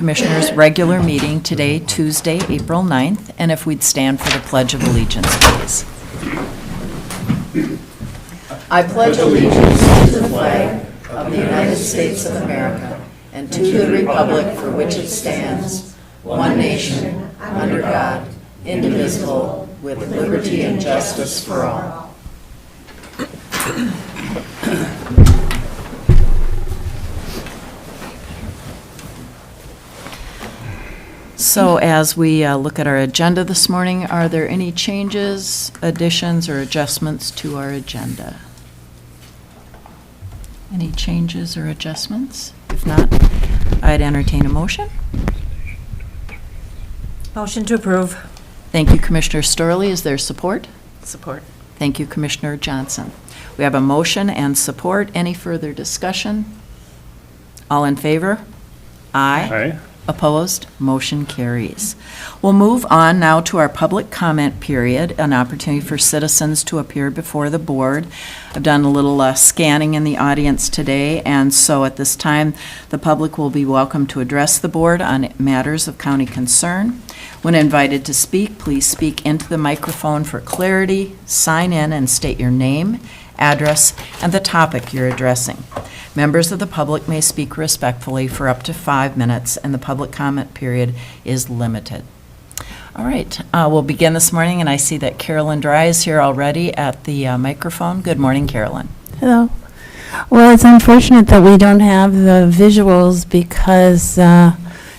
Commissioners' regular meeting today, Tuesday, April 9th, and if we'd stand for the Pledge of Allegiance, please. I pledge allegiance to the flag of the United States of America and to the republic for which it stands, one nation, under God, indivisible, with liberty and justice for all. So as we look at our agenda this morning, are there any changes, additions, or adjustments to our agenda? Any changes or adjustments? If not, I'd entertain a motion. Motion to approve. Thank you, Commissioner Storley. Is there support? Support. Thank you, Commissioner Johnson. We have a motion and support. Any further discussion? All in favor? Aye. Aye. Opposed? Motion carries. We'll move on now to our public comment period, an opportunity for citizens to appear before the board. I've done a little scanning in the audience today, and so at this time, the public will be welcome to address the board on matters of county concern. When invited to speak, please speak into the microphone for clarity, sign in and state your name, address, and the topic you're addressing. Members of the public may speak respectfully for up to 5 minutes, and the public comment period is limited. All right, we'll begin this morning, and I see that Carolyn Dry is here already at the microphone. Good morning, Carolyn. Hello. Well, it's unfortunate that we don't have the visuals because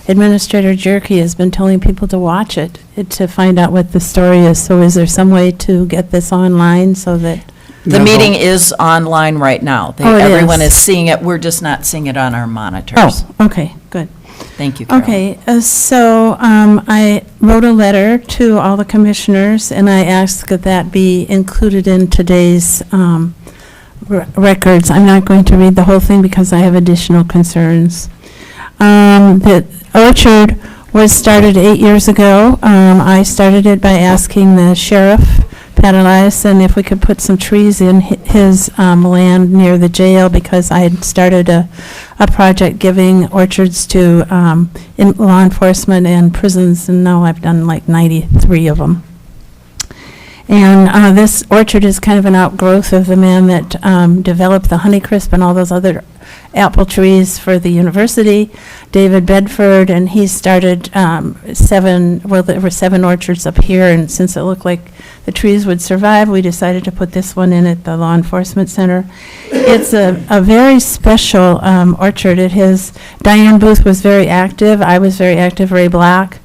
Administrator Jerky has been telling people to watch it to find out what the story is. So is there some way to get this online so that... The meeting is online right now. Everyone is seeing it. We're just not seeing it on our monitors. Oh, okay, good. Thank you, Carol. Okay, so I wrote a letter to all the commissioners, and I asked that that be included in today's records. I'm not going to read the whole thing because I have additional concerns. The orchard was started 8 years ago. I started it by asking the sheriff, Pat Elias, and if we could put some trees in his land near the jail, because I had started a project giving orchards to in law enforcement and prisons, and now I've done like 93 of them. And this orchard is kind of an outgrowth of the man that developed the Honeycrisp and all those other apple trees for the university, David Bedford, and he started there were 7 orchards up here, and since it looked like the trees would survive, we decided to put this one in at the Law Enforcement Center. It's a very special orchard. Diane Booth was very active, I was very active, Ray Black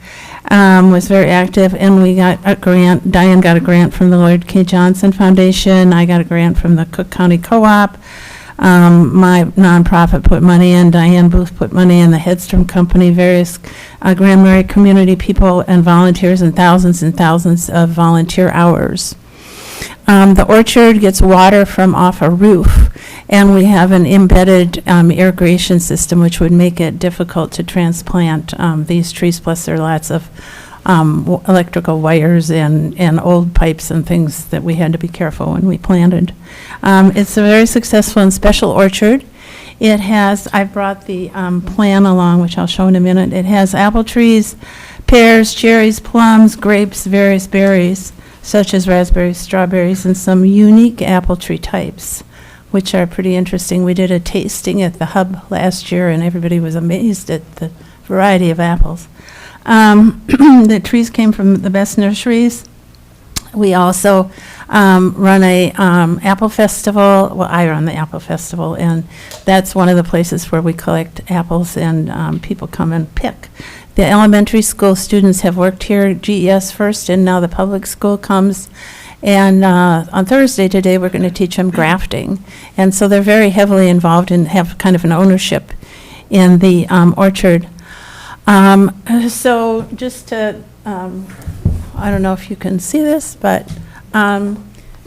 was very active, and we got a grant. Diane got a grant from the Lloyd K. Johnson Foundation. I got a grant from the Cook County Co-op. My nonprofit put money in. Diane Booth put money in. The Headstrom Company, various Grand Marais community people and volunteers, and thousands of volunteer hours. The orchard gets water from off a roof, and we have an embedded irrigation system, which would make it difficult to transplant these trees, plus there are lots of electrical wires and old pipes and things that we had to be careful when we planted. It's a very successful and special orchard. It has, I brought the plan along, which I'll show in a minute. It has apple trees, pears, cherries, plums, grapes, various berries, such as raspberries, strawberries, and some unique apple tree types, which are pretty interesting. We did a tasting at the Hub last year, and everybody was amazed at the variety of apples. The trees came from the best nurseries. We also run a apple festival. Well, I run the apple festival, and that's one of the places where we collect apples and people come and pick. The elementary school students have worked here, GES first, and now the public school comes. And on Thursday today, we're going to teach them grafting. And so they're very heavily involved and have kind of an ownership in the orchard. So just to, I don't know if you can see this, but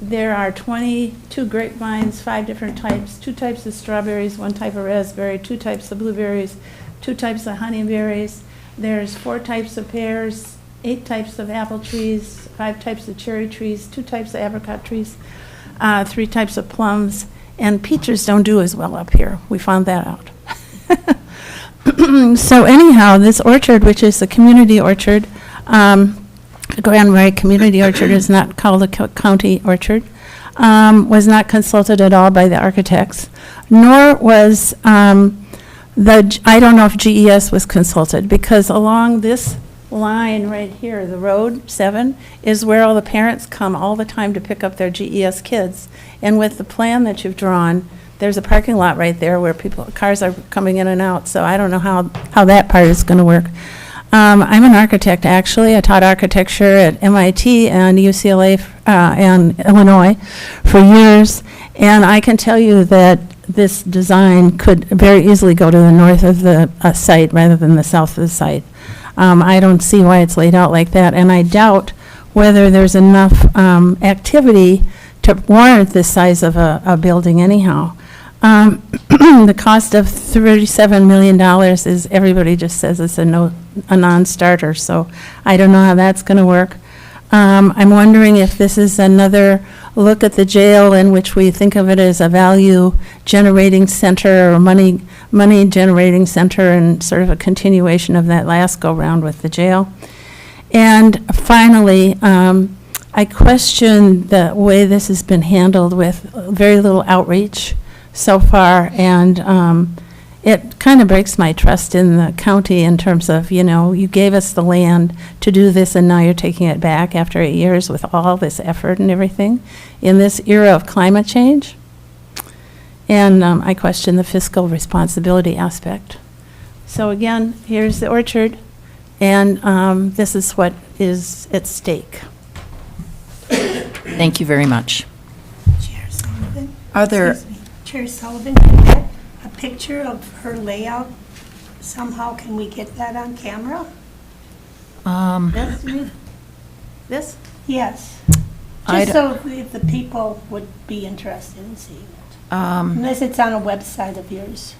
there are 22 grapevines, 5 different types, 2 types of strawberries, 1 type of raspberry, 2 types of blueberries, 2 types of honeyberries. There's 4 types of pears, 8 types of apple trees, 5 types of cherry trees, 2 types of apricot trees, 3 types of plums, and peaches don't do as well up here. We found that out. So anyhow, this orchard, which is the community orchard, Grand Marais Community Orchard is not called a county orchard, was not consulted at all by the architects, nor was I don't know if GES was consulted, because along this line right here, the road 7, is where all the parents come all the time to pick up their GES kids. And with the plan that you've drawn, there's a parking lot right there where cars are coming in and out, so I don't know how that part is going to work. I'm an architect, actually. I taught architecture at MIT and UCLA and Illinois for years, and I can tell you that this design could very easily go to the north of the site rather than the south of the site. I don't see why it's laid out like that, and I doubt whether there's enough activity to warrant this size of a building anyhow. The cost of $37 million is, everybody just says it's a non-starter, so I don't know how that's going to work. I'm wondering if this is another look at the jail in which we think of it as a value-generating center or money-generating center, and sort of a continuation of that last go-round with the jail. And finally, I question the way this has been handled with very little outreach so far, and it kind of breaks my trust in the county in terms of, you gave us the land to do this, and now you're taking it back after 8 years with all this effort and everything in this era of climate change. And I question the fiscal responsibility aspect. So again, here's the orchard, and this is what is at stake. Thank you very much. Chair Sullivan? Are there, Excuse me. Chair Sullivan, can we get a picture of her layout? Somehow, can we get that on camera? This? Yes. I Just so if the people would be interested in seeing it. Unless it's on a website of yours.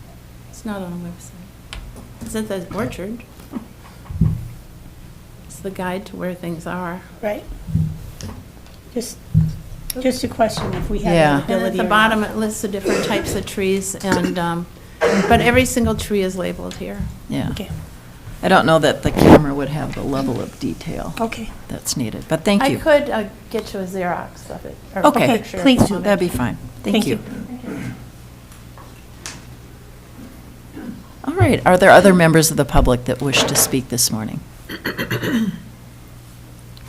It's not on a website. It's at the orchard. It's the guide to where things are. Right? Just a question if we have Yeah. the And at ability the or bottom, not. it lists the different types of trees, and, but every single tree is labeled here. yeah, Okay, I don't know that the camera would have the level of detail okay. that's needed, but thank I you. could get you a Xerox of it. or a Okay, picture if please you do. want. That'd be fine. Thank you. All right, are there other members of the public that wish to speak this morning?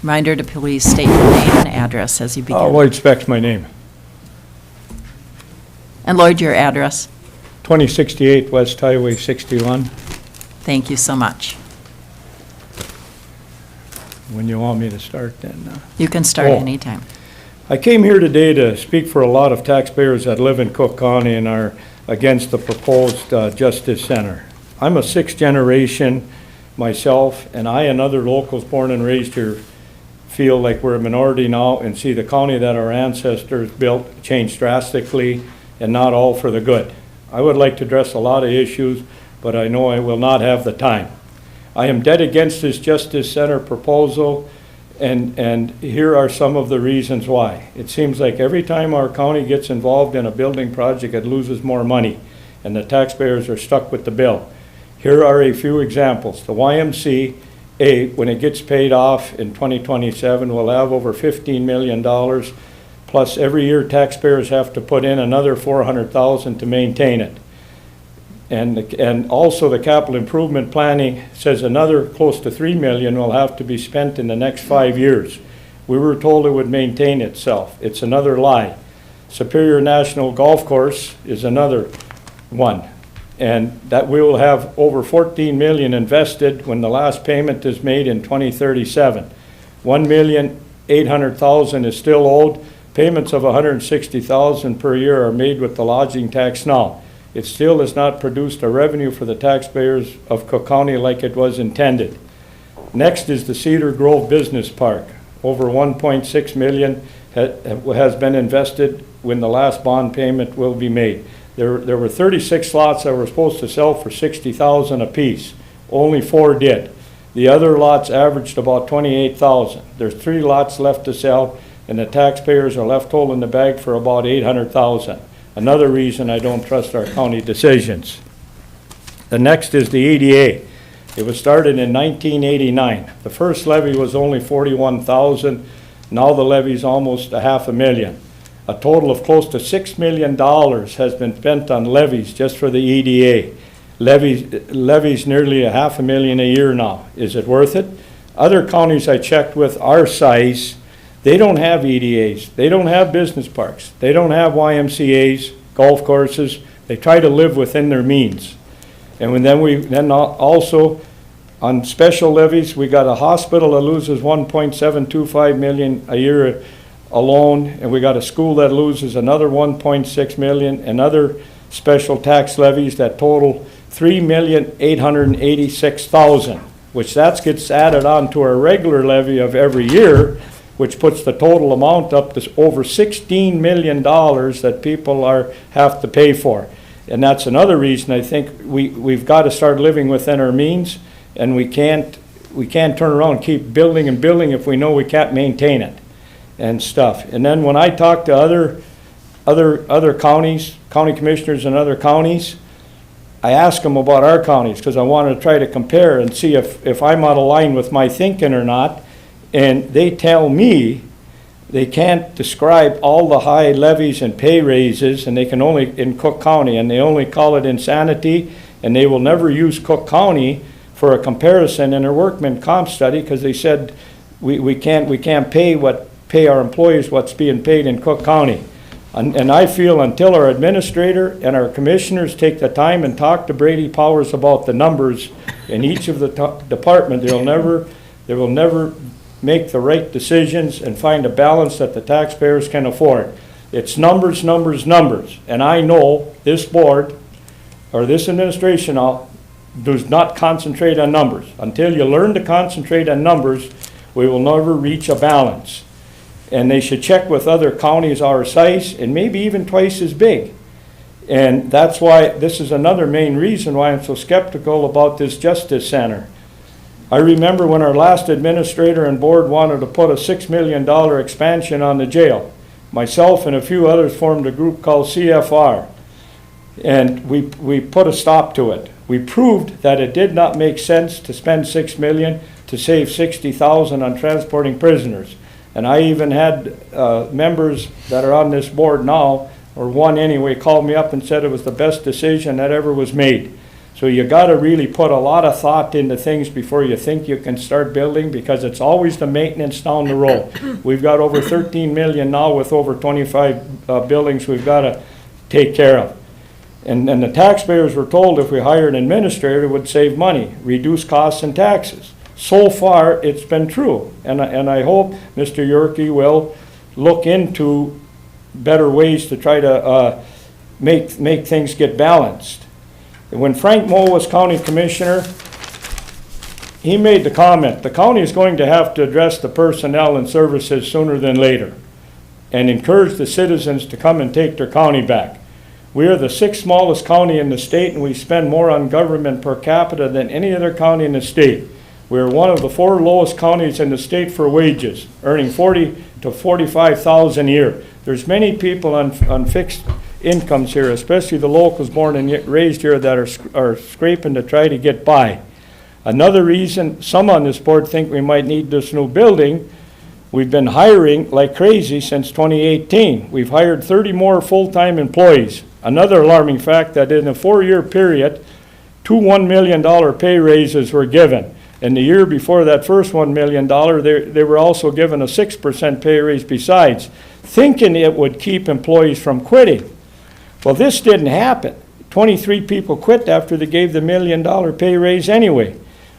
Reminder to please state your name and address as you begin. Lloyd Speck's my name. And Lloyd, your address? 2068 West Highway 61. Thank you so much. When you want me to start then. You can start Oh. anytime. I came here today to speak for a lot of taxpayers that live in Cook County and are against the proposed Justice Center. I'm a sixth generation myself, and I and other locals born and raised here feel like we're a minority now and see the county that our ancestors built change drastically and not all for the good. I would like to address a lot of issues, but I know I will not have the time. I am dead against this Justice Center proposal, and here are some of the reasons why. It seems like every time our county gets involved in a building project, it loses more money, and the taxpayers are stuck with the bill. Here are a few examples. The YMCA, when it gets paid off in 2027, will have over $15 million, plus every year taxpayers have to put in another $400,000 to maintain it. And also the capital improvement planning says another close to $3 million will have to be spent in the next 5 years. We were told it would maintain itself. It's another lie. Superior National Golf Course is another one. And that we will have over $14 million invested when the last payment is made in 2037. $1,800,000 is still owed. Payments of $160,000 per year are made with the lodging tax now. It still has not produced a revenue for the taxpayers of Cook County like it was intended. Next is the Cedar Grove Business Park. Over $1.6 million has been invested when the last bond payment will be made. There were 36 lots that were supposed to sell for $60,000 apiece. Only 4 did. The other lots averaged about $28,000. There's 3 lots left to sell, and the taxpayers are left holding the bag for about $800,000. Another reason I don't trust our county decisions. The next is the EDA. It was started in 1989. The first levy was only 41,000. Now the levy's almost $500,000. A total of close to $6 million has been spent on levies just for the EDA. Levies nearly $500,000 a year now. Is it worth it? Other counties I checked with our size, they don't have EDAs. They don't have business parks. They don't have YMCAs, golf courses. They try to live within their means. And then also on special levies, we got a hospital that loses $1.725 million a year alone, and we got a school that loses another $1.6 million, and other special tax levies that total $3,886,000, which that gets added on to our regular levy of every year, which puts the total amount up to over $16 million that people have to pay for. And that's another reason I think we've got to start living within our means, and we can't turn around and keep building and building if we know we can't maintain it and stuff. And then when I talk to other counties, county commissioners in other counties, I ask them about our counties because I want to try to compare and see if I'm out of line with my thinking or not. And they tell me they can't describe all the high levies and pay raises, and they can only in Cook County, and they only call it insanity, and they will never use Cook County for a comparison in their workman comp study because they said we can't pay our employees what's being paid in Cook County. And I feel until our administrator and our commissioners take the time and talk to Brady Powers about the numbers in each of the department, they will never make the right decisions and find a balance that the taxpayers can afford. It's numbers, numbers, numbers. And I know this board or this administration does not concentrate on numbers. Until you learn to concentrate on numbers, we will never reach a balance. And they should check with other counties our size and maybe even twice as big. And that's why this is another main reason why I'm so skeptical about this Justice Center. I remember when our last administrator and board wanted to put a $6 million expansion on the jail. Myself and a few others formed a group called CFR, and we put a stop to it. We proved that it did not make sense to spend $6 million to save $60,000 on transporting prisoners. And I even had members that are on this board now, or one anyway, called me up and said it was the best decision that ever was made. So you got to really put a lot of thought into things before you think you can start building, because it's always the maintenance down the road. We've got over 13 million now with over 25 buildings we've got to take care of. And the taxpayers were told if we hire an administrator, it would save money, reduce costs and taxes. So far, it's been true. And I hope Mr. Yorkie will look into better ways to try to make things get balanced. When Frank Moe was county commissioner, he made the comment, the county is going to have to address the personnel and services sooner than later and encourage the citizens to come and take their county back. We are the 6th smallest county in the state, and we spend more on government per capita than any other county in the state. We are one of the 4 lowest counties in the state for wages, earning $40,000 to $45,000 a year. There's many people on fixed incomes here, especially the locals born and raised here, that are scraping to try to get by. Another reason some on this board think we might need this new building, we've been hiring like crazy since 2018. We've hired 30 more full-time employees. Another alarming fact that in a 4-year period, 2 $1 million pay raises were given. And the year before that first $1 million, they were also given a 6% pay raise besides, thinking it would keep employees from quitting. Well, this didn't happen. 23 people quit after they gave the $1 million pay raise anyway.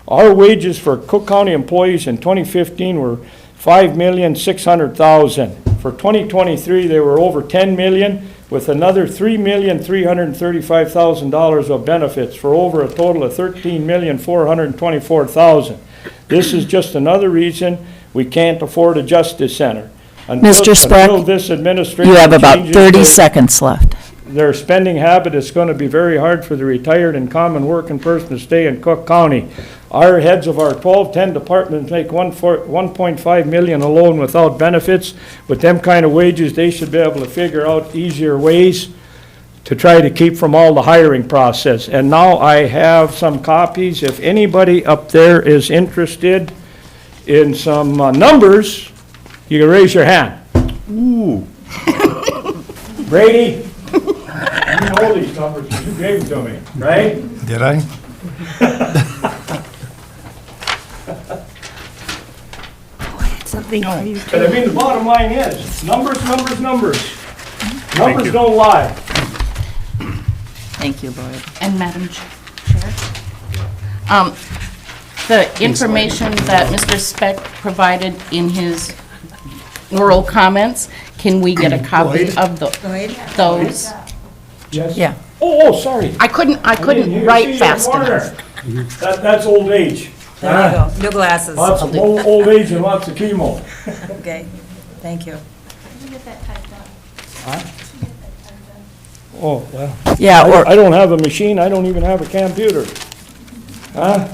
Our wages for Cook County employees in 2015 were $5,600,000. For 2023, they were over $10 million, with another $3,335,000 of benefits, for over a total of $13,424,000. This is just another reason we can't afford a Justice Center. Mr. Speck, until this administration you have about changes 30 seconds left. their spending habit, is going to be very hard for the retired and common working person to stay in Cook County. Our heads of our 10 departments make $1.5 million alone without benefits. With them kind of wages, they should be able to figure out easier ways to try to keep from all the hiring process. And now I have some copies. If anybody up there is interested in some numbers, you can raise your hand. Ooh. Brady, you know these numbers, 'cause you gave them to me, right? Did I? Something for you But I too. mean, the bottom line is, numbers, numbers, numbers. Numbers don't lie. Thank you, Lloyd. And Madam Chair? The information that Mr. Speck provided in his oral comments, can we get a copy of those? Yes? Yeah. Oh, sorry. I couldn't I didn't hear- see write in the fast corner. enough. That's old age. There you go, new glasses. Lots of old age and lots of chemo. Okay, thank you. Oh, well. Yeah, or, I don't have a machine, I don't even have a computer. Huh?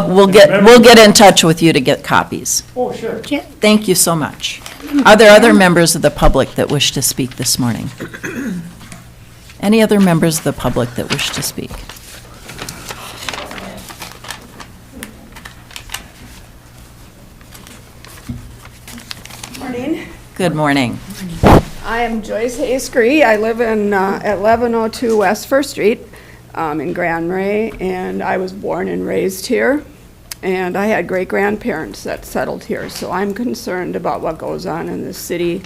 we'll get in touch with you to get copies. Oh, sure. Thank you so much. Are there other members of the public that wish to speak this morning? Any other members of the public that wish to speak? Morning. Good morning. I am Joyce Hayscree. I live in at 1102 West First Street in Grand Marais, and I was born and raised here. And I had great-grandparents that settled here, so I'm concerned about what goes on in this city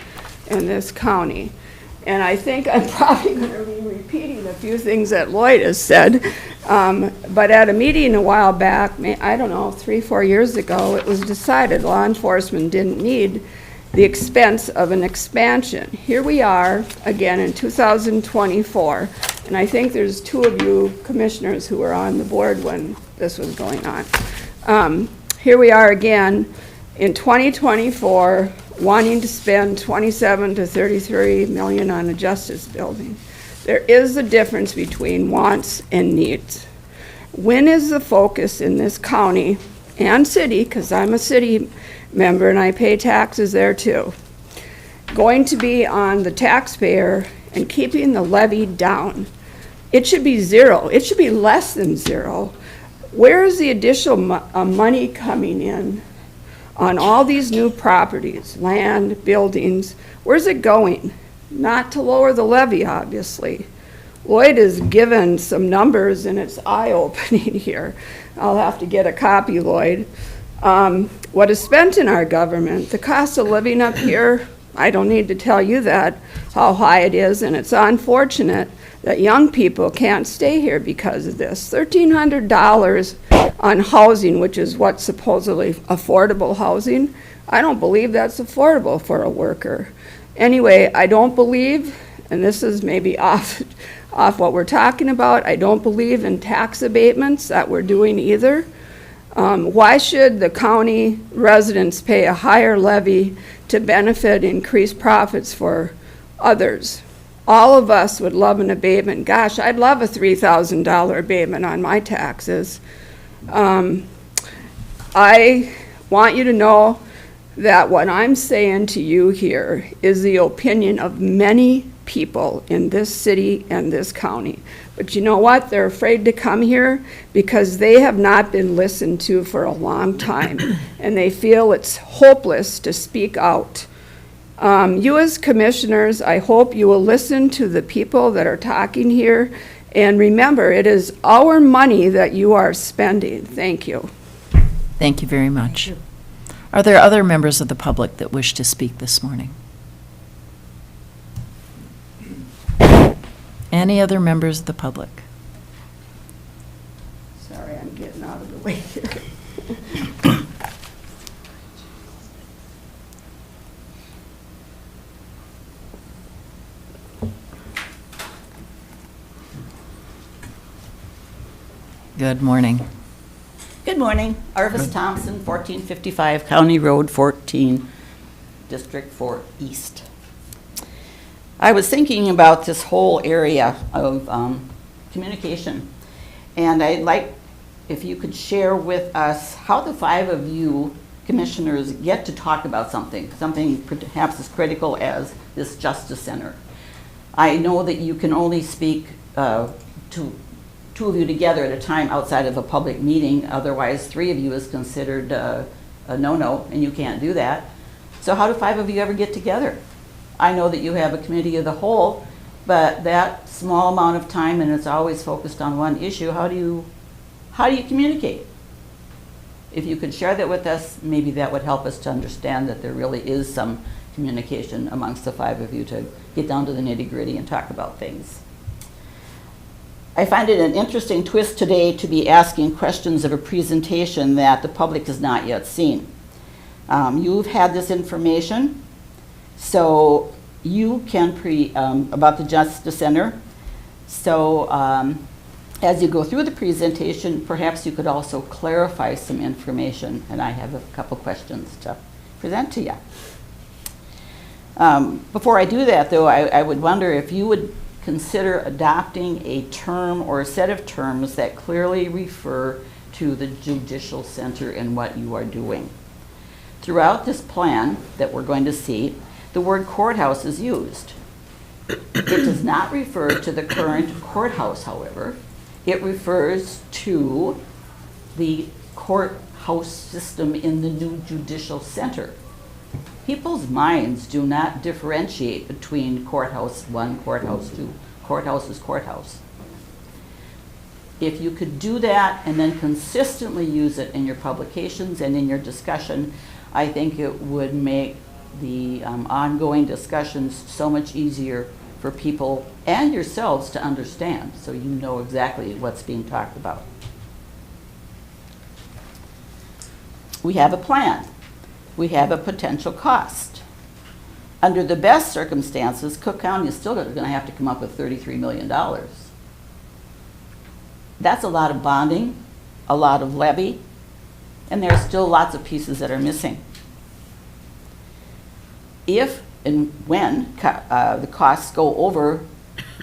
and this county. And I think I'm probably going to be repeating a few things that Lloyd has said. But at a meeting a while back, I don't know, 3-4 years ago, it was decided law enforcement didn't need the expense of an expansion. Here we are, again, in 2024, and I think there's 2 of you commissioners who were on the board when this was going on. Here we are again in 2024, wanting to spend 27 to 33 million on a justice building. There is a difference between wants and needs. When is the focus in this county and city, because I'm a city member and I pay taxes there too, going to be on the taxpayer and keeping the levy down? It should be 0. It should be less than 0. Where is the additional money coming in on all these new properties, land, buildings? Where's it going? Not to lower the levy, obviously. Lloyd has given some numbers and it's eye-opening here. I'll have to get a copy, Lloyd. What is spent in our government, the cost of living up here, I don't need to tell you that, how high it is, and it's unfortunate that young people can't stay here because of this. $1,300 on housing, which is what supposedly affordable housing. I don't believe that's affordable for a worker. Anyway, I don't believe, and this is maybe off what we're talking about, I don't believe in tax abatements that we're doing either. Why should the county residents pay a higher levy to benefit increased profits for others? All of us would love an abatement. Gosh, I'd love a $3,000 abatement on my taxes. I want you to know that what I'm saying to you here is the opinion of many people in this city and this county. But you know what? They're afraid to come here because they have not been listened to for a long time, and they feel it's hopeless to speak out. You as commissioners, I hope you will listen to the people that are talking here, and remember, it is our money that you are spending. Thank you. Thank you very much. Are there other members of the public that wish to speak this morning? Any other members of the public? Sorry, I'm getting out of the way here. Good morning. Good morning. Arvis Thompson, 1455 County Road 14, District 4 East. I was thinking about this whole area of communication, and I'd like if you could share with us how the 5 of you commissioners get to talk about something perhaps as critical as this Justice Center. I know that you can only speak to two of you together at a time outside of a public meeting. Otherwise, 3 of you is considered a no-no, and you can't do that. So how do 5 of you ever get together? I know that you have a committee of the whole, but that small amount of time, and it's always focused on one issue, how do you communicate? If you could share that with us, maybe that would help us to understand that there really is some communication amongst the 5 of you to get down to the nitty-gritty and talk about things. I find it an interesting twist today to be asking questions of a presentation that the public has not yet seen. You've had this information, so you can about the Justice Center. So as you go through the presentation, perhaps you could also clarify some information, and I have a couple questions to present to you. Before I do that, though, I would wonder if you would consider adopting a term or a set of terms that clearly refer to the Judicial Center and what you are doing. Throughout this plan that we're going to see, the word courthouse is used. It does not refer to the current courthouse, however. It refers to the courthouse system in the new Judicial Center. People's minds do not differentiate between courthouse 1, courthouse 2. Courthouse is courthouse. If you could do that and then consistently use it in your publications and in your discussion, I think it would make the ongoing discussions so much easier for people and yourselves to understand, so you know exactly what's being talked about. We have a plan. We have a potential cost. Under the best circumstances, Cook County is still going to have to come up with $33 million. That's a lot of bonding, a lot of levy, and there are still lots of pieces that are missing. If and when the costs go over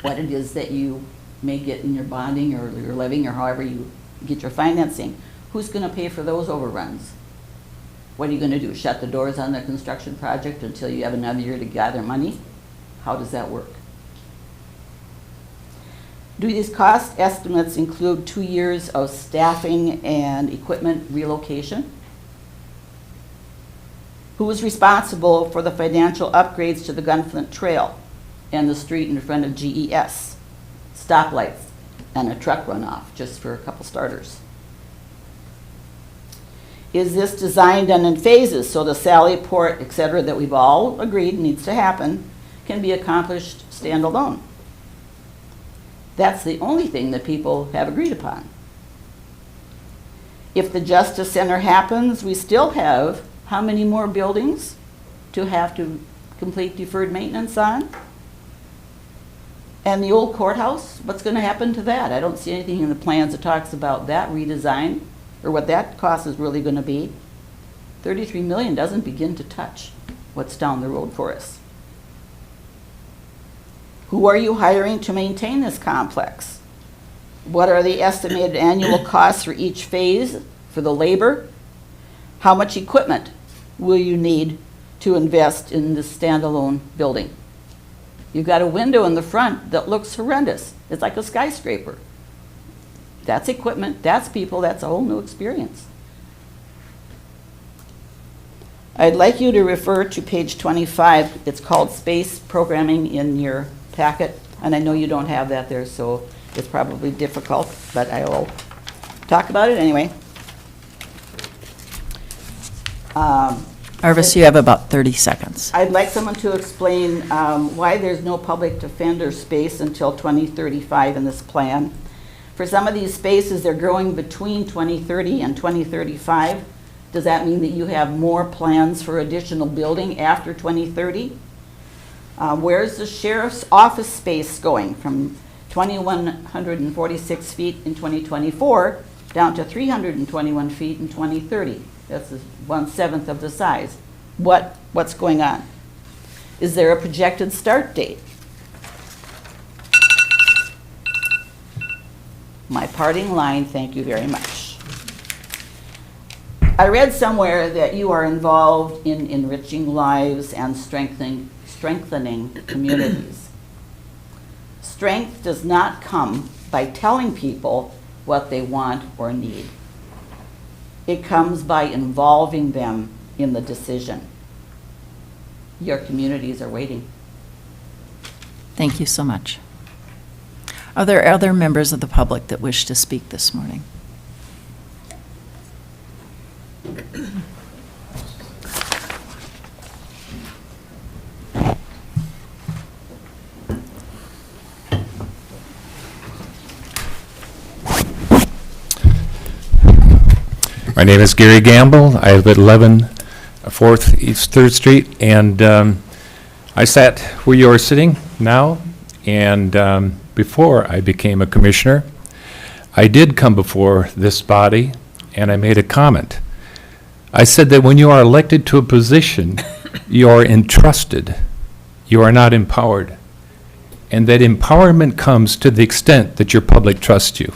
what it is that you may get in your bonding or your levying or however you get your financing, who's going to pay for those overruns? What are you going to do? Shut the doors on the construction project until you have another year to gather money? How does that work? Do these cost estimates include 2 years of staffing and equipment relocation? Who is responsible for the financial upgrades to the Gunflint Trail and the street in front of GES? Stoplights and a truck runoff, just for a couple starters. Is this design done in phases so the Sally Port, et cetera, that we've all agreed needs to happen, can be accomplished standalone? That's the only thing that people have agreed upon. If the Justice Center happens, we still have how many more buildings to have to complete deferred maintenance on? And the old courthouse, what's going to happen to that? I don't see anything in the plans that talks about that redesign or what that cost is really going to be. $33 million doesn't begin to touch what's down the road for us. Who are you hiring to maintain this complex? What are the estimated annual costs for each phase for the labor? How much equipment will you need to invest in this standalone building? You've got a window in the front that looks horrendous. It's like a skyscraper. That's equipment, that's people, that's a whole new experience. I'd like you to refer to page 25. It's called Space Programming in your packet, and I know you don't have that there, so it's probably difficult, but I will talk about it anyway. Arvis, you have about 30 seconds. I'd like someone to explain why there's no public defender space until 2035 in this plan. For some of these spaces, they're growing between 2030 and 2035. Does that mean that you have more plans for additional building after 2030? Where's the sheriff's office space going from 2,146 feet in 2024 down to 321 feet in 2030? That's 1/7 of the size. What's going on? Is there a projected start date? My parting line, thank you very much. I read somewhere that you are involved in enriching lives and strengthening communities. Strength does not come by telling people what they want or need. It comes by involving them in the decision. Your communities are waiting. Thank you so much. Are there other members of the public that wish to speak this morning? My name is Gary Gamble. I live at 11 4th East 3rd Street, and I sat where you are sitting now, and before I became a commissioner, I did come before this body, and I made a comment. I said that when you are elected to a position, you are entrusted. You are not empowered. And that empowerment comes to the extent that your public trusts you,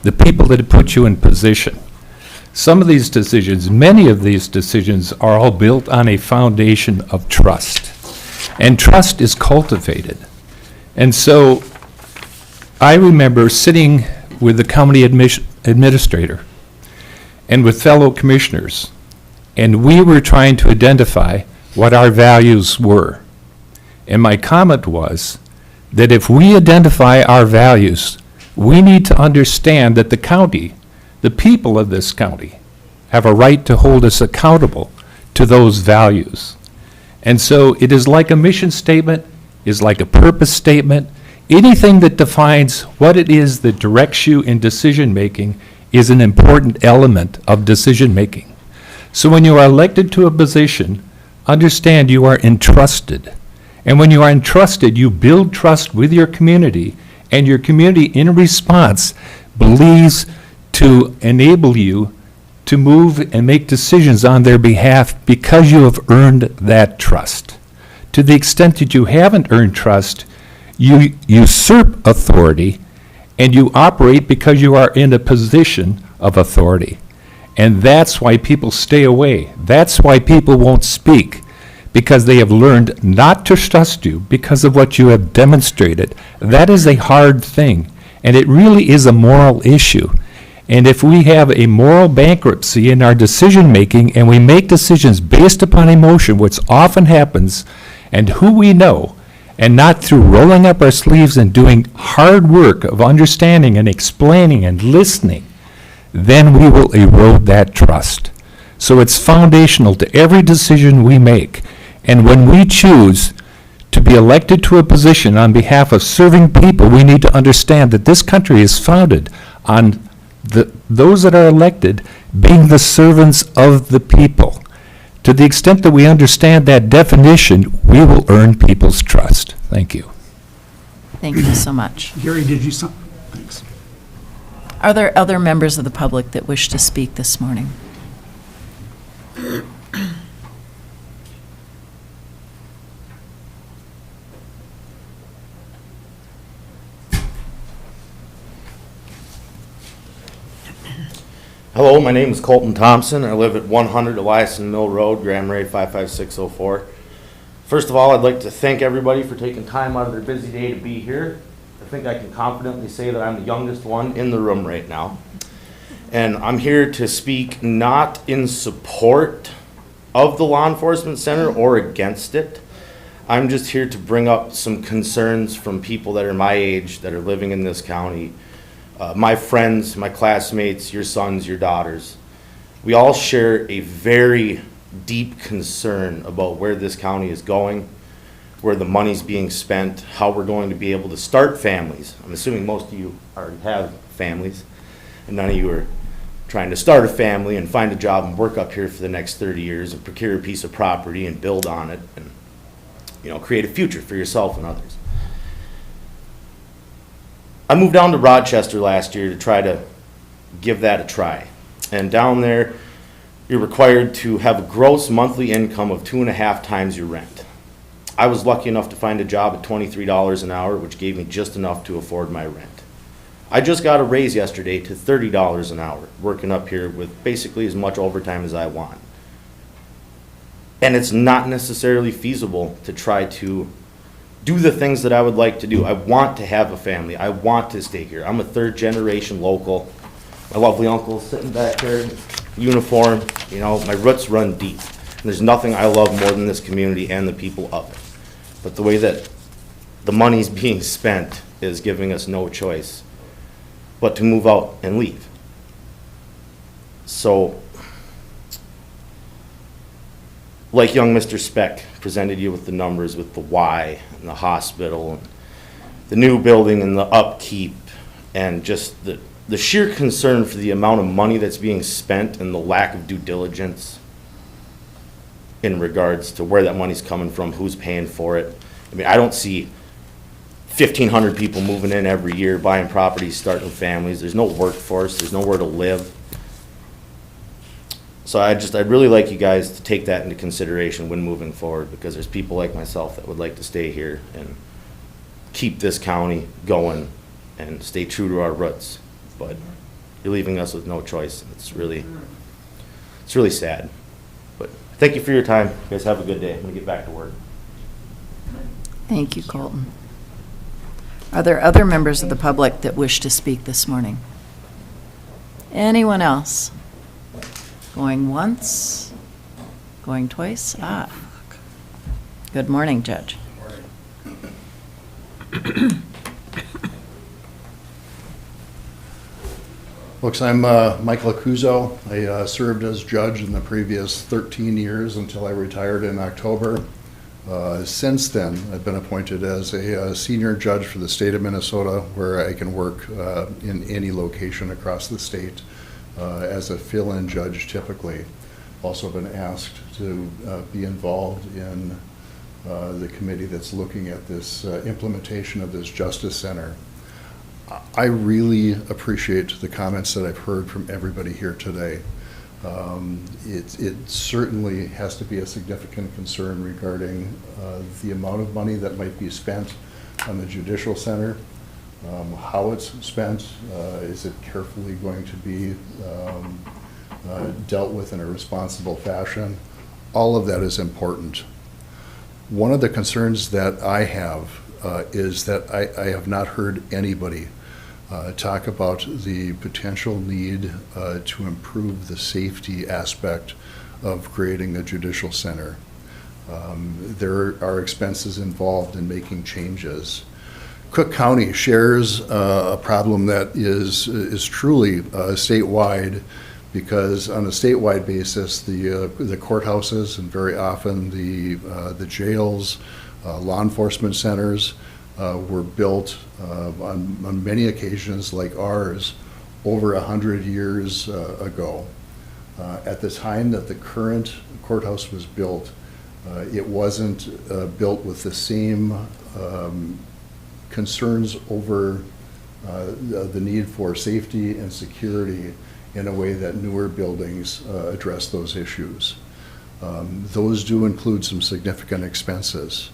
the people that put you in position. Some of these decisions, many of these decisions, are all built on a foundation of trust. And trust is cultivated. And so I remember sitting with the county administrator and with fellow commissioners, and we were trying to identify what our values were. And my comment was that if we identify our values, we need to understand that the county, the people of this county, have a right to hold us accountable to those values. And so it is like a mission statement, is like a purpose statement. Anything that defines what it is that directs you in decision-making is an important element of decision-making. So when you are elected to a position, understand you are entrusted. And when you are entrusted, you build trust with your community, and your community, in response, believes to enable you to move and make decisions on their behalf because you have earned that trust. To the extent that you haven't earned trust, you usurp authority, and you operate because you are in a position of authority. And that's why people stay away. That's why people won't speak, because they have learned not to trust you because of what you have demonstrated. That is a hard thing, and it really is a moral issue. And if we have a moral bankruptcy in our decision-making and we make decisions based upon emotion, which often happens, and who we know, and not through rolling up our sleeves and doing hard work of understanding and explaining and listening, then we will erode that trust. So it's foundational to every decision we make. And when we choose to be elected to a position on behalf of serving people, we need to understand that this country is founded on those that are elected being the servants of the people. To the extent that we understand that definition, we will earn people's trust. Thank you. Thank you so much. Gary, did you thanks. Are there other members of the public that wish to speak this morning? Hello, my name is Colton Thompson. I live at 100 Eliason Mill Road, Grand Marais 55604. First of all, I'd like to thank everybody for taking time out of their busy day to be here. I think I can confidently say that I'm the youngest one in the room right now. And I'm here to speak not in support of the Law Enforcement Center or against it. I'm just here to bring up some concerns from people that are my age that are living in this county. My friends, my classmates, your sons, your daughters. We all share a very deep concern about where this county is going, where the money's being spent, how we're going to be able to start families. I'm assuming most of you already have families, and none of you are trying to start a family and find a job and work up here for the next 30 years and procure a piece of property and build on it and, you know, create a future for yourself and others. I moved down to Rochester last year to try to give that a try. And down there, you're required to have a gross monthly income of 2.5 times your rent. I was lucky enough to find a job at $23 an hour, which gave me just enough to afford my rent. I just got a raise yesterday to $30 an hour, working up here with basically as much overtime as I want. And it's not necessarily feasible to try to do the things that I would like to do. I want to have a family. I want to stay here. I'm a third generation local. My lovely uncle's sitting back there in uniform. You know, my roots run deep. And there's nothing I love more than this community and the people of it. But the way that the money's being spent is giving us no choice but to move out and leave. So, like young Mr. Speck presented you with the numbers, with the why, and the hospital, and the new building, and the upkeep, and just the sheer concern for the amount of money that's being spent and the lack of due diligence in regards to where that money's coming from, who's paying for it. I mean, I don't see 1,500 people moving in every year, buying properties, starting families. There's no workforce. There's nowhere to live. So I'd really like you guys to take that into consideration when moving forward, because there's people like myself that would like to stay here and keep this county going and stay true to our roots. But you're leaving us with no choice. It's really sad. But thank you for your time. You guys have a good day. I'm gonna get back to work. Thank you, Colton. Are there other members of the public that wish to speak this morning? Anyone else? Going once? Going twice? Ah. Good morning, Judge. Folks, I'm Michael Acuzzo. I served as judge in the previous 13 years until I retired in October. Since then, I've been appointed as a senior judge for the state of Minnesota, where I can work in any location across the state as a fill-in judge typically. Also been asked to be involved in the committee that's looking at this implementation of this Justice Center. I really appreciate the comments that I've heard from everybody here today. It certainly has to be a significant concern regarding the amount of money that might be spent on the Judicial Center, how it's spent, is it carefully going to be dealt with in a responsible fashion. All of that is important. One of the concerns that I have is that I have not heard anybody talk about the potential need to improve the safety aspect of creating a judicial center. There are expenses involved in making changes. Cook County shares a problem that is truly statewide, because on a statewide basis, the courthouses and very often the jails, law enforcement centers, were built on many occasions, like ours, over 100 years ago. At the time that the current courthouse was built, it wasn't built with the same concerns over the need for safety and security in a way that newer buildings address those issues. Those do include some significant expenses.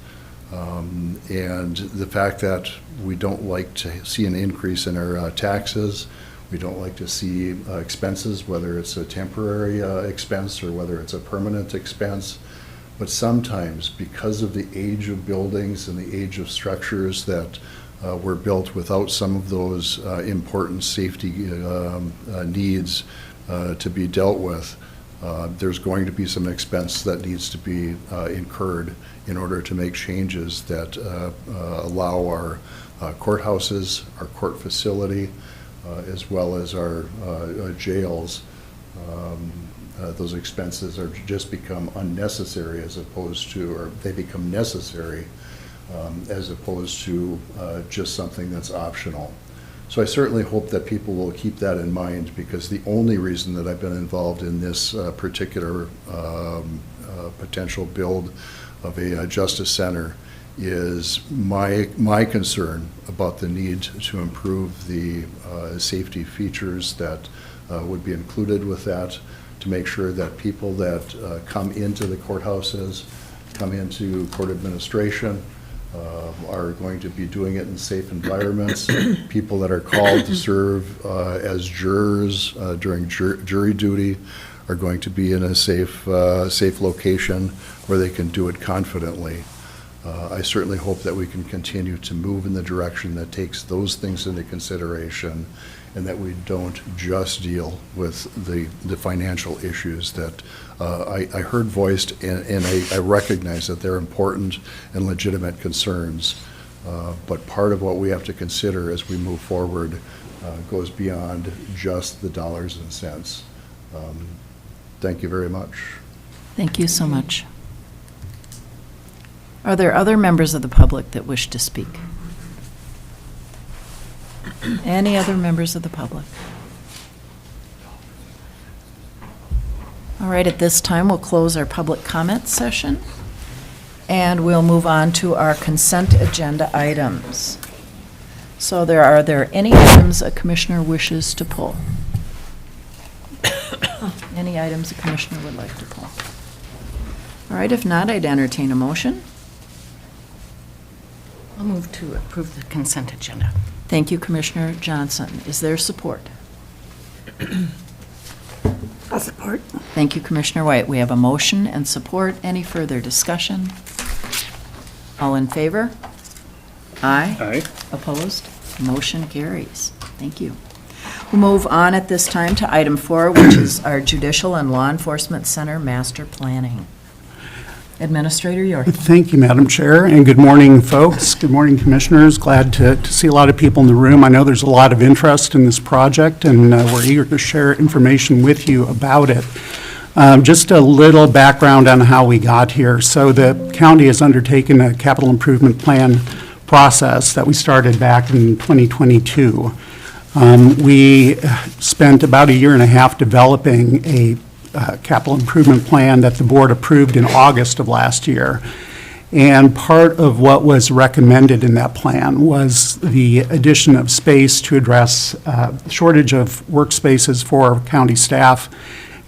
And the fact that we don't like to see an increase in our taxes, we don't like to see expenses, whether it's a temporary expense or whether it's a permanent expense. But sometimes, because of the age of buildings and the age of structures that were built without some of those important safety needs to be dealt with, there's going to be some expense that needs to be incurred in order to make changes that allow our courthouses, our court facility, as well as our jails. Those expenses are just become unnecessary as opposed to, or they become necessary as opposed to just something that's optional. So I certainly hope that people will keep that in mind, because the only reason that I've been involved in this particular potential build of a justice center is my concern about the need to improve the safety features that would be included with that, to make sure that people that come into the courthouses, come into court administration, are going to be doing it in safe environments. People that are called to serve as jurors during jury duty are going to be in a safe location where they can do it confidently. I certainly hope that we can continue to move in the direction that takes those things into consideration, and that we don't just deal with the financial issues that I heard voiced, and I recognize that they're important and legitimate concerns. But part of what we have to consider as we move forward goes beyond just the dollars and cents. Thank you very much. Thank you so much. Are there other members of the public that wish to speak? Any other members of the public? All right, at this time, we'll close our public comment session, and we'll move on to our consent agenda items. So are there any items a commissioner wishes to pull? Any items a commissioner would like to pull? All right, if not, I'd entertain a motion. I'll move to approve the consent agenda. Thank you, Commissioner Johnson. Is there support? I'll support. Thank you, Commissioner White. We have a motion and support. Any further discussion? All in favor? Aye. Aye. Opposed? Motion carries. Thank you. We'll move on at this time to item 4, which is our Judicial and Law Enforcement Center Master Planning. Administrator York. Thank you, Madam Chair, and good morning, folks. Good morning, Commissioners. Glad to see a lot of people in the room. I know there's a lot of interest in this project, and we're eager to share information with you about it. Just a little background on how we got here. So the county has undertaken a capital improvement plan process that we started back in 2022. We spent about a year and a half developing a capital improvement plan that the board approved in August of last year. And part of what was recommended in that plan was the addition of space to address shortage of workspaces for county staff,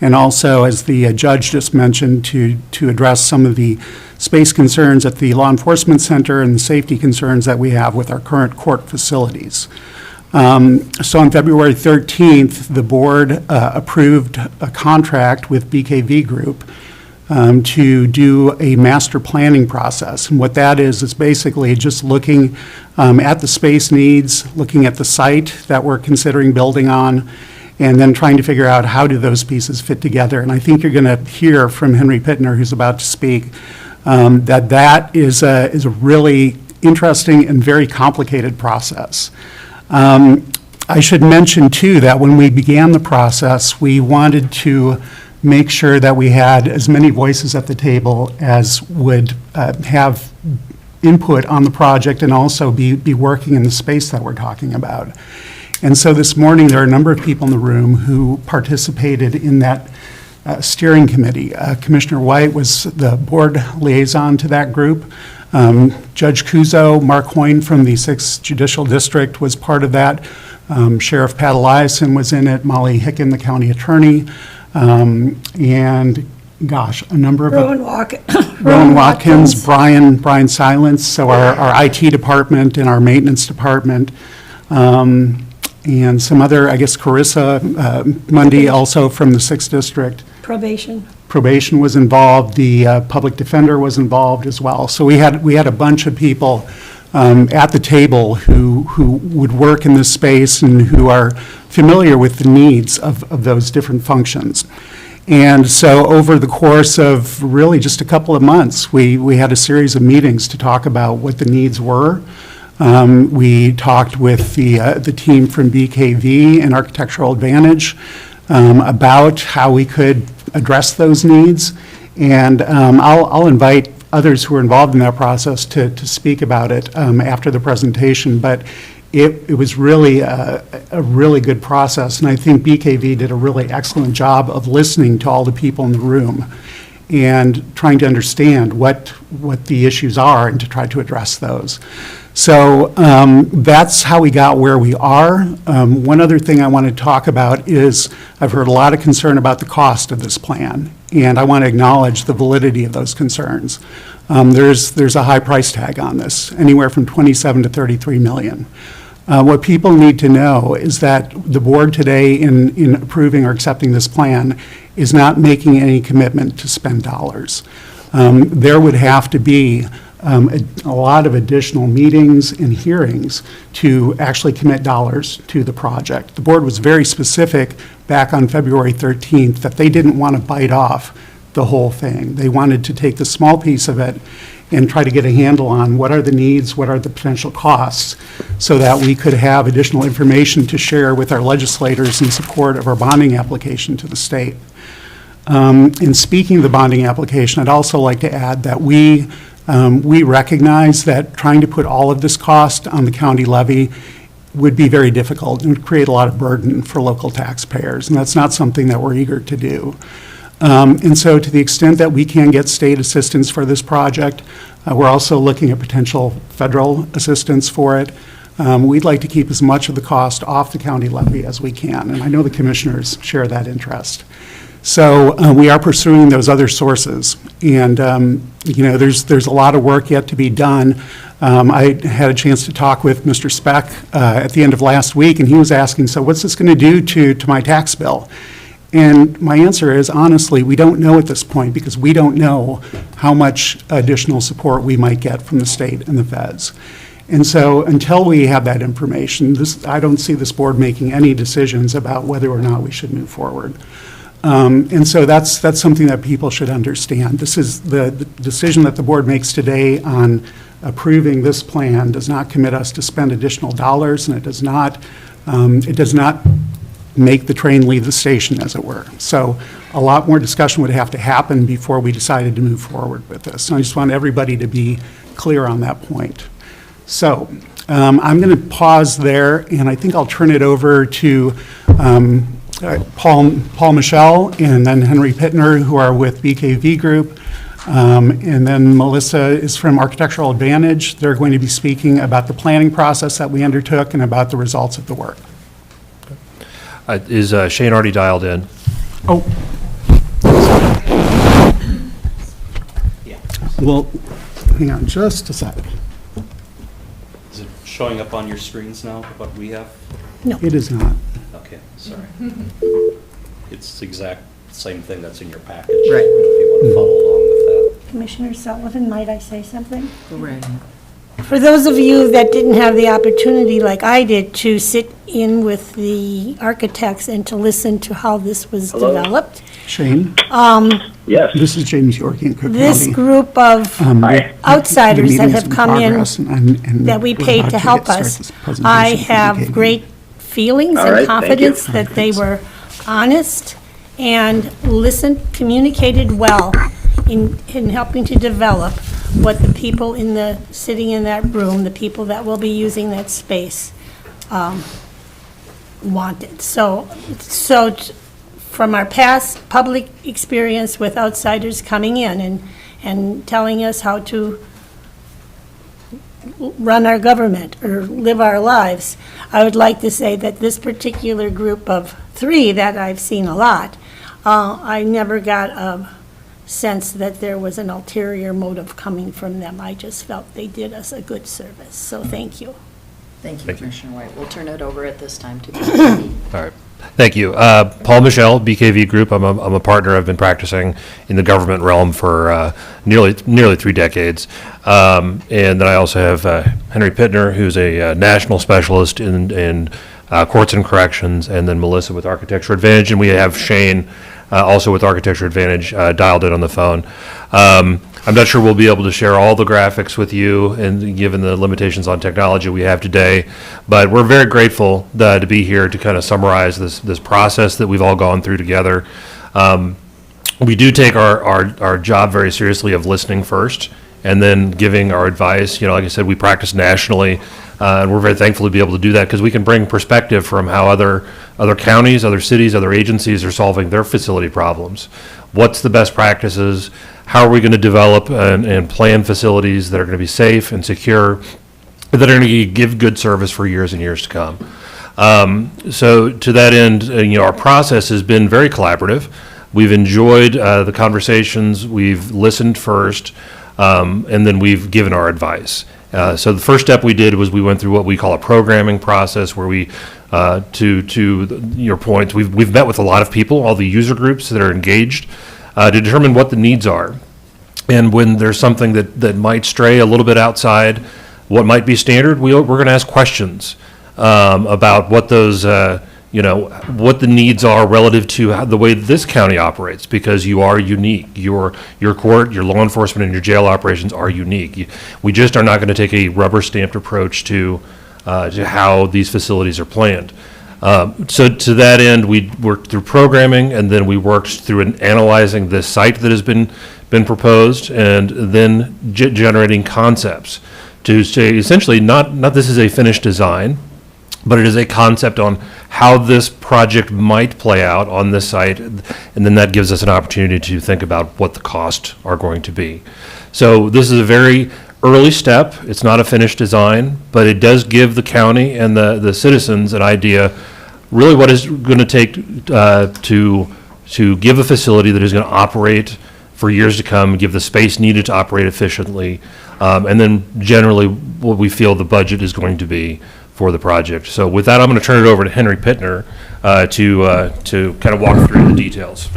and also, as the judge just mentioned, to address some of the space concerns at the law enforcement center and the safety concerns that we have with our current court facilities. So on February 13th, the board approved a contract with BKV Group to do a master planning process. And what that is basically just looking at the space needs, looking at the site that we're considering building on, and then trying to figure out how do those pieces fit together. And I think you're going to hear from Henry Pittner, who's about to speak, that is a really interesting and very complicated process. I should mention, too, that when we began the process, we wanted to make sure that we had as many voices at the table as would have input on the project and also be working in the space that we're talking about. And so this morning, there are a number of people in the room who participated in that steering committee. Commissioner White was the board liaison to that group. Judge Kuzo, Mark Hoyne from the 6th Judicial District was part of that. Sheriff Pat Eliason was in it, Molly Hicken, the county attorney, and gosh, a number of... Rowan Watkins, Brian Silence, so our IT department and our maintenance department, and some other, I guess Carissa Mundy, also from the 6th District. Probation was involved, the public defender was involved as well. So we had a bunch of people at the table who would work in this space and who are familiar with the needs of those different functions. And so over the course of really just a couple of months, we had a series of meetings to talk about what the needs were. We talked with the team from BKV and Architectural Advantage about how we could address those needs. And I'll invite others who are involved in that process to speak about it after the presentation. But it was really a really good process. And I think BKV did a really excellent job of listening to all the people in the room and trying to understand what the issues are and to try to address those. So that's how we got where we are. One other thing I want to talk about is I've heard a lot of concern about the cost of this plan, and I want to acknowledge the validity of those concerns. There's a high price tag on this, anywhere from 27 to 33 million. What people need to know is that the board today, in approving or accepting this plan, is not making any commitment to spend dollars. There would have to be a lot of additional meetings and hearings to actually commit dollars to the project. The board was very specific back on February 13th that they didn't want to bite off the whole thing. They wanted to take the small piece of it and try to get a handle on what are the needs, what are the potential costs, so that we could have additional information to share with our legislators in support of our bonding application to the state. In speaking of the bonding application, I'd also like to add that we recognize that trying to put all of this cost on the county levy would be very difficult and would create a lot of burden for local taxpayers, and that's not something that we're eager to do. And so to the extent that we can get state assistance for this project, we're also looking at potential federal assistance for it. We'd like to keep as much of the cost off the county levy as we can, and I know the commissioners share that interest. So we are pursuing those other sources, and there's a lot of work yet to be done. I had a chance to talk with Mr. Speck at the end of last week, and he was asking, so what's this going to do to my tax bill? And my answer is, honestly, we don't know at this point, because we don't know how much additional support we might get from the state and the feds. And so until we have that information, I don't see this board making any decisions about whether or not we should move forward. And so that's something that people should understand. This is the decision that the board makes today on approving this plan does not commit us to spend additional dollars, and it does not make the train leave the station, as it were. So a lot more discussion would have to happen before we decided to move forward with this. And I just want everybody to be clear on that point. So I'm going to pause there, and I think I'll turn it over to Paul Michel and then Henry Pittner, who are with BKV Group. And then Melissa is from Architectural Advantage. They're going to be speaking about the planning process that we undertook and about the results of the work. Is Shane already dialed in? Oh. Yeah. Well, hang on just a sec. Is it showing up on your screens now, what we have? No. It is not. Okay, sorry. It's the exact same thing that's in your package. Right. If you want to follow along with that. Commissioner Sullivan, might I say something? Go right ahead. For those of you that didn't have the opportunity, like I did, to sit in with the architects and to listen to how this was developed, Shane? Yes. This is James York in Cook County. this group of outsiders The that meeting's have in come in, progress, and that we we're paid about to get help started us, this presentation I for have BKV. great feelings All and right, thank you. confidence that they were honest and listened, communicated well in helping to develop what the people sitting in that room, the people that will be using that space, wanted. So from our past public experience with outsiders coming in and telling us how to run our government or live our lives, I would like to say that this particular group of three that I've seen a lot, I never got a sense that there was an ulterior motive coming from them. I just felt they did us a good service. So thank you. Thank you, Thank you. Commissioner White. We'll turn it over at this time to BKV. All right. Thank you. Paul Michel, BKV Group. I'm a partner. I've been practicing in the government realm for nearly 3 decades. And then I also have Henry Pittner, who's a national specialist in courts and corrections, and then Melissa with Architecture Advantage. And we have Shane also with Architecture Advantage dialed in on the phone. I'm not sure we'll be able to share all the graphics with you, and given the limitations on technology we have today, but we're very grateful to be here to kind of summarize this process that we've all gone through together. We do take our job very seriously of listening first and then giving our advice. Like I said, we practice nationally, and we're very thankful to be able to do that because we can bring perspective from how other counties, other cities, other agencies are solving their facility problems. What's the best practices? How are we going to develop and plan facilities that are going to be safe and secure, that are going to give good service for years and years to come? So to that end, our process has been very collaborative. We've enjoyed the conversations. We've listened first, and then we've given our advice. So the first step we did was we went through what we call a programming process, where we, to your point, we've met with a lot of people, all the user groups that are engaged, to determine what the needs are. And when there's something that might stray a little bit outside what might be standard, we're going to ask questions about what those, what the needs are relative to the way this county operates, because you are unique. Your court, your law enforcement, and your jail operations are unique. We just are not going to take a rubber-stamped approach to how these facilities are planned. So to that end, we worked through programming, and then we worked through analyzing the site that has been proposed, and then generating concepts to say, essentially, not this is a finished design, but it is a concept on how this project might play out on this site, and then that gives us an opportunity to think about what the costs are going to be. So this is a very early step. It's not a finished design, but it does give the county and the citizens an idea really what it's going to take to give a facility that is going to operate for years to come, give the space needed to operate efficiently, and then generally what we feel the budget is going to be for the project. So with that, I'm going to turn it over to Henry Pittner to kind of walk through the details.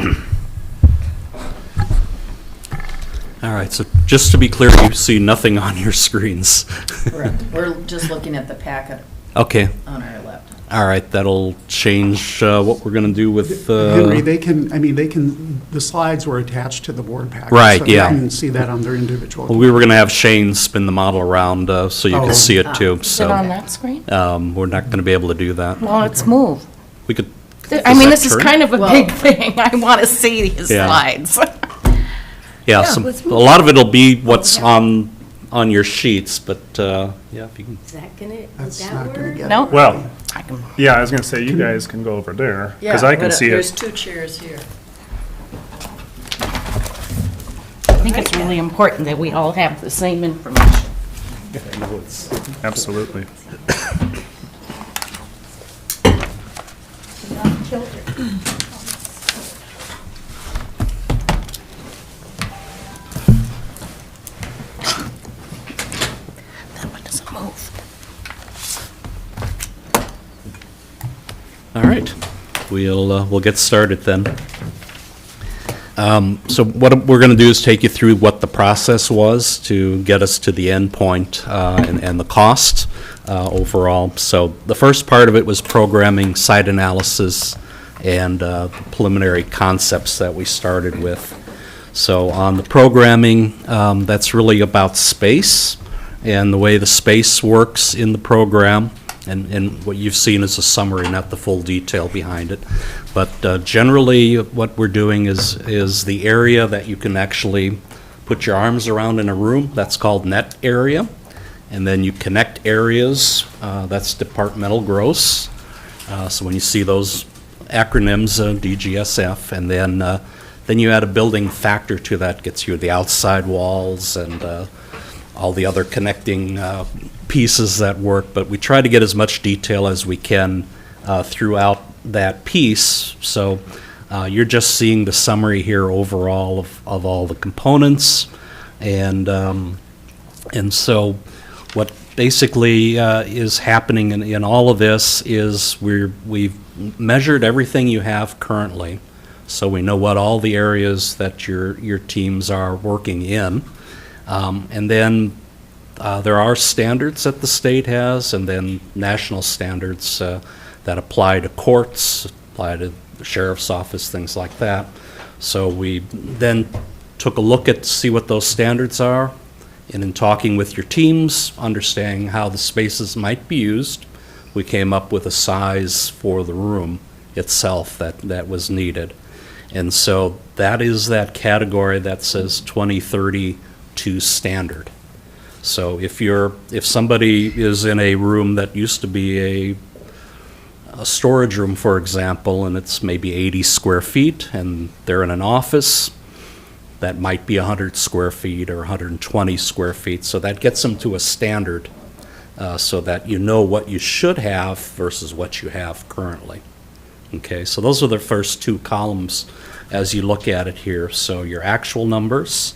All right, so just to be clear, you see nothing on your screens. Correct. We're just looking at the packet Okay, on our laptop. all right, that'll change what we're going to do with... Henry, the slides were attached to the board packet. Right, so yeah. they can see that on their individual. Well, we were going to have Shane spin the model around so you could see it too, Is it on so that screen? we're not going to be able to do that. Well, let's move. We could... I mean, that this is turn? kind of a big thing. I want to see his Yeah. slides. Yeah, let's a move. lot of it'll be what's on your sheets, but yeah, if you can... Is that gonna, would That's that not gonna work? get. No? Well, I can- yeah, I was gonna say, you guys can go over there, because Yeah, I can but see There's it. 2 chairs here. I think it's really important that we all have the same information. Absolutely. That one doesn't move. All right, we'll get started then. So what we're going to do is take you through what the process was to get us to the end point and the cost overall. So the first part of it was programming, site analysis, and the preliminary concepts that we started with. So on the programming, that's really about space and the way the space works in the program. And what you've seen is a summary, not the full detail behind it. But generally, what we're doing is the area that you can actually put your arms around in a room, that's called net area. And then you connect areas, that's departmental gross. So when you see those acronyms, DGSF, and then you add a building factor to that, gets you the outside walls and all the other connecting pieces that work, but we try to get as much detail as we can throughout that piece. So you're just seeing the summary here overall of all the components, and so what basically is happening in all of this is we've measured everything you have currently, so we know what all the areas that your teams are working in, and then there are standards that the state has, and then national standards that apply to courts, apply to the sheriff's office, things like that. So we then took a look at see what those standards are, and in talking with your teams, understanding how the spaces might be used, we came up with a size for the room itself that was needed. And so that is that category that says 2032 standard. So if somebody is in a room that used to be a storage room, for example, and it's maybe 80 square feet, and they're in an office, that might be 100 square feet or 120 square feet. So that gets them to a standard so that you know what you should have versus what you have currently. Okay, so those are the first 2 columns as you look at it here. So your actual numbers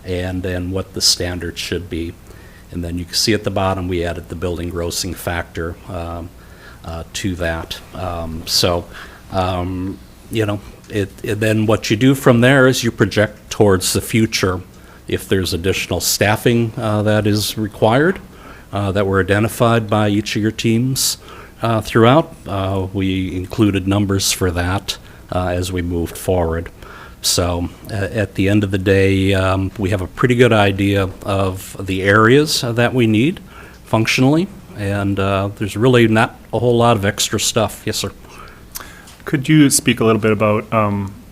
and then what the standard should be. And then you can see at the bottom, we added the building grossing factor to that. Then what you do from there is you project towards the future If there's additional staffing that is required, that were identified by each of your teams throughout, we included numbers for that as we moved forward. So at the end of the day, we have a pretty good idea of the areas that we need functionally, and there's really not a whole lot of extra stuff. Yes, sir. Could you speak a little bit about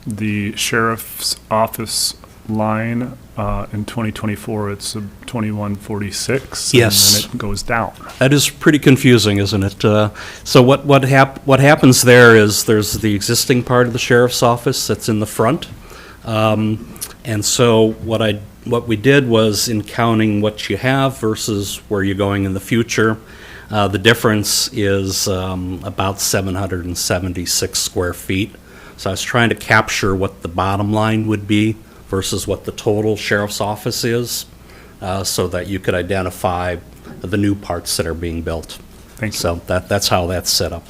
the sheriff's office line? In 2024, it's 2146. Yes. And then it goes down. That is pretty confusing, isn't it? So what happens there is there's the existing part of the sheriff's office that's in the front. And so what we did was, in counting what you have versus where you're going in the future, the difference is about 776 square feet. So I was trying to capture what the bottom line would be versus what the total sheriff's office is, so that you could identify the new parts that are being built. Thank you. So that's how that's set up.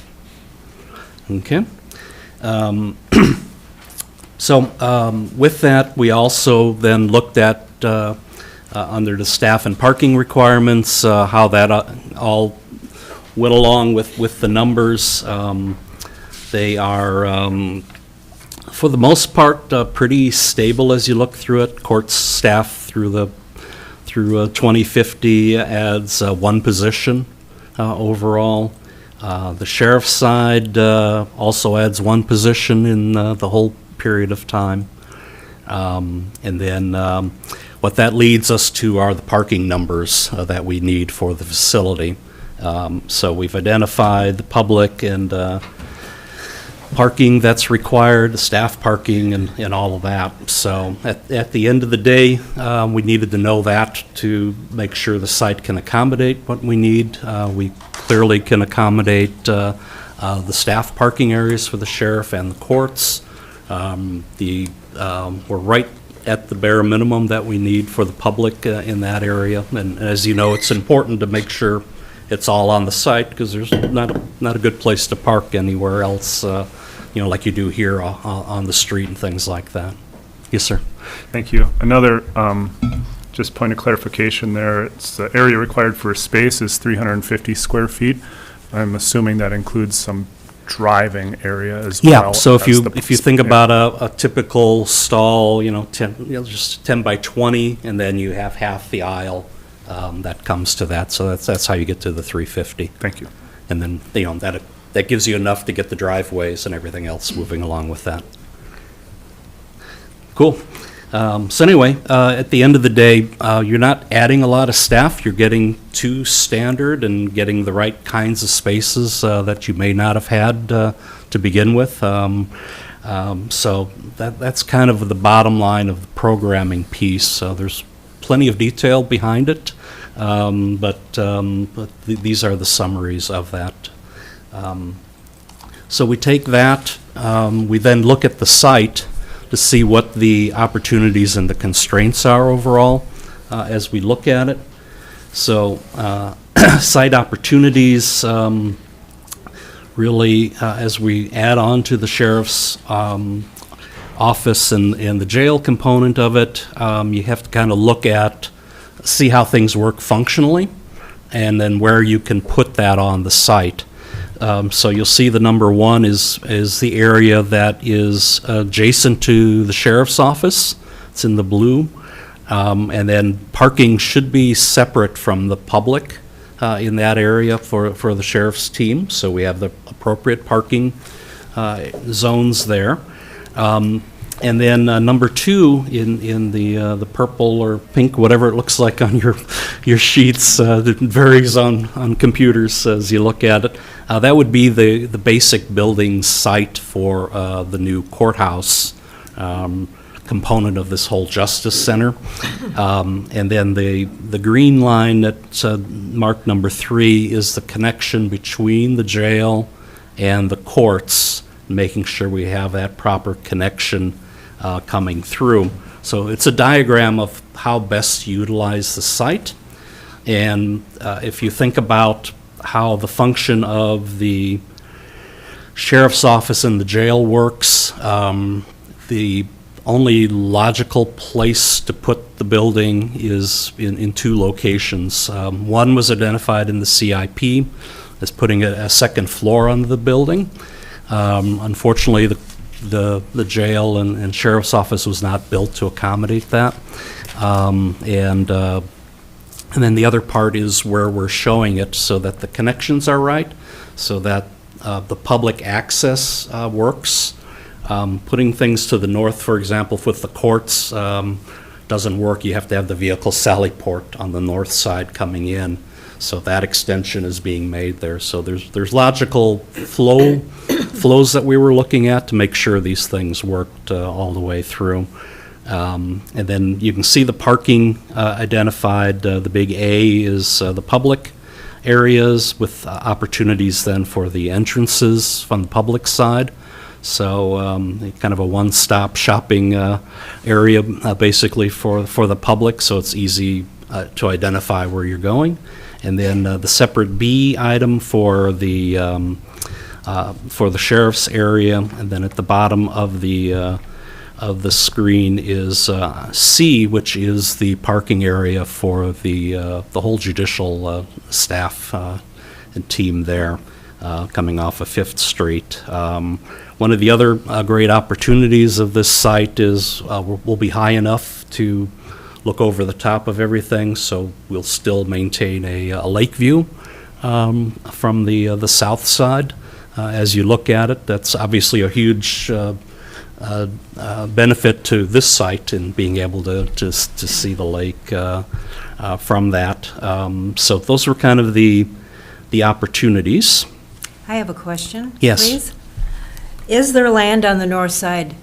Okay. With that, we also then looked at, under the staff and parking requirements, how that all went along with the numbers. They are, for the most part, pretty stable as you look through it. Court staff through 2050 adds one position overall. The sheriff's side also adds one position in the whole period of time. And then what that leads us to are the parking numbers that we need for the facility. So we've identified the public and parking that's required, the staff parking and all of that. So at the end of the day, we needed to know that to make sure the site can accommodate what we need. We clearly can accommodate the staff parking areas for the sheriff and the courts. We're right at the bare minimum that we need for the public in that area. And as you know, it's important to make sure it's all on the site, because there's not a good place to park anywhere else, like you do here on the street and things like that. Yes, sir. Thank you. Another just point of clarification there, it's the area required for a space is 350 square feet. I'm assuming that includes some driving area as well. Yeah, so if you think about a typical stall, 10, just 10 by 20, and then you have half the aisle that comes to that. So that's how you get to the 350. Thank you. And then, that gives you enough to get the driveways and everything else moving along with that. Cool. So anyway, at the end of the day, you're not adding a lot of staff. You're getting to standard and getting the right kinds of spaces that you may not have had to begin with. So that's kind of the bottom line of the programming piece. So there's plenty of detail behind it, but these are the summaries of that. So we take that, we then look at the site to see what the opportunities and the constraints are overall as we look at it. So site opportunities, really, as we add on to the sheriff's office and the jail component of it, you have to kind of see how things work functionally, and then where you can put that on the site. So you'll see the number one is the area that is adjacent to the sheriff's office. It's in the blue. And then parking should be separate from the public in that area for the sheriff's team. So we have the appropriate parking zones there. And then number two in the purple or pink, whatever it looks like on your sheets, it varies on computers as you look at it. That would be the basic building site for the new courthouse component of this whole Justice Center. And then the green line that's marked number 3 is the connection between the jail and the courts, making sure we have that proper connection coming through. So it's a diagram of how best to utilize the site. And if you think about how the function of the sheriff's office and the jail works, the only logical place to put the building is in two locations. One was identified in the CIP as putting a second floor on the building. Unfortunately, the jail and sheriff's office was not built to accommodate that. And then the other part is where we're showing it so that the connections are right, so that the public access works. Putting things to the north, for example, with the courts, doesn't work. You have to have the vehicle sally port on the north side coming in. So that extension is being made there. So there's logical flows that we were looking at to make sure these things worked all the way through. And then you can see the parking identified. The big A is the public areas with opportunities then for the entrances from the public side. So kind of a one-stop shopping area basically for the public, so it's easy to identify where you're going. And then the separate B item for the sheriff's area, and then at the bottom of the screen is C, which is the parking area for the whole judicial staff and team there, coming off of 5th Street. One of the other great opportunities of this site is we'll be high enough to look over the top of everything, so we'll still maintain a lake view from the south side. As you look at it, that's obviously a huge benefit to this site in being able to see the lake from that. So those were kind of the opportunities. I have a question. Yes. Please. Is there land on the north side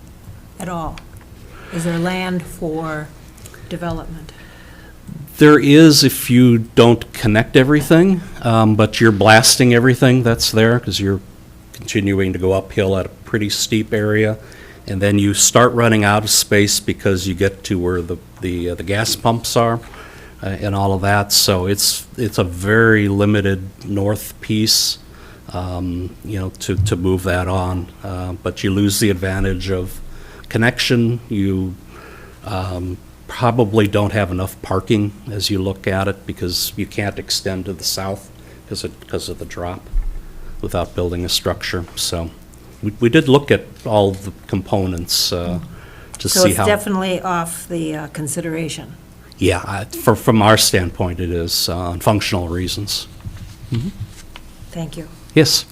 at all? Is there land for development? There is if you don't connect everything, but you're blasting everything that's there because you're continuing to go uphill at a pretty steep area, and then you start running out of space because you get to where the gas pumps are and all of that. So it's a very limited north piece, to move that on. But you lose the advantage of connection. You probably don't have enough parking as you look at it because you can't extend to the south because of the drop without building a structure. So we did look at all the components to So see it's how. definitely off the consideration. Yeah, from our standpoint, it is on functional reasons. Thank you. Yes.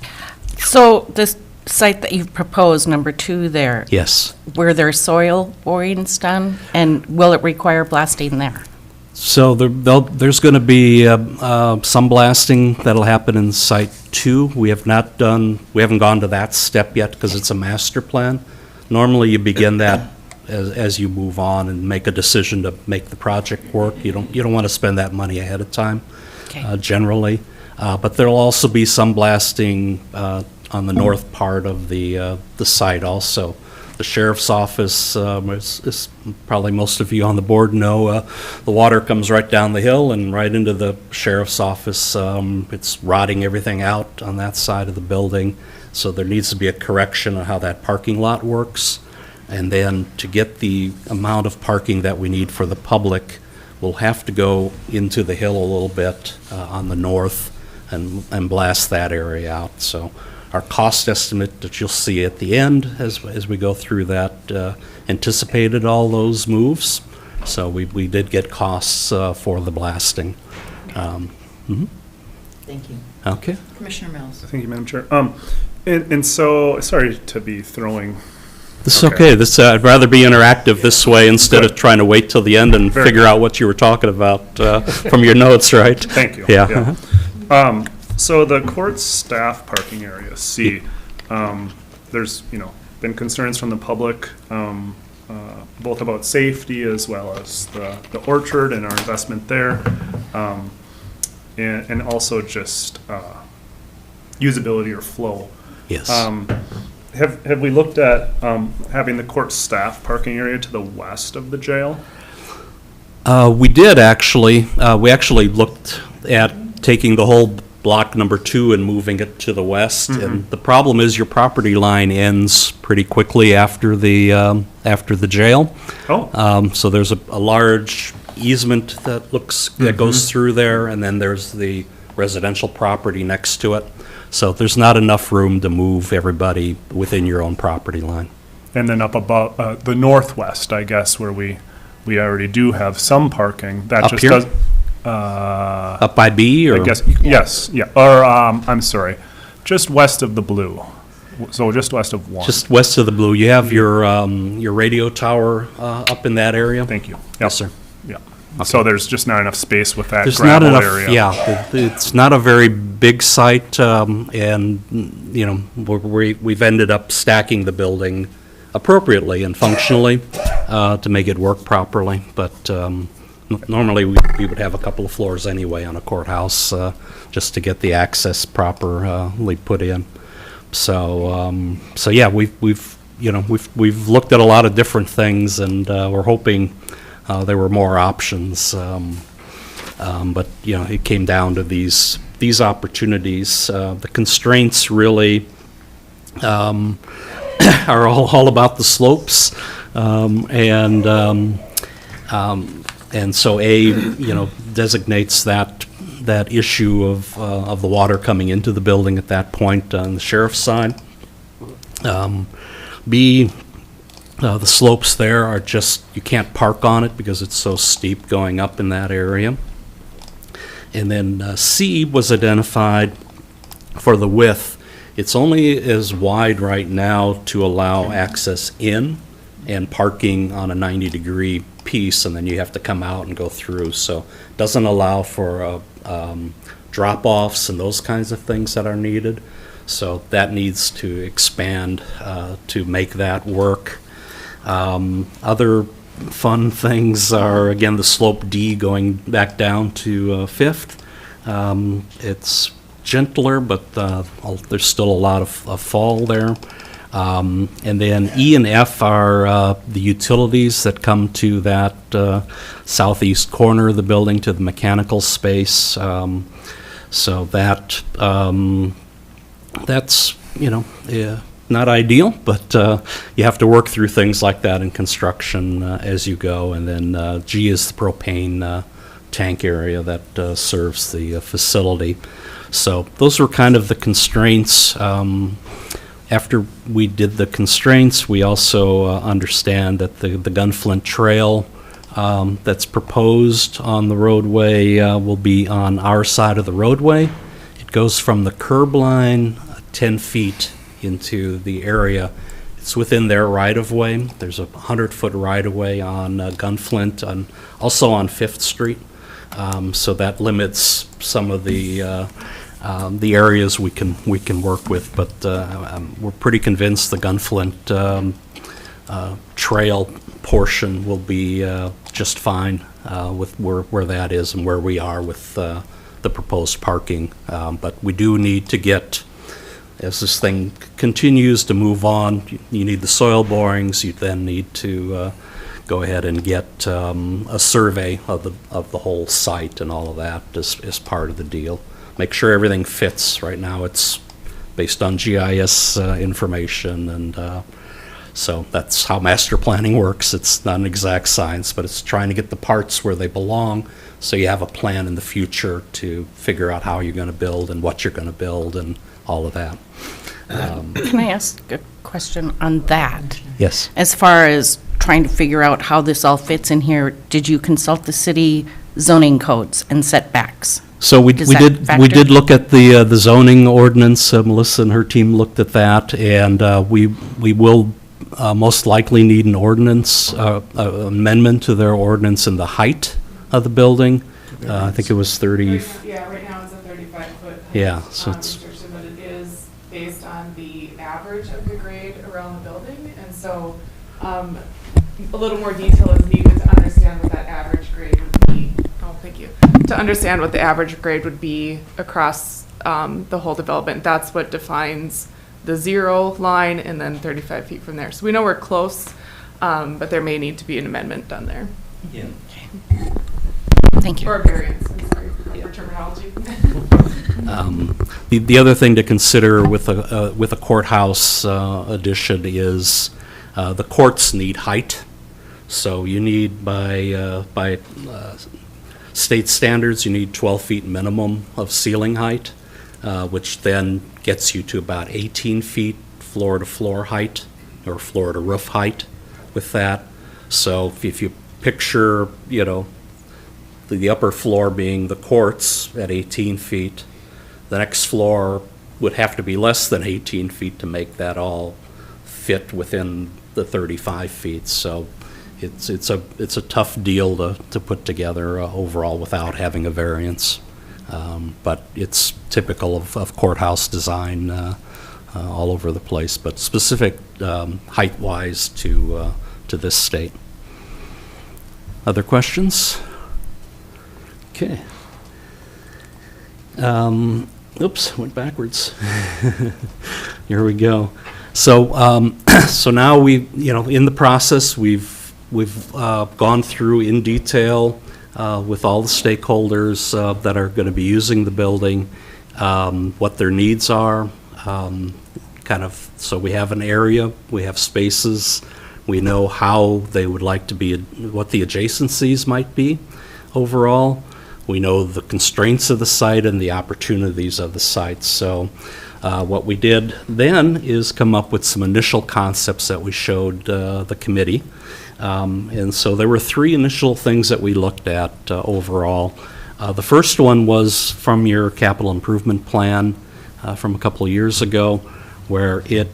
So this site that you've proposed, number 2 there. Yes. Were there soil borings done, and will it require blasting there? So there's going to be some blasting that'll happen in Site 2. We haven't gone to that step yet because it's a master plan. Normally, you begin that as you move on and make a decision to make the project work. You don't want to spend that money ahead of time, generally. But there'll also be some blasting on the north part of the site also. The sheriff's office, is probably most of you on the board know, the water comes right down the hill and right into the sheriff's office. It's rotting everything out on that side of the building, so there needs to be a correction on how that parking lot works. And then to get the amount of parking that we need for the public, we'll have to go into the hill a little bit on the north and blast that area out. So our cost estimate that you'll see at the end as we go through that anticipated all those moves. So we did get costs for the blasting. Thank you. Okay. Commissioner Mills. Thank you, Madam Chair. And so, sorry to be throwing. This is okay. I'd rather be interactive this way instead of trying to wait till the end and figure out what you were talking about from your notes, right? Thank you. Yeah. So the court staff parking area, C, there's, been concerns from the public, both about safety as well as the orchard and our investment there, and also just usability or flow. Yes. Have we looked at having the court staff parking area to the west of the jail? We did actually. We actually looked at taking the whole block number 2 and moving it to the west. And the problem is your property line ends pretty quickly after the jail. Oh. So there's a large easement that goes through there, and then there's the residential property next to it. So there's not enough room to move everybody within your own property line. And then up above, the northwest, I guess, where we already do have some parking. That Up just here? does. Up by B, or? I guess, yes, yeah, or, I'm sorry, just west of the blue. So just west of 1. Just west of the blue. You have your radio tower up in that area? Thank you. Yes, sir. Yeah. So there's just not enough space with that There's not gravel enough, area. yeah, it's not a very big site, and, you know, we've ended up stacking the building appropriately and functionally to make it work properly, but normally we would have a couple of floors anyway on a courthouse just to get the access properly put in. So yeah, we've looked at a lot of different things, and we're hoping there were more options. But you know, it came down to these opportunities. The constraints really are all about the slopes, and so designates that issue of the water coming into the building at that point on the sheriff's side. B, the slopes there are just, you can't park on it because it's so steep going up in that area. And then C was identified for the width. It's only as wide right now to allow access in and parking on a 90-degree piece, and then you have to come out and go through. So it doesn't allow for drop-offs and those kinds of things that are needed. So that needs to expand to make that work. Other fun things are, again, the slope D going back down to Fifth. It's gentler, but there's still a lot of fall there. And then E and F are the utilities that come to that southeast corner of the building, to the mechanical space. So that's, not ideal, but you have to work through things like that in construction as you go. And then G is the propane tank area that serves the facility. So those were kind of the constraints. After we did the constraints, we also understand that the Gunflint Trail that's proposed on the roadway will be on our side of the roadway. It goes from the curb line 10 feet into the area. It's within their right-of-way. There's a 100-foot right-of-way on Gunflint, and also on 5th Street. So that limits some of the areas we can work with, but we're pretty convinced the Gunflint trail portion will be just fine with where that is and where we are with the proposed parking. But we do need to get, as this thing continues to move on, you need the soil borings. You then need to go ahead and get a survey of the whole site and all of that as part of the deal. Make sure everything fits. Right now it's based on GIS information, and so that's how master planning works. It's not an exact science, but it's trying to get the parts where they belong, so you have a plan in the future to figure out how you're going to build and what you're going to build and all of that. Can I ask a question on that? Yes. As far as trying to figure out how this all fits in here, did you consult the city zoning codes and setbacks? So we Does that factor? did look at the zoning ordinance. Melissa and her team looked at that, and we will most likely need an ordinance amendment to their ordinance in the height of the building. I think it was 30. Yeah, right now it's a 35-foot. Yeah, so it's restriction, but it is based on the average of the grade around the building, and so a little more detail is needed to understand what that average grade would be. Oh, thank you. To understand what the average grade would be across the whole development. That's what defines the 0 line and then 35 feet from there. So we know we're close, but there may need to be an amendment done there. Yeah. Thank you. Or variance, I'm sorry for terminology. The other thing to consider with a courthouse addition is the courts need height. So you need, by state standards, you need 12 feet minimum of ceiling height, which then gets you to about 18 feet floor-to-floor height, or floor-to-roof height with that. So if you picture, you know, the upper floor being the courts at 18 feet, the next floor would have to be less than 18 feet to make that all fit within the 35 feet. So it's a tough deal to put together overall without having a variance. But it's typical of courthouse design all over the place, but specific height-wise to this state. Other questions? Okay. Oops, went backwards. Here we go. So, so now in the process, we've gone through in detail with all the stakeholders that are going to be using the building, what their needs are, so we have an area, we have spaces, we know how they would like to be, what the adjacencies might be overall. We know the constraints of the site and the opportunities of the site. So what we did then is come up with some initial concepts that we showed the committee. And so there were three initial things that we looked at overall. The first one was from your capital improvement plan from a couple of years ago, where it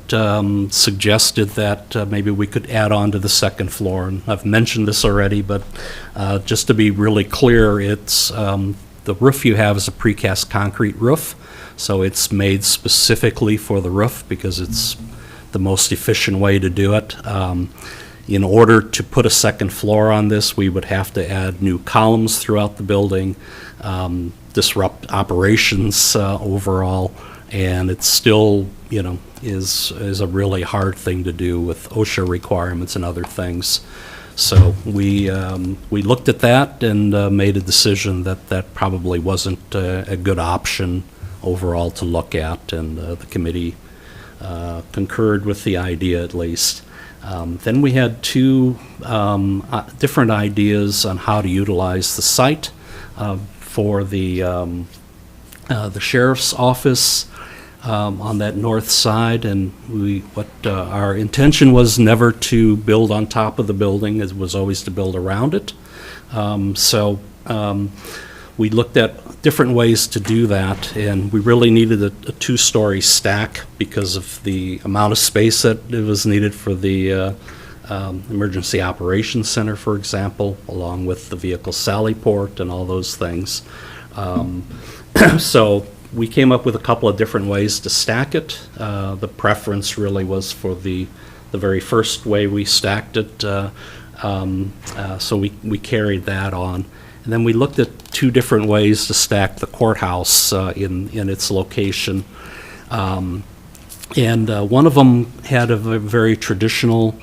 suggested that maybe we could add on to the second floor. And I've mentioned this already, but just to be really clear, it's the roof you have is a precast concrete roof, so it's made specifically for the roof because it's the most efficient way to do it. In order to put a second floor on this, we would have to add new columns throughout the building, disrupt operations overall, and it's still, is a really hard thing to do with OSHA requirements and other things. So we looked at that and made a decision that that probably wasn't a good option overall to look at, and the committee concurred with the idea at least. Then we had two different ideas on how to utilize the site for the sheriff's office on that north side, and our intention was never to build on top of the building. It was always to build around it. So we looked at different ways to do that, and we really needed a two-story stack because of the amount of space that it was needed for the Emergency Operations Center, for example, along with the vehicle sally port and all those things. So we came up with a couple of different ways to stack it. The preference really was for the very first way we stacked it, so we carried that on. And then we looked at two different ways to stack the courthouse in its location. And one of them had a very traditional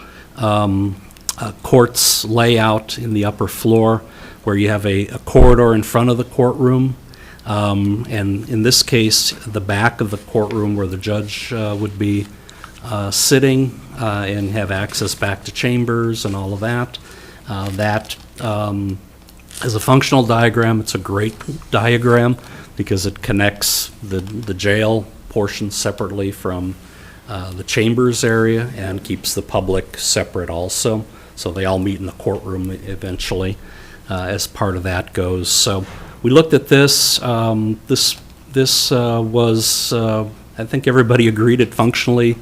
courts layout in the upper floor, where you have a corridor in front of the courtroom. And in this case, the back of the courtroom where the judge would be sitting and have access back to chambers and all of that. As a functional diagram, it's a great diagram because it connects the jail portion separately from the chambers area and keeps the public separate also. So they all meet in the courtroom eventually as part of that goes. So we looked at this. This was, I think everybody agreed it functionally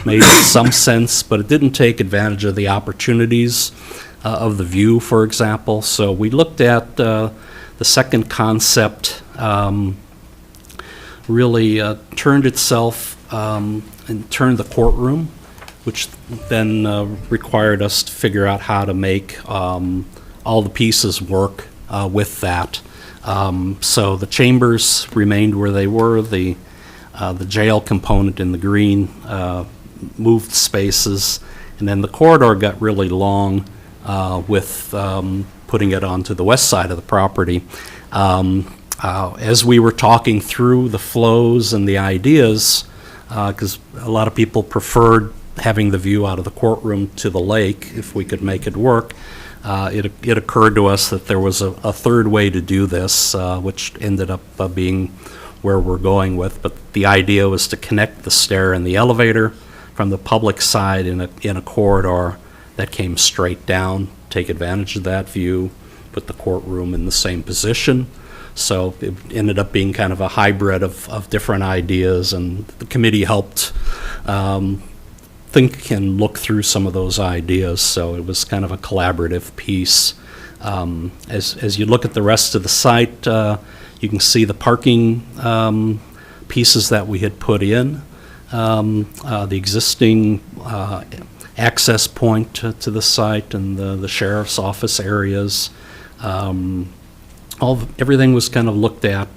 made some sense, but it didn't take advantage of the opportunities of the view, for example. So we looked at the second concept, really turned itself and turned the courtroom, which then required us to figure out how to make all the pieces work with that. So the chambers remained where they were. The jail component in the green moved spaces, and then the corridor got really long with putting it onto the west side of the property. As we were talking through the flows and the ideas, because a lot of people preferred having the view out of the courtroom to the lake, if we could make it work, it occurred to us that there was a third way to do this, which ended up being where we're going with. But the idea was to connect the stair and the elevator from the public side in a corridor that came straight down, take advantage of that view, put the courtroom in the same position. So it ended up being kind of a hybrid of different ideas, and the committee helped think and look through some of those ideas. So it was kind of a collaborative piece. As you look at the rest of the site, you can see the parking pieces that we had put in, the existing access point to the site, and the sheriff's office areas. Everything was kind of looked at.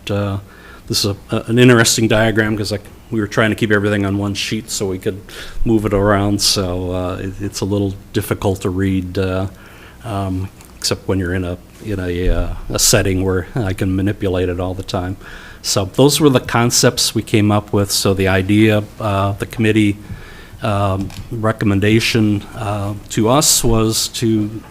This is an interesting diagram because we were trying to keep everything on one sheet so we could move it around. So it's a little difficult to read, except when you're in a setting where I can manipulate it all the time. So those were the concepts we came up with. So the idea, the committee recommendation to us was to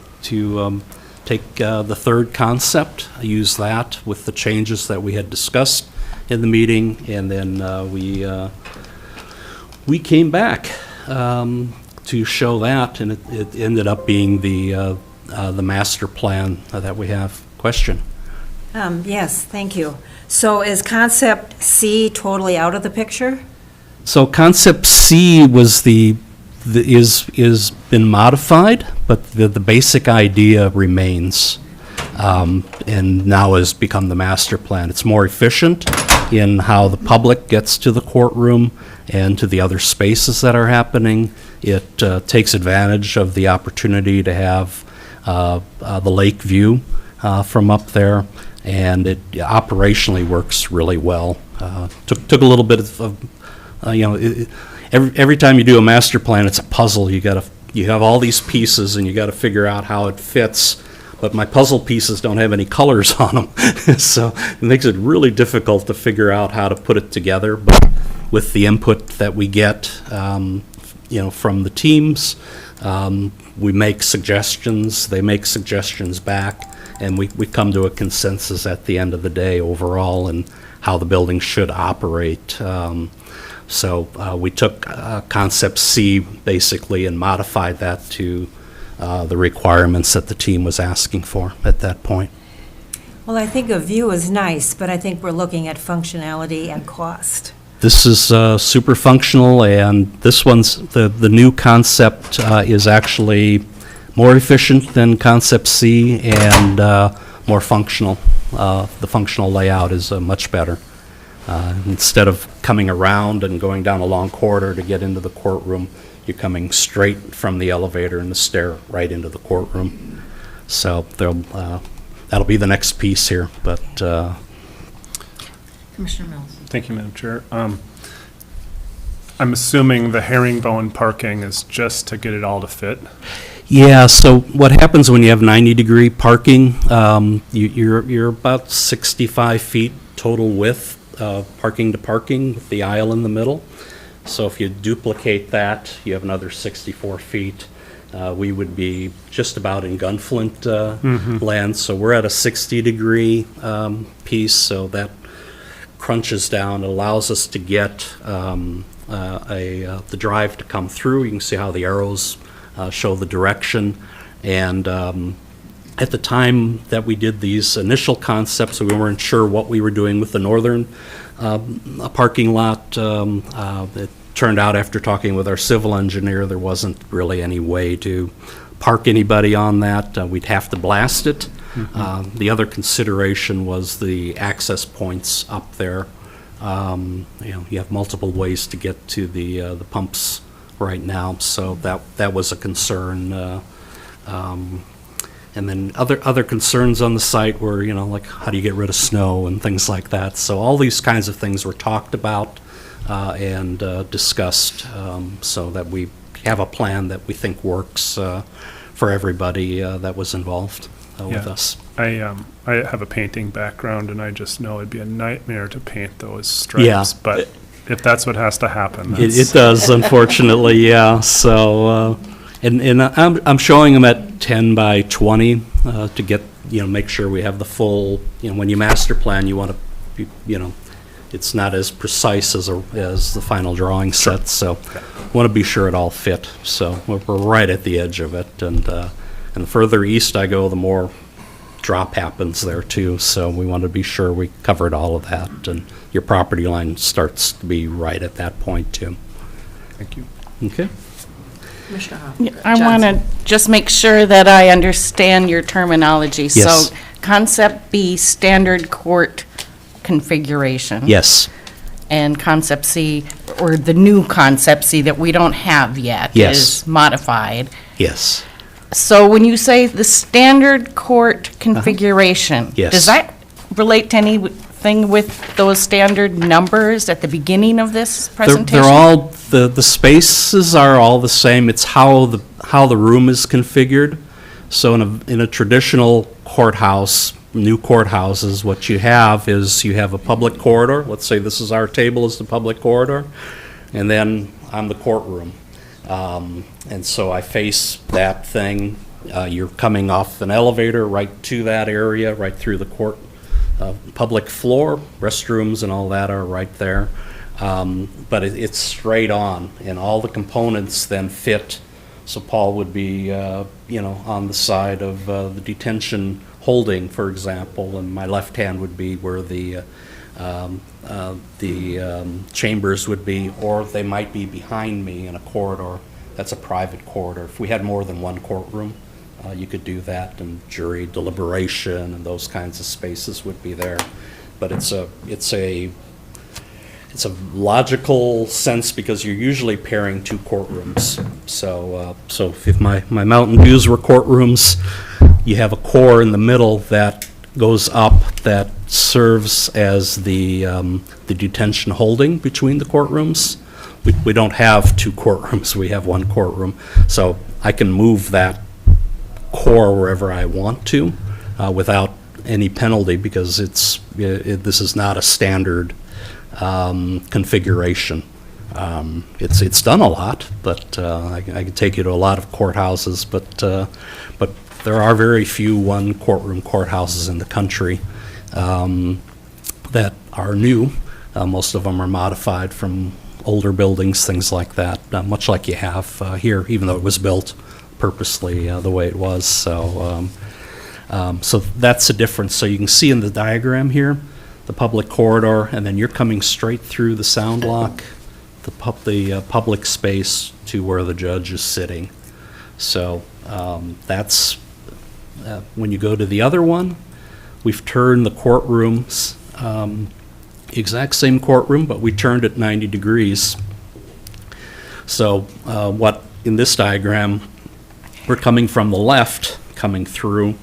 take the third concept, use that with the changes that we had discussed in the meeting, and then we came back to show that, and it ended up being the master plan that we have. Question? Yes, thank you. So is concept C totally out of the picture? So concept C was is been modified, but the basic idea remains, and now has become the master plan. It's more efficient in how the public gets to the courtroom and to the other spaces that are happening. It takes advantage of the opportunity to have the lake view from up there, and it operationally works really well. Took a little bit of every time you do a master plan, it's a puzzle. You have all these pieces, and you got to figure out how it fits. But my puzzle pieces don't have any colors on them, so it makes it really difficult to figure out how to put it together. But with the input that we get, from the teams, we make suggestions. They make suggestions back, and we come to a consensus at the end of the day overall and how the building should operate. So we took concept C basically and modified that to the requirements that the team was asking for at that point. Well, I think a view is nice, but I think we're looking at functionality and cost. This is super functional, and this one's, the new concept is actually more efficient than concept C and more functional. The functional layout is much better. Instead of coming around and going down a long corridor to get into the courtroom, you're coming straight from the elevator and the stair right into the courtroom. So that'll be the next piece here. But Commissioner Mills. Thank you, Madam Chair. I'm assuming the herringbone parking is just to get it all to fit? yeah, so what happens when you have 90-degree parking? You're about 65 feet total width, parking to parking, with the aisle in the middle. So if you duplicate that, you have another 64 feet. We would be just about in Gunflint land, so we're at a 60-degree piece, so that crunches down. It allows us to get the drive to come through. You can see how the arrows show the direction. And at the time that we did these initial concepts, we weren't sure what we were doing with the northern parking lot. It turned out, after talking with our civil engineer, there wasn't really any way to park anybody on that. We'd have to blast it. The other consideration was the access points up there. You have multiple ways to get to the pumps right now, so that was a concern. And then other concerns on the site were, like how do you get rid of snow and things like that. So all these kinds of things were talked about and discussed, so that we have a plan that we think works for everybody that was involved. with Yeah. us. I have a painting background, and I just know it'd be a nightmare to paint those Yeah. stripes, but if that's what has to happen, It that's... does, unfortunately, yeah. So, and I'm showing them at 10 by 20 to get, make sure we have the full, when you master plan, you want to, it's not as precise as the final drawing set, so want to be sure it all fit. So we're right at the edge of it, and the further east I go, the more drop happens there too. So we want to be sure we covered all of that, and your property line starts to be right at that point too. Thank you. Okay. Commissioner I want to just make sure that I understand your terminology. Yes. So concept B, standard court configuration. Yes. And concept C, or the new concept C that we don't have yet. Yes. Is modified. Yes. So when you say the standard court configuration. Yes. Does that relate to anything with those standard numbers at the beginning of this presentation? They're all, the spaces are all the same. It's how the room is configured. So in a traditional courthouse, new courthouses, what you have is you have a public corridor. Let's say this is our table is the public corridor, and then I'm the courtroom. And so I face that thing. You're coming off an elevator right to that area, right through the court, public floor, restrooms and all that are right there. But it's straight on, and all the components then fit. So Paul would be, on the side of the detention holding, for example, and my left hand would be where the chambers would be, or they might be behind me in a corridor. That's a private corridor. If we had more than one courtroom, you could do that, and jury deliberation and those kinds of spaces would be there. But it's a logical sense because you're usually pairing two courtrooms. So if my Mountain Views were courtrooms, you have a core in the middle that goes up that serves as the detention holding between the courtrooms. We don't have two courtrooms, we have one courtroom. So I can move that core wherever I want to without any penalty because this is not a standard configuration. It's done a lot, but I can take you to a lot of courthouses, but there are very few one courtroom courthouses in the country that are new. Most of them are modified from older buildings, things like that, much like you have here, even though it was built purposely the way it was. So that's the difference. So you can see in the diagram here, the public corridor, and then you're coming straight through the sound lock, the public space to where the judge is sitting. So that's when you go to the other one, we've turned the courtrooms, exact same courtroom, but we turned it 90 degrees. So what in this diagram, we're coming from the left, coming through,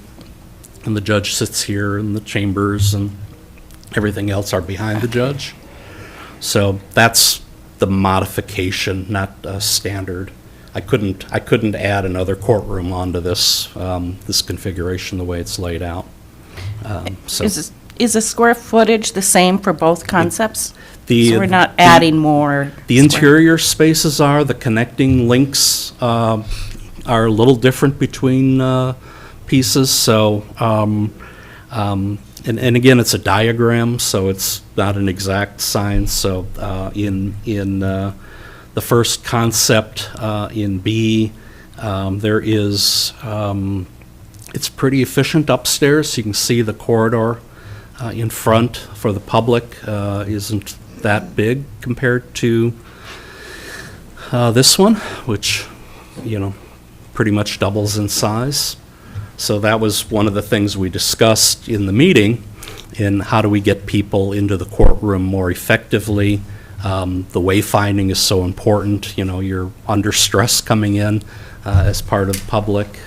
and the judge sits here, and the chambers and everything else are behind the judge. So that's the modification, not standard. I couldn't add another courtroom onto this this configuration the way it's laid out. So Is the square footage the same for both concepts? So we're not the- adding more? The interior spaces are, the connecting links are a little different between pieces, so, and again, it's a diagram, so it's not an exact science, so in the first concept in B, there is, it's pretty efficient upstairs, you can see the corridor in front for the public isn't that big compared to this one, which, pretty much doubles in size. So that was one of the things we discussed in the meeting, in how do we get people into the courtroom more effectively. The wayfinding is so important, you're under stress coming in as part of the public.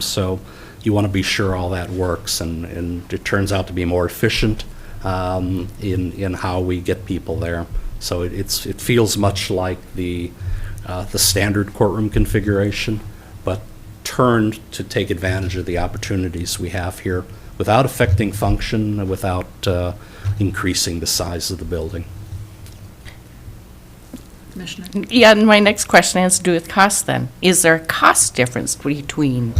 So you want to be sure all that works, and it turns out to be more efficient in how we get people there. So it feels much like the standard courtroom configuration, but turned to take advantage of the opportunities we have here without affecting function, without increasing the size of the building. Commissioner? Yeah, and my next question has to do with cost then. Is there a cost difference between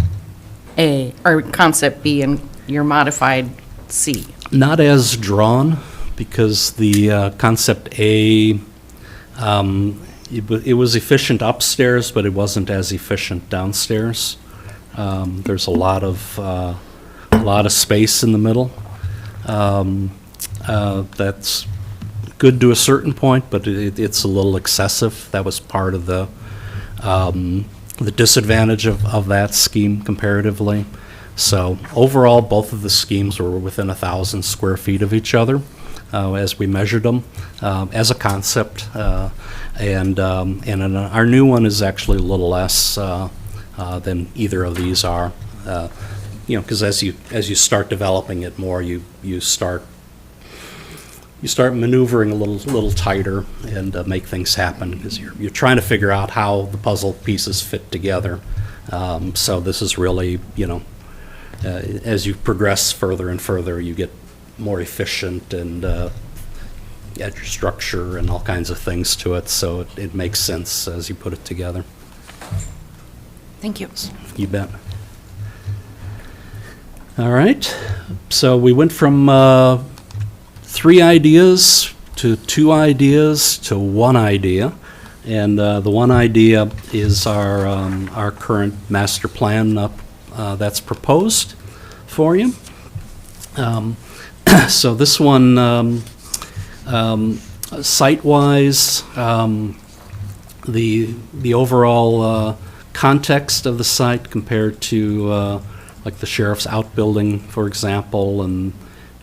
A, or concept B and your modified C? Not as drawn, because the concept A, it was efficient upstairs, but it wasn't as efficient downstairs. There's a lot of space in the middle. That's good to a certain point, but it's a little excessive. That was part of the disadvantage of that scheme comparatively. So overall, both of the schemes were within 1,000 square feet of each other as we measured them as a concept. And our new one is actually a little less than either of these are. Because as you start developing it more, you start maneuvering a little tighter and make things happen, because you're trying to figure out how the puzzle pieces fit together. So this is really, as you progress further and further, you get more efficient and add your structure and all kinds of things to it, so it makes sense as you put it together. Thank you. You bet. All right, so we went from 3 ideas to 2 ideas to 1 idea, and the 1 idea is our current master plan that's proposed for you. So this one, site-wise, the overall context of the site compared to like the sheriff's outbuilding, for example, and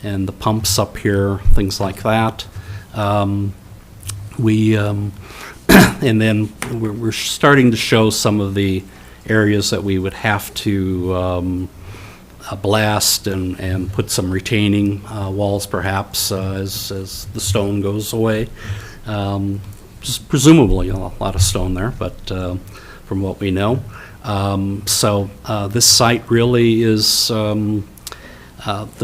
the pumps up here, things like that. And then we're starting to show some of the areas that we would have to blast and put some retaining walls, perhaps, as the stone goes away. Presumably a lot of stone there, but from what we know. So this site really is, the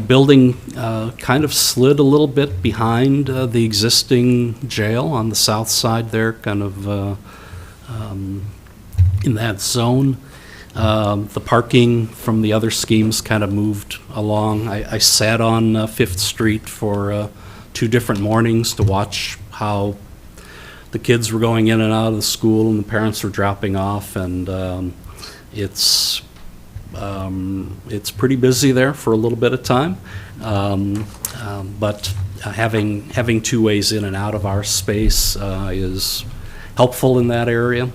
building kind of slid a little bit behind the existing jail on the south side there, kind of in that zone. The parking from the other schemes kind of moved along. I sat on 5th Street for 2 different mornings to watch how the kids were going in and out of the school and the parents were dropping off, and it's pretty busy there for a little bit of time, but having 2 ways in and out of our space is helpful in that area,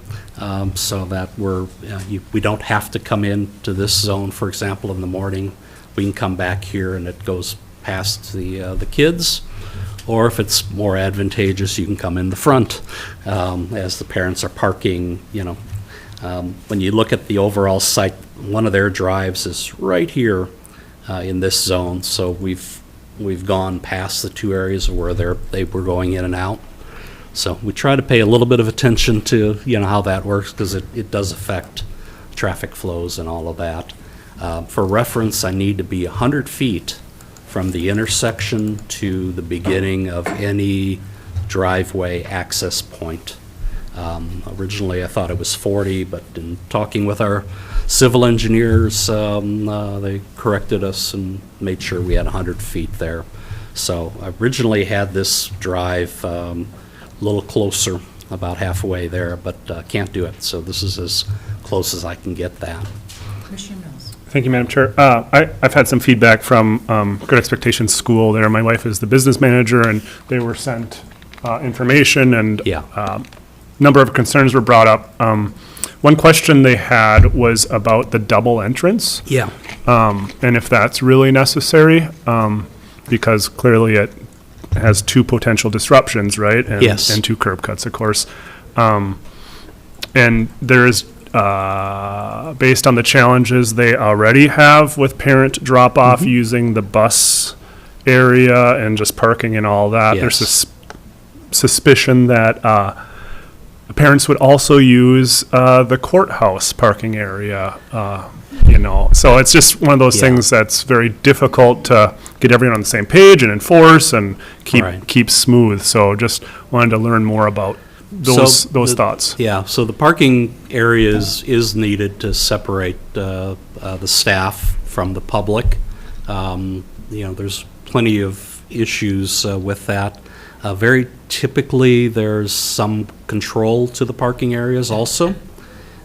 so that we don't have to come into this zone, for example, in the morning. We can come back here and it goes past the kids. Or if it's more advantageous, you can come in the front as the parents are parking. When you look at the overall site, one of their drives is right here in this zone. So we've gone past the 2 areas where they were going in and out. So we try to pay a little bit of attention to how that works, because it does affect traffic flows and all of that. For reference, I need to be 100 feet from the intersection to the beginning of any driveway access point. Originally, I thought it was 40, but in talking with our civil engineers, they corrected us and made sure we had 100 feet there. So I originally had this drive a little closer, about halfway there, but can't do it. So this is as close as I can get that. Commissioner Mills. Thank you, Madam Chair. I've had some feedback from Good Expectations School there. My wife is the business manager, and they were sent information, and number of concerns were brought up. One question they had was about the double entrance. Yeah. And if that's really necessary, because clearly it has 2 potential disruptions, right? And, yes. And 2 curb cuts, of course. And there is, based on the challenges they already have with parent drop-off using the bus area and just parking and all that, Yes. there's this suspicion that parents would also use the courthouse parking area, So it's just one of those things that's very difficult to get everyone on the same page and enforce and keep smooth. So just wanted to learn more about those thoughts. Yeah, so the parking areas is needed to separate the staff from the public. There's plenty of issues with that. Very typically, there's some control to the parking areas also,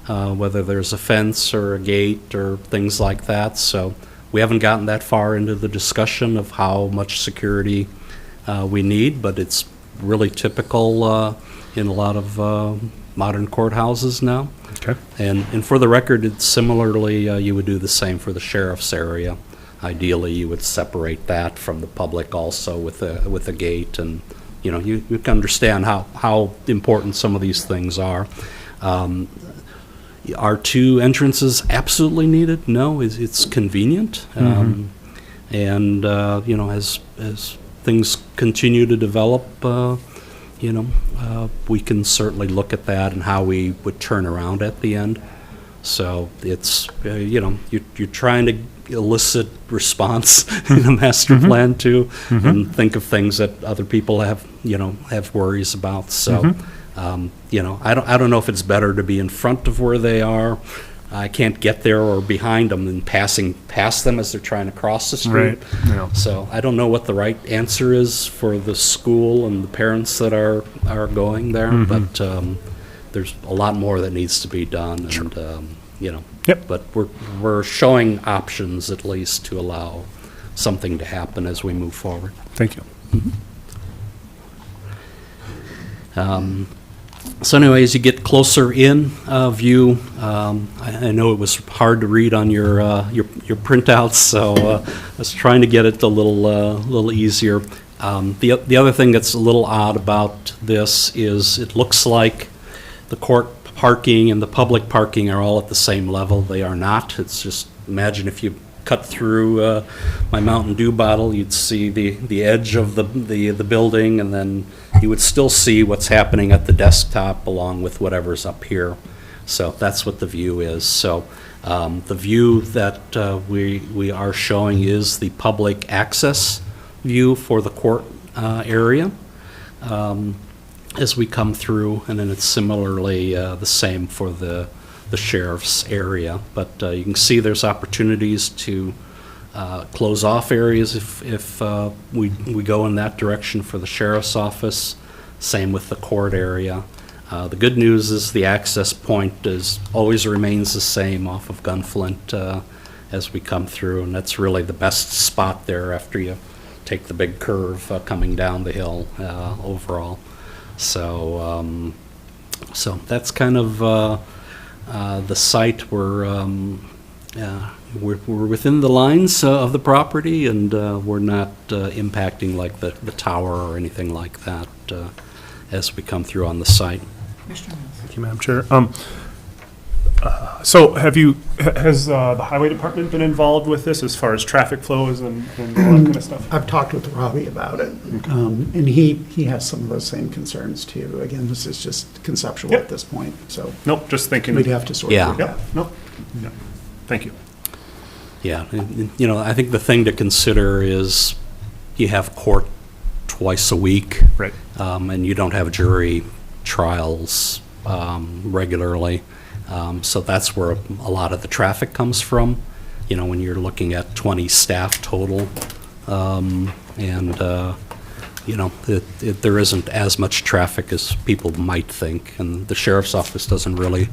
whether there's a fence or a gate or things like that. So we haven't gotten that far into the discussion of how much security we need, but it's really typical in a lot of modern courthouses now. Okay. And for the record, it's similarly, you would do the same for the sheriff's area. Ideally, you would separate that from the public also with a gate, and you can understand how important some of these things are. Are two entrances absolutely needed? No, it's convenient. And as things continue to develop, we can certainly look at that and how we would turn around at the end. So it's, you're trying to elicit response in a master plan too, and think of things that other people have worries about. So, I don't know if it's better to be in front of where they are. I can't get there, or behind them and passing past them as they're trying to cross the street. Right. Yeah. So I don't know what the right answer is for the school and the parents that are going there, but there's a lot more that needs to be done. And, Yep. but we're showing options at least to allow something to happen as we move forward. Thank you. So anyway, as you get closer in view, I know it was hard to read on your printouts, so I was trying to get it a little easier. The other thing that's a little odd about this is it looks like the court parking and the public parking are all at the same level. They are not. It's just, imagine if you cut through my Mountain Dew bottle, you'd see the edge of the building, and then you would still see what's happening at the desktop along with whatever's up here. So that's what the view is. So the view that we are showing is the public access view for the court area as we come through, and then it's similarly the same for the sheriff's area. But you can see there's opportunities to close off areas if we go in that direction for the sheriff's office. Same with the court area. The good news is the access point always remains the same off of Gunflint as we come through, and that's really the best spot there after you take the big curve coming down the hill overall. So that's kind of the site. We're within the lines of the property, and we're not impacting like the tower or anything like that as we come through on the site. Thank you, Madam Chair. So has the highway department been involved with this as far as traffic flows and all that kind of stuff? I've talked with Robbie about it, and he has some of those same concerns too. Again, this is just conceptual at this point, so. Nope, just thinking. We'd have to sort through that. Nope. No. Thank you. Yeah, and, I think the thing to consider is you have court twice a week. Right. And you don't have jury trials regularly. So that's where a lot of the traffic comes from, when you're looking at 20 staff total. There isn't as much traffic as people might think, and the sheriff's office doesn't really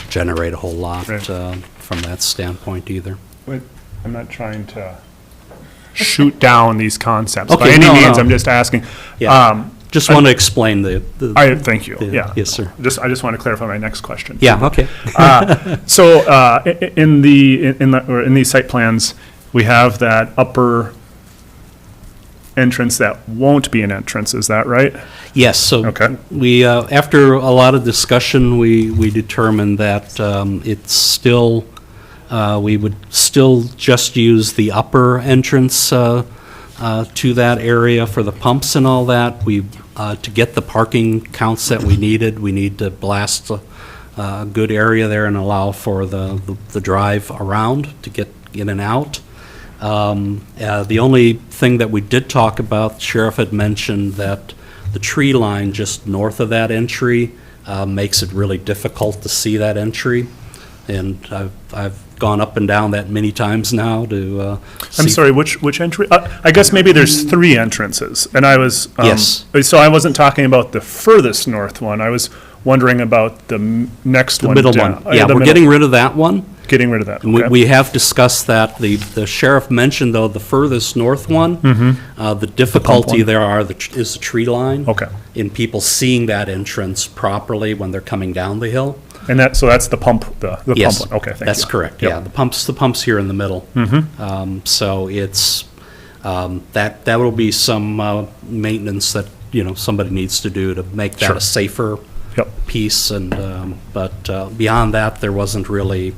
generate a whole lot from that standpoint either. Wait, I'm not trying to shoot down these concepts Okay, by any means. no. I'm just asking. Yeah. Just want to explain thank you. Yeah. Yes, sir. I just want to clarify my next question. Yeah, okay. So in these site plans, we have that upper entrance that won't be an entrance. Is that right? Yes. So Okay. we after a lot of discussion, we determined that it's still we would still just use the upper entrance to that area for the pumps and all that. To get the parking counts that we needed, we need to blast a good area there and allow for the drive around to get in and out. The only thing that we did talk about, the sheriff had mentioned that the tree line just north of that entry makes it really difficult to see that entry. And I've gone up and down that many times now to see. I'm sorry, which entry? I guess maybe there's 3 entrances, and I was. Yes. So I wasn't talking about the furthest north one. I was wondering about the next one. The middle down. one. Yeah, we're getting rid of that one. Getting rid of that. And Okay. we have discussed that. The sheriff mentioned, though, the furthest north one, the difficulty there is the tree line. Okay. In people seeing that entrance properly when they're coming down the hill. And so that's the pump, the Yes, pump one. Okay, thank you. that's correct. Yep. Yeah, the pump's here in the middle. So it's that will be some maintenance that somebody needs to do to make that Sure. a safer Yep. piece. And but beyond that, there wasn't really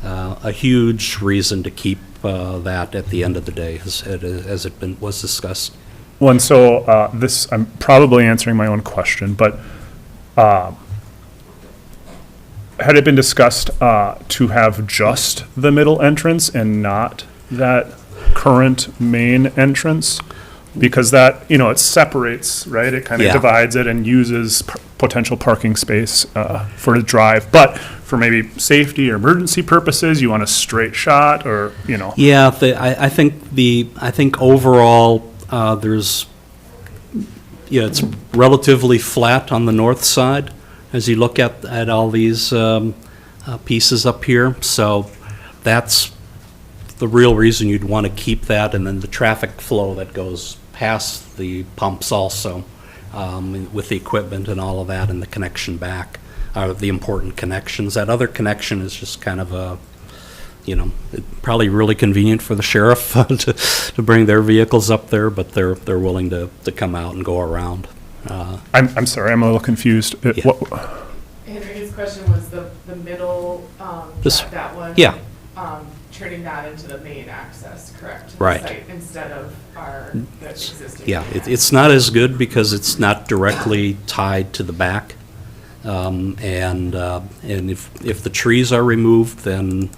a huge reason to keep that at the end of the day, as it was discussed. Well, and so I'm probably answering my own question, but had it been discussed to have just the middle entrance and not that current main entrance? Because that, it separates, right? It kind of Yeah. divides it and uses potential parking space for the drive. But for maybe safety or emergency purposes, you want a straight shot or, Yeah, I think overall, it's relatively flat on the north side as you look at all these pieces up here. So that's the real reason you'd want to keep that, and then the traffic flow that goes past the pumps also, with the equipment and all of that, and the connection back, are the important connections. That other connection is just kind of probably really convenient for the sheriff to bring their vehicles up there, but they're willing to come out and go around. I'm sorry, I'm a little confused. Yeah. Henry, his question was the middle, that one. Yeah. Turning that into the main access, correct? to the Right. site Instead of the existing. Yeah, it's not as good because it's not directly tied to the back. And if the trees are removed, then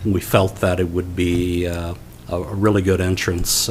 we felt that it would be a really good entrance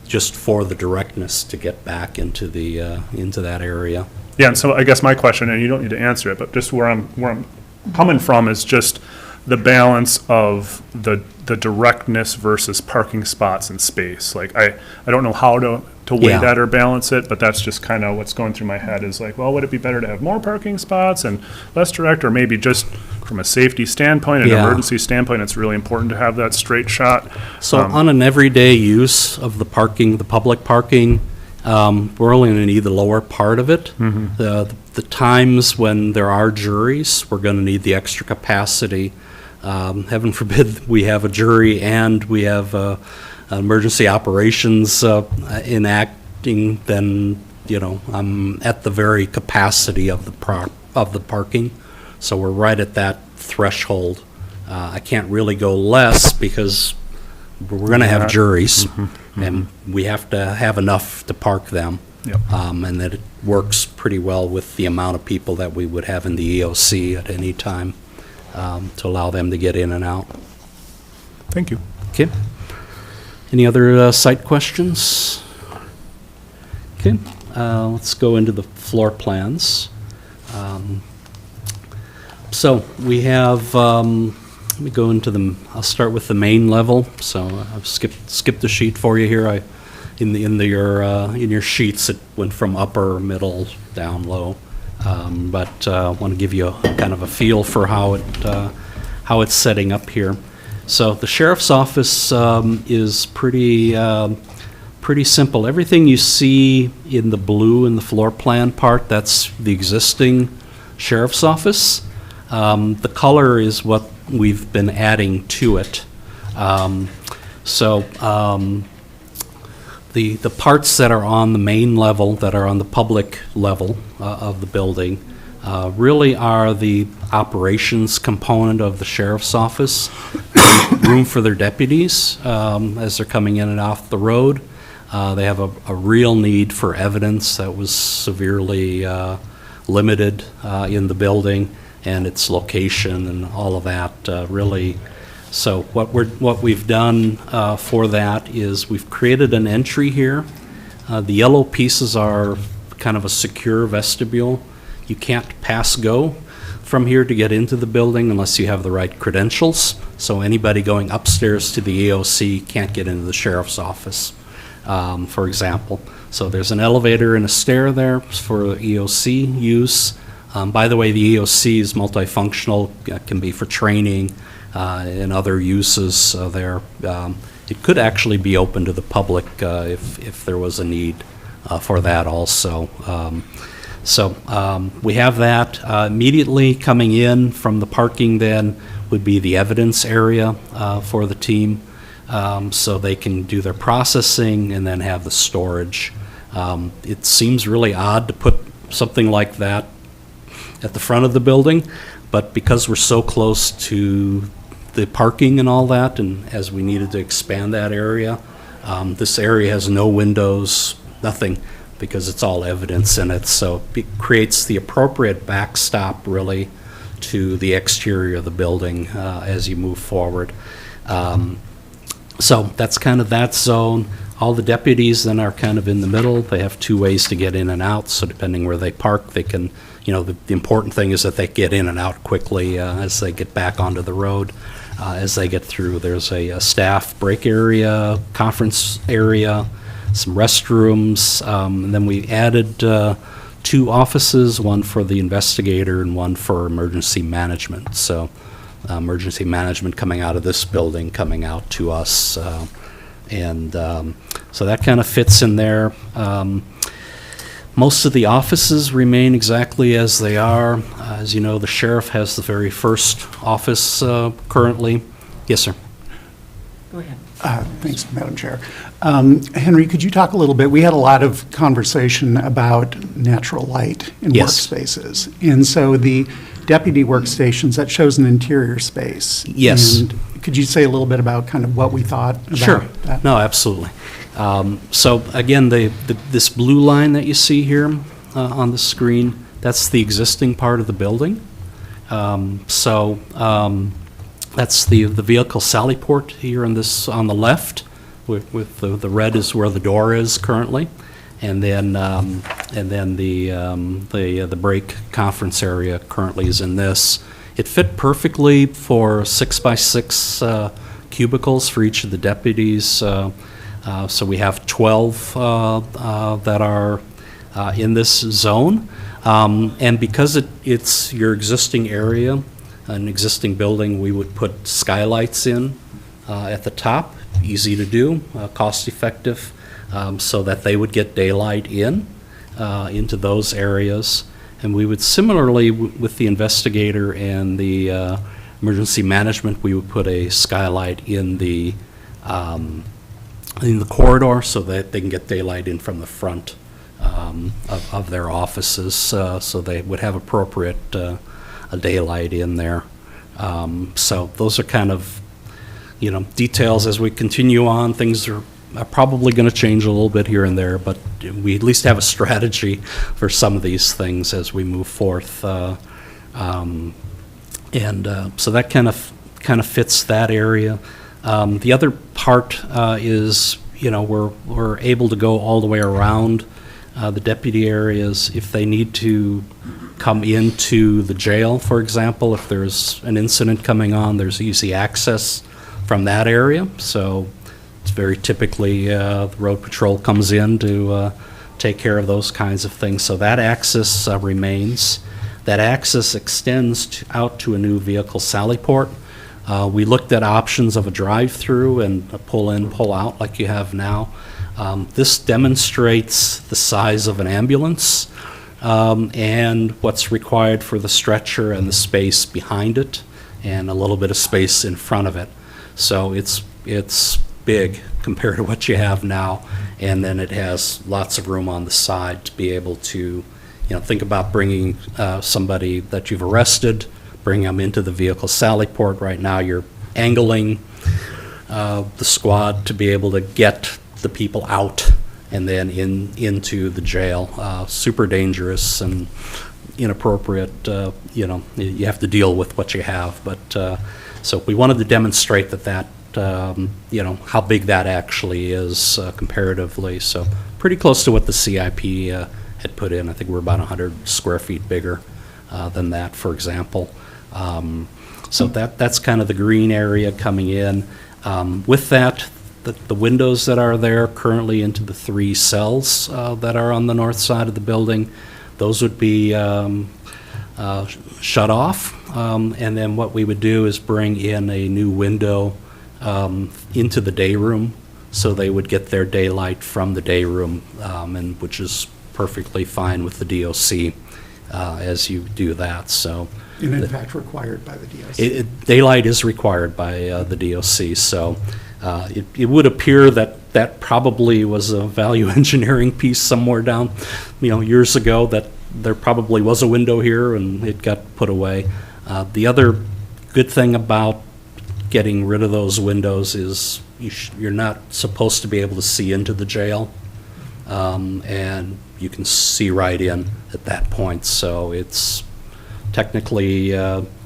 just for the directness to get back into that area. Yeah, and so I guess my question, and you don't need to answer it, but just where I'm coming from is just the balance of the directness versus parking spots and space. Like, I don't know how to weigh Yeah. that or balance it, but that's just kind of what's going through my head is like, well, would it be better to have more parking spots and less direct, or maybe just from a safety standpoint and Yeah. emergency standpoint, it's really important to have that straight shot. So on an everyday use of the public parking, we're only going to need the lower part of it. The times when there are juries, we're going to need the extra capacity. Heaven forbid we have a jury and we have emergency operations enacting, then I'm at the very capacity of the parking. So we're right at that threshold. I can't really go less because we're going to have juries, and we have to have enough to park them. Yep. And that it works pretty well with the amount of people that we would have in the EOC at any time, to allow them to get in and out. Thank you. Okay. Any other site questions? Okay, let's go into the floor plans. So we have, let me go into I'll start with the main level. So I've skipped a sheet for you here. In your sheets, it went from upper, middle, down, low. But I want to give you kind of a feel for how it's setting up here. So the sheriff's office is pretty simple. Everything you see in the blue in the floor plan part, that's the existing sheriff's office. The color is what we've been adding to it. The parts that are on the main level, that are on the public level of the building, really are the operations component of the sheriff's office, room for their deputies as they're coming in and off the road. They have a real need for evidence that was severely limited in the building, and its location and all of that really. So what we've done for that is we've created an entry here. The yellow pieces are kind of a secure vestibule. You can't pass go from here to get into the building unless you have the right credentials. So anybody going upstairs to the EOC can't get into the sheriff's office, for example. So there's an elevator and a stair there for EOC use. By the way, the EOC is multifunctional, can be for training and other uses there. It could actually be open to the public if there was a need for that also. We have that. Immediately coming in from the parking then would be the evidence area for the team, so they can do their processing and then have the storage. It seems really odd to put something like that at the front of the building, but because we're so close to the parking and all that, and as we needed to expand that area, this area has no windows, nothing, because it's all evidence in it, so it creates the appropriate backstop really to the exterior of the building as you move forward. So that's kind of that zone. All the deputies then are kind of in the middle. They have two ways to get in and out, so depending where they park, they can, the important thing is that they get in and out quickly as they get back onto the road. As they get through, there's a staff break area, conference area, some restrooms, and then we added 2 offices, one for the investigator and one for emergency management. So emergency management coming out of this building, coming out to us. So that kind of fits in there. Most of the offices remain exactly as they are. As you know, the sheriff has the very first office currently. Yes, sir. Go ahead. Thanks, Madam Chair. Henry, could you talk a little bit? We had a lot of conversation about natural light in Yes. workspaces. And so the deputy workstations, that shows an interior space. Yes. And could you say a little bit about kind of what we thought about Sure. that? No, absolutely. So again, this blue line that you see here on the screen, that's the existing part of the building. That's the vehicle sally port here on the left, with the red is where the door is currently, and then the break conference area currently is in this. It fit perfectly for 6x6 cubicles for each of the deputies. So we have 12 that are in this zone, and because it's your existing area, an existing building, we would put skylights in at the top, easy to do, cost effective, so that they would get daylight into those areas. And we would similarly, with the investigator and the emergency management, we would put a skylight in the corridor so that they can get daylight in from the front of their offices, so they would have appropriate daylight in there. So those are kind of, details as we continue on. Things are probably going to change a little bit here and there, but we at least have a strategy for some of these things as we move forth. So that kind of fits that area. The other part is, we're able to go all the way around the deputy areas if they need to come into the jail, for example. If there's an incident coming on, there's easy access from that area. So it's very typically the road patrol comes in to take care of those kinds of things. So that access remains. That access extends out to a new vehicle sally port. We looked at options of a drive-through and a pull-in, pull-out like you have now. This demonstrates the size of an ambulance and what's required for the stretcher and the space behind it and a little bit of space in front of it. So it's big compared to what you have now, and then it has lots of room on the side to be able to think about bringing somebody that you've arrested, bring them into the vehicle sally port. Right now, you're angling the squad to be able to get the people out and then into the jail. Super dangerous and inappropriate. You have to deal with what you have. But so we wanted to demonstrate that how big that actually is comparatively. So pretty close to what the CIP had put in. I think we're about 100 square feet bigger than that, for example. So that's kind of the green area coming in. With that, the windows that are there currently into the 3 cells that are on the north side of the building, those would be shut off. And then what we would do is bring in a new window into the day room, so they would get their daylight from the day room, and which is perfectly fine with the DOC as you do that. So, And in fact, required by the DOC. Daylight is required by the DOC, so it would appear that probably was a value engineering piece somewhere down, years ago, that there probably was a window here and it got put away. The other good thing about getting rid of those windows is you're not supposed to be able to see into the jail, and you can see right in at that point. So it's technically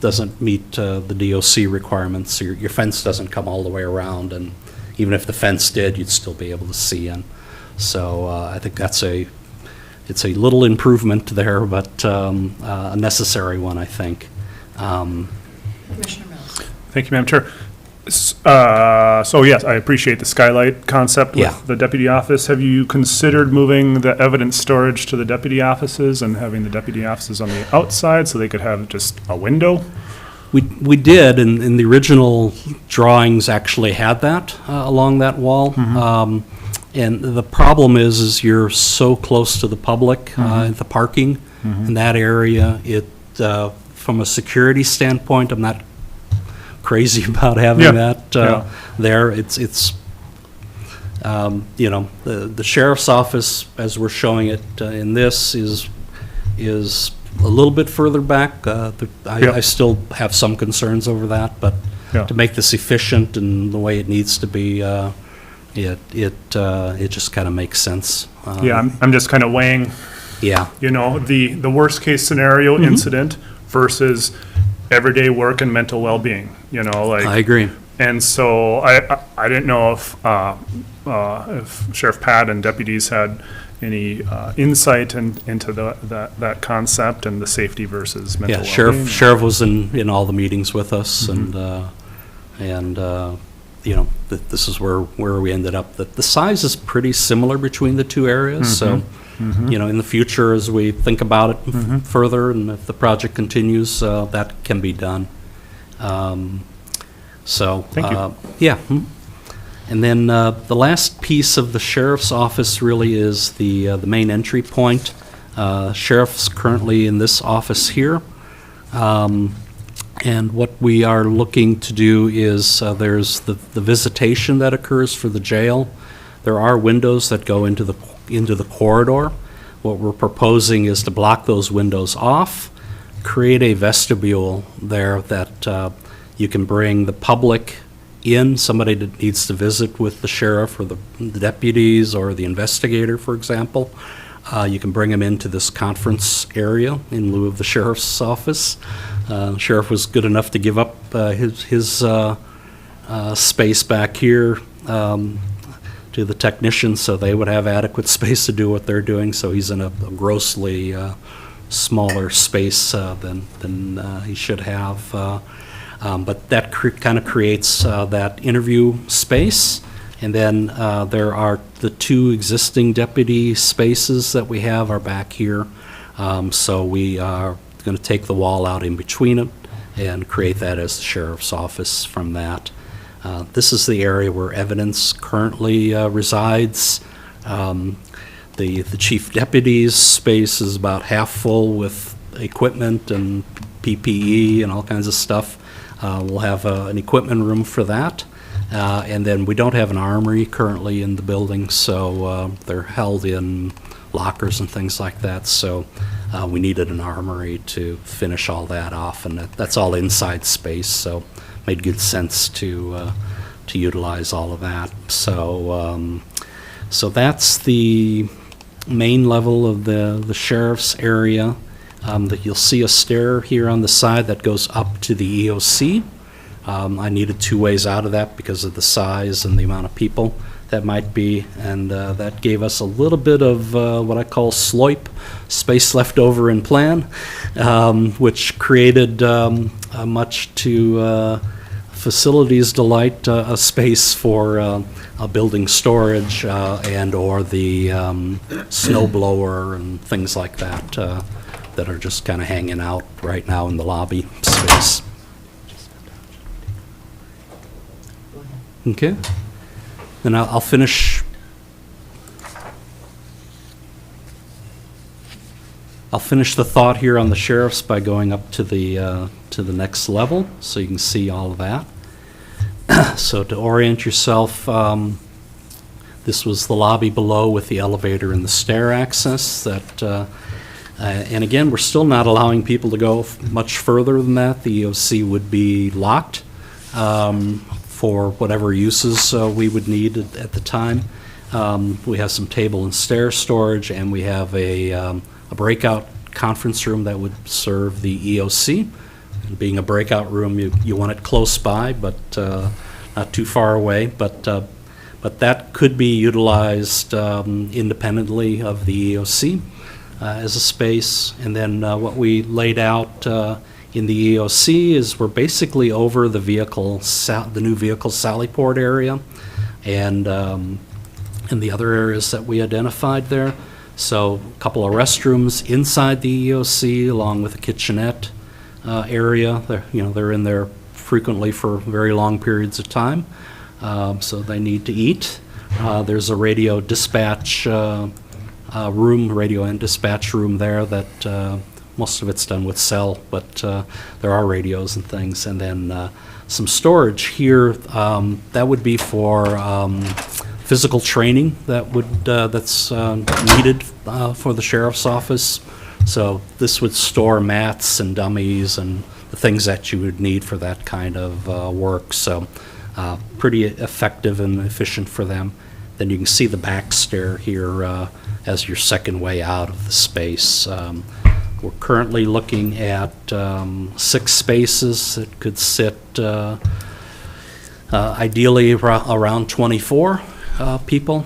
doesn't meet the DOC requirements. So your fence doesn't come all the way around, and even if the fence did, you'd still be able to see in. So I think it's a little improvement there, but a necessary one, I think. Commissioner Mills. Thank you, Madam Chair. So yes, I appreciate the skylight concept with the deputy office. Have you considered moving the evidence storage to the deputy offices and having the deputy offices on the outside so they could have just a window? We did, and the original drawings actually had that along that wall. And the problem is you're so close to the public, the parking in that area. From a security standpoint, I'm not crazy about having that there. It's the sheriff's office, as we're showing it in this, is a little bit further back. I still have some concerns over that, but to make this efficient and the way it needs to be, it just kind of makes sense. I'm just kind of weighing, the worst case scenario incident versus everyday work and mental well-being. I agree. And so I didn't know if Sheriff Pat and deputies had any insight into that concept and the safety versus mental well-being. Sheriff was in all the meetings with us, and this is where we ended up. The size is pretty similar between the two areas, so in the future, as we think about it further, and if the project continues, that can be done. Thank you. And then the last piece of the sheriff's office really is the main entry point. Sheriff's currently in this office here. And what we are looking to do is there's the visitation that occurs for the jail. There are windows that go into the corridor. What we're proposing is to block those windows off, create a vestibule there that you can bring the public in, somebody that needs to visit with the sheriff or the deputies or the investigator, for example. You can bring them into this conference area in lieu of the sheriff's office. Sheriff was good enough to give up his space back here to the technicians, so they would have adequate space to do what they're doing. So he's in a grossly smaller space than he should have. But that kind of creates that interview space. And then there are the 2 existing deputy spaces that we have are back here. So we are going to take the wall out in between them and create that as the sheriff's office from that. This is the area where evidence currently resides. The chief deputy's space is about half full with equipment and PPE and all kinds of stuff. We'll have an equipment room for that. And then we don't have an armory currently in the building, so they're held in lockers and things like that. So we needed an armory to finish all that off, and that's all inside space, so made good sense to utilize all of that. So so that's the main level of the sheriff's area. That you'll see a stair here on the side that goes up to the EOC. I needed two ways out of that because of the size and the amount of people that might be, and that gave us a little bit of what I call SLOIP, space left over in plan, which created much to facilities delight, a space for a building storage and or the snow blower and things like that that are just kind of hanging out right now in the lobby space. Okay. Then I'll finish. I'll finish the thought here on the sheriff's by going up to the next level, so you can see all of that. So to orient yourself, this was the lobby below with the elevator and the stair access. And again, we're still not allowing people to go much further than that. The EOC would be locked for whatever uses we would need at the time. We have some table and stair storage, and we have a breakout conference room that would serve the EOC. And being a breakout room, you want it close by, but not too far away. But that could be utilized independently of the EOC as a space. And then what we laid out in the EOC is we're basically over the new vehicle sally port area and the other areas that we identified there. So a couple of restrooms inside the EOC along with a kitchenette area. They're in there frequently for very long periods of time, so they need to eat. There's a radio dispatch radio and dispatch room there that most of it's done with cell, but there are radios and things. And then some storage here that would be for physical training that's needed for the sheriff's office. So this would store mats and dummies and the things that you would need for that kind of work. So pretty effective and efficient for them. Then you can see the back stair here as your second way out of the space. We're currently looking at 6 spaces that could sit ideally around 24 people.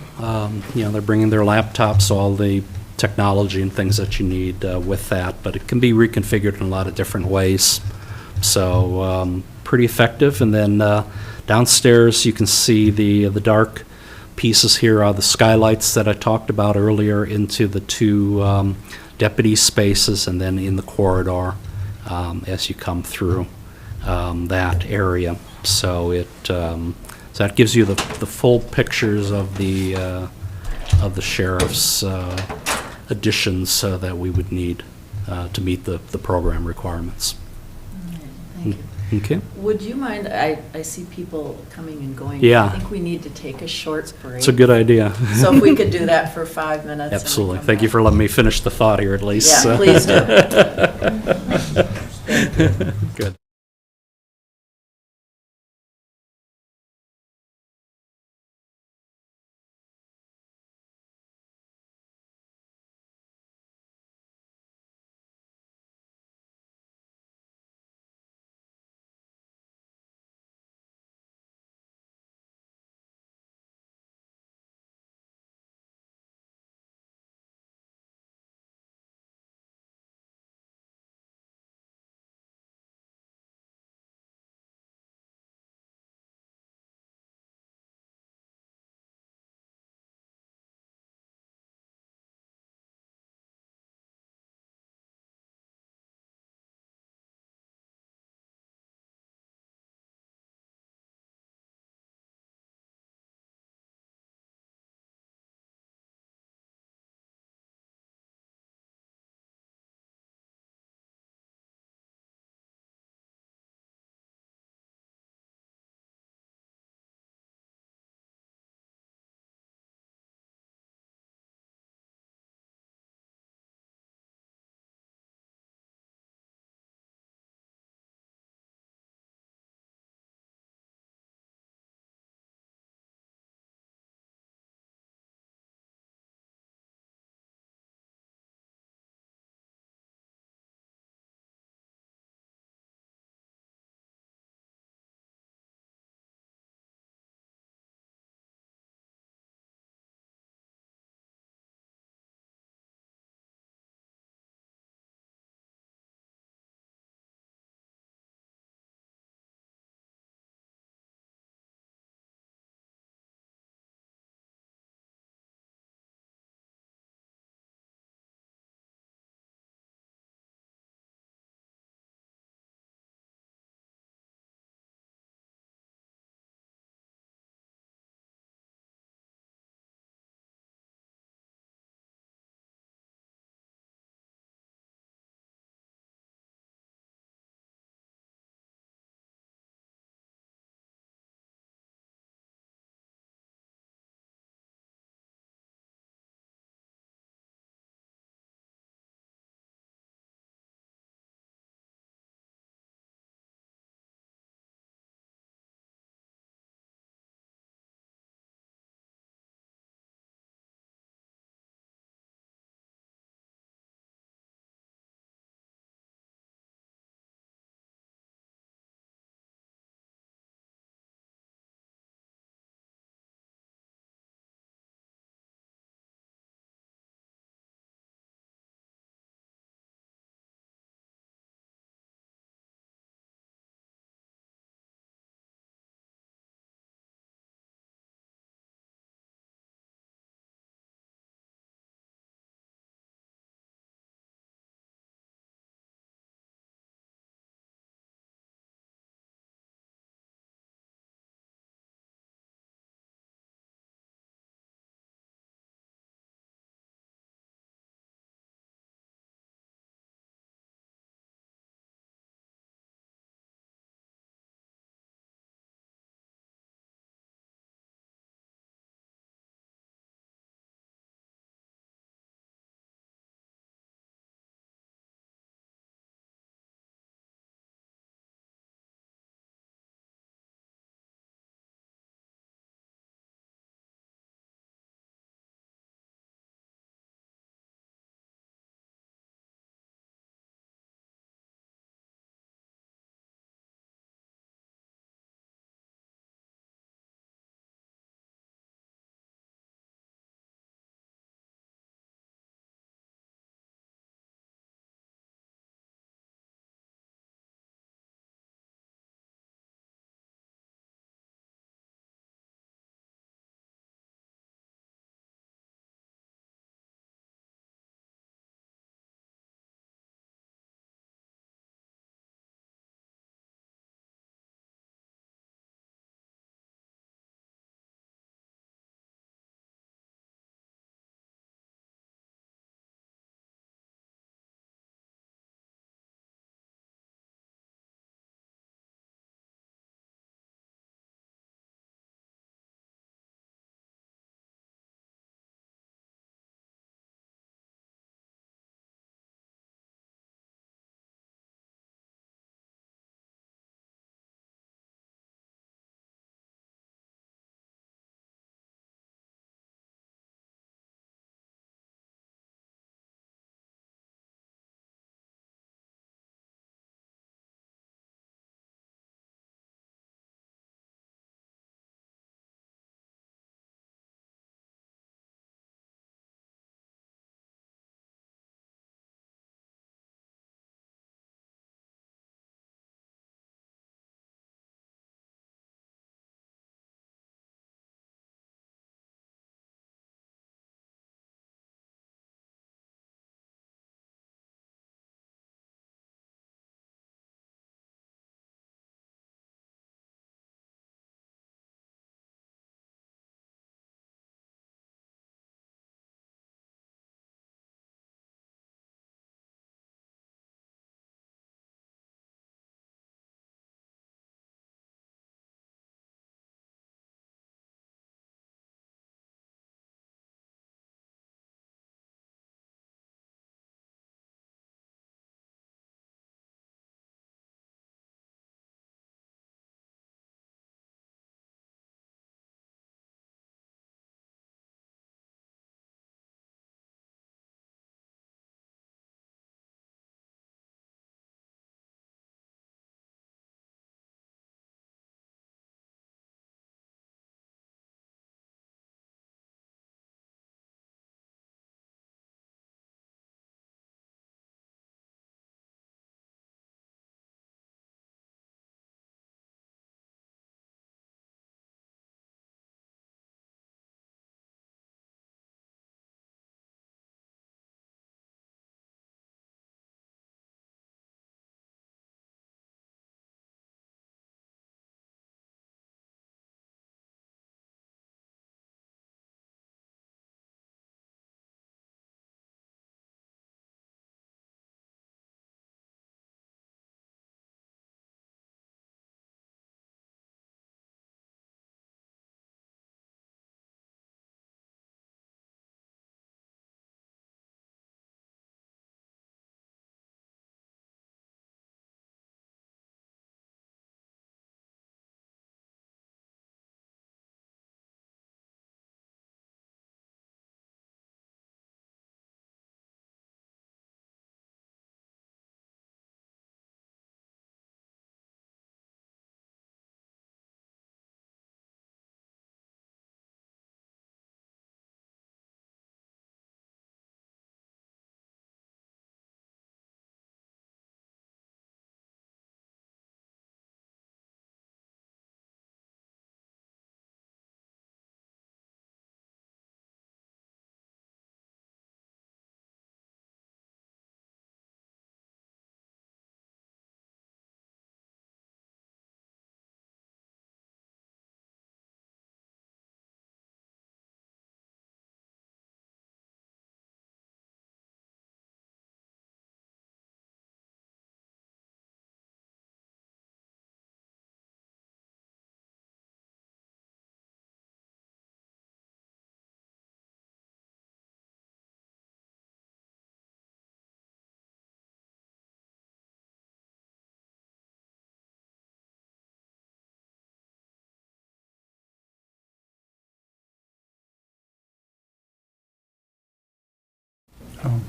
They're bringing their laptops, all the technology and things that you need with that, but it can be reconfigured in a lot of different ways. So pretty effective. And then downstairs you can see the dark pieces here are the skylights that I talked about earlier into the 2 deputy spaces, and then in the corridor as you come through that area. So so that gives you the full pictures of the sheriff's additions that we would need to meet the program requirements. Thank you. Okay. Would you mind, I see people coming and going. Yeah. I think we need to take a short break. It's a good idea. So if we could do that for 5 minutes. Absolutely. Thank you for letting me finish the thought here at least. Yeah, please do. Good.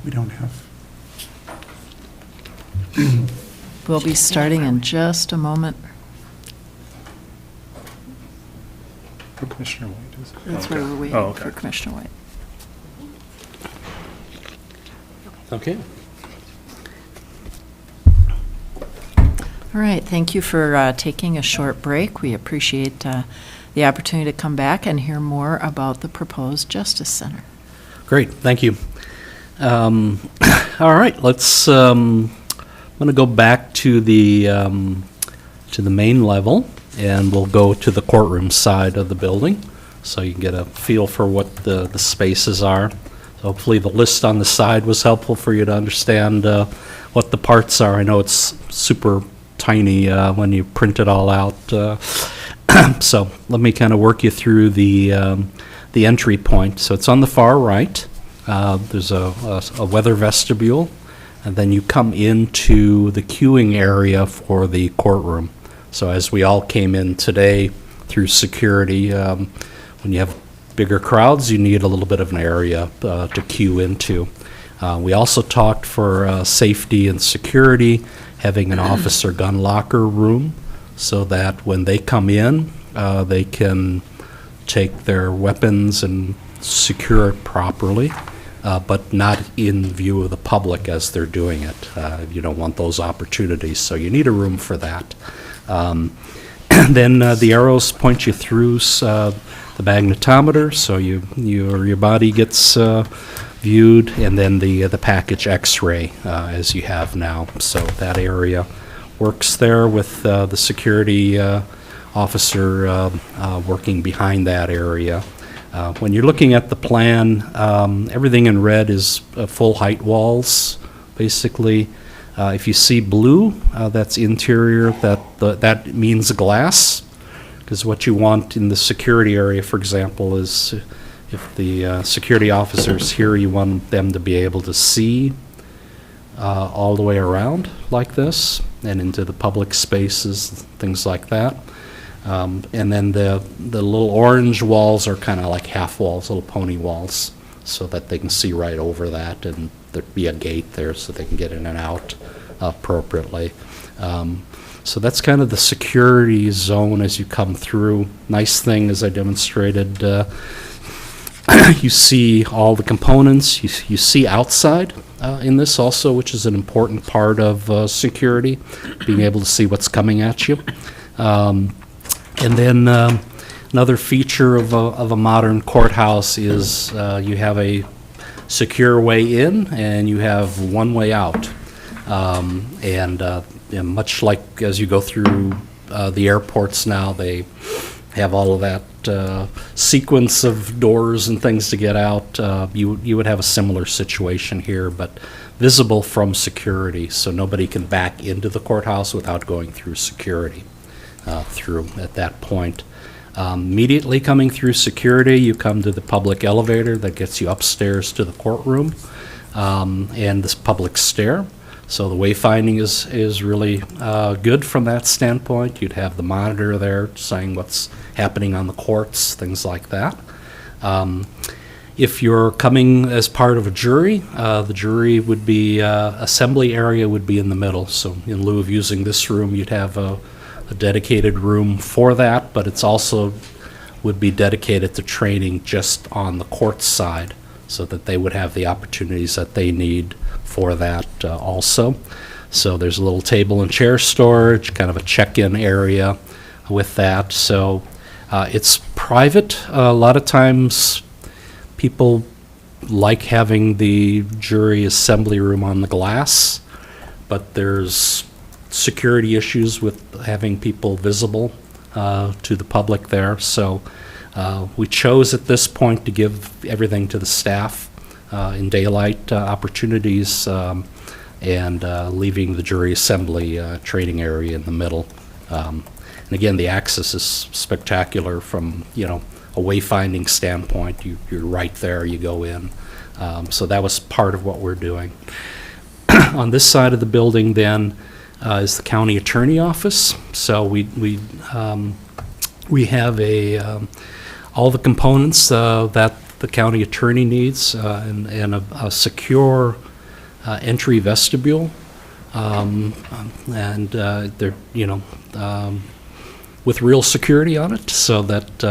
we don't have. We'll be starting in just a moment. For Commissioner White, is it? That's Okay. why we're waiting Oh, okay. for Commissioner White. Okay. All right, thank you for taking a short break. We appreciate the opportunity to come back and hear more about the proposed Justice Center. Great, thank you. All right, I'm going to go back to the main level, and we'll go to the courtroom side of the building, so you can get a feel for what the spaces are. So hopefully the list on the side was helpful for you to understand what the parts are. I know it's super tiny when you print it all out. So let me kind of work you through the entry point. So it's on the far right. There's a weather vestibule, and then you come into the queuing area for the courtroom. So as we all came in today through security, when you have bigger crowds, you need a little bit of an area to queue into. We also talked for safety and security, having an officer gun locker room so that when they come in, they can take their weapons and secure it properly, but not in view of the public as they're doing it. You don't want those opportunities, so you need a room for that. Then the arrows point you through the magnetometer, so your body gets viewed, and then the package X-ray as you have now. So that area works there with the security officer working behind that area. When you're looking at the plan, everything in red is full height walls, basically. If you see blue, that's interior, that means glass, because what you want in the security area, for example, is if the security officers here, you want them to be able to see all the way around like this and into the public spaces, things like that. And then the little orange walls are kind of like half walls, little pony walls, so that they can see right over that, and there'd be a gate there so they can get in and out appropriately. So that's kind of the security zone as you come through. Nice thing, as I demonstrated, you see all the components. You see outside in this also, which is an important part of security, being able to see what's coming at you. And then another feature of a modern courthouse is you have a secure way in and you have one way out. And much like as you go through the airports now, they have all of that sequence of doors and things to get out. You would have a similar situation here, but visible from security, so nobody can back into the courthouse without going through security through at that point. Immediately coming through security, you come to the public elevator that gets you upstairs to the courtroom, and this public stair. So the wayfinding is really good from that standpoint. You'd have the monitor there saying what's happening on the courts, things like that. If you're coming as part of a jury, the jury would be, assembly area would be in the middle. So in lieu of using this room, you'd have a dedicated room for that, but it's also would be dedicated to training just on the court side, so that they would have the opportunities that they need for that also. So there's a little table and chair storage, kind of a check-in area with that. So it's private. A lot of times people like having the jury assembly room on the glass, but there's security issues with having people visible to the public there. So we chose at this point to give everything to the staff in daylight opportunities, and leaving the jury assembly training area in the middle. And again, the access is spectacular from, a wayfinding standpoint. You're right there, you go in. So that was part of what we're doing. On this side of the building then is the county attorney office. So we have all the components that the county attorney needs, and a secure entry vestibule. And they're, with real security on it, so that,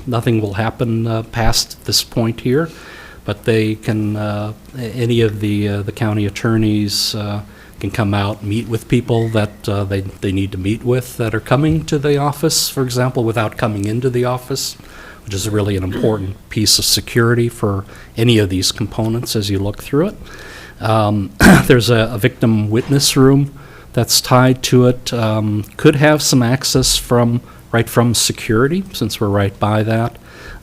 nothing will happen past this point here. But they can, any of the county attorneys can come out, meet with people that they need to meet with that are coming to the office, for example, without coming into the office, which is really an important piece of security for any of these components as you look through it. There's a victim witness room that's tied to it. Could have some access right from security, since we're right by that.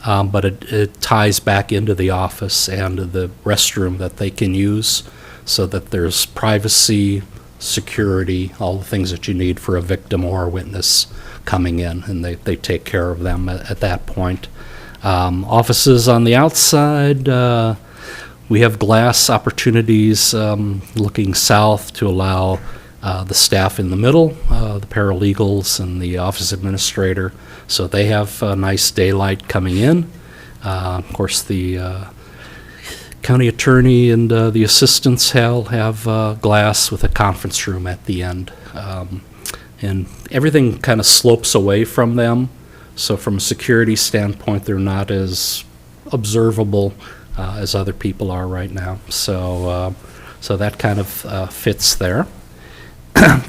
But it ties back into the office and the restroom that they can use, so that there's privacy, security, all the things that you need for a victim or a witness coming in, and they take care of them at that point. Offices on the outside, we have glass opportunities looking south to allow the staff in the middle, the paralegals and the office administrator, so they have nice daylight coming in. Of course, the county attorney and the assistants have glass with a conference room at the end. And everything kind of slopes away from them, so from a security standpoint, they're not as observable as other people are right now. So that kind of fits there.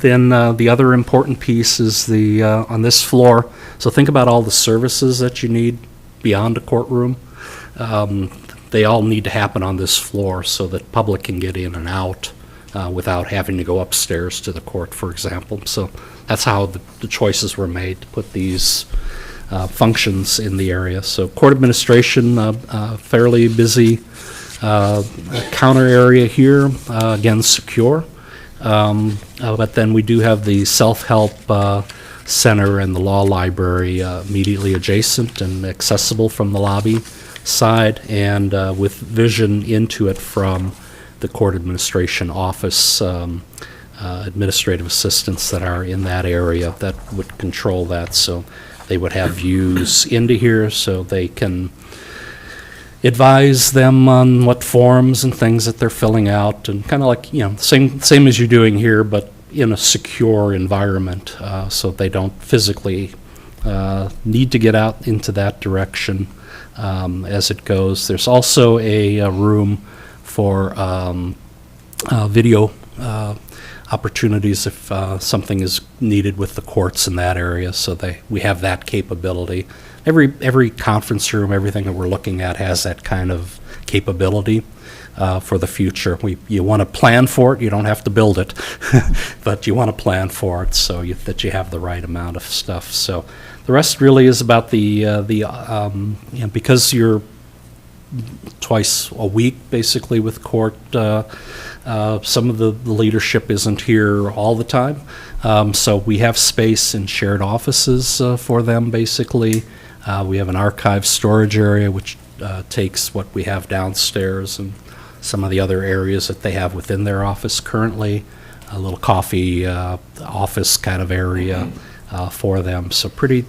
Then the other important piece is the on this floor. So think about all the services that you need beyond a courtroom. They all need to happen on this floor so that public can get in and out without having to go upstairs to the court, for example. So that's how the choices were made to put these functions in the area. So court administration, fairly busy counter area here, again secure. But then we do have the self-help center and the law library immediately adjacent and accessible from the lobby side, and with vision into it from the court administration office, administrative assistants that are in that area that would control that. So they would have views into here, so they can advise them on what forms and things that they're filling out, and kind of like, same as you're doing here, but in a secure environment, so they don't physically need to get out into that direction as it goes. There's also a room for video opportunities if something is needed with the courts in that area, so we have that capability. Every conference room, everything that we're looking at has that kind of capability for the future. You want to plan for it. You don't have to build it, but you want to plan for it so that you have the right amount of stuff. So the rest really is about because you're twice a week basically with court. Some of the leadership isn't here all the time, so we have space in shared offices for them basically. We have an archive storage area which takes what we have downstairs and some of the other areas that they have within their office currently, a little coffee office kind of area for them. So pretty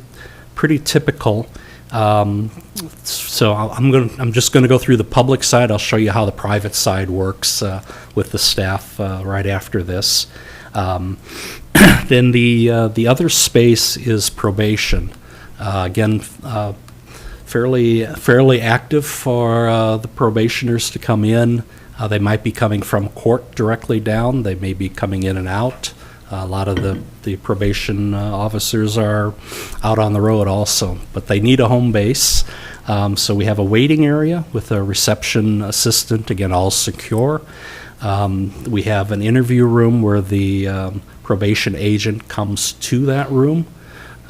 typical. So I'm just going to go through the public side. I'll show you how the private side works with the staff right after this. Then the other space is probation. Again, fairly active for the probationers to come in. They might be coming from court directly down. They may be coming in and out. A lot of the probation officers are out on the road also, but they need a home base. So we have a waiting area with a reception assistant, again, all secure. We have an interview room where the probation agent comes to that room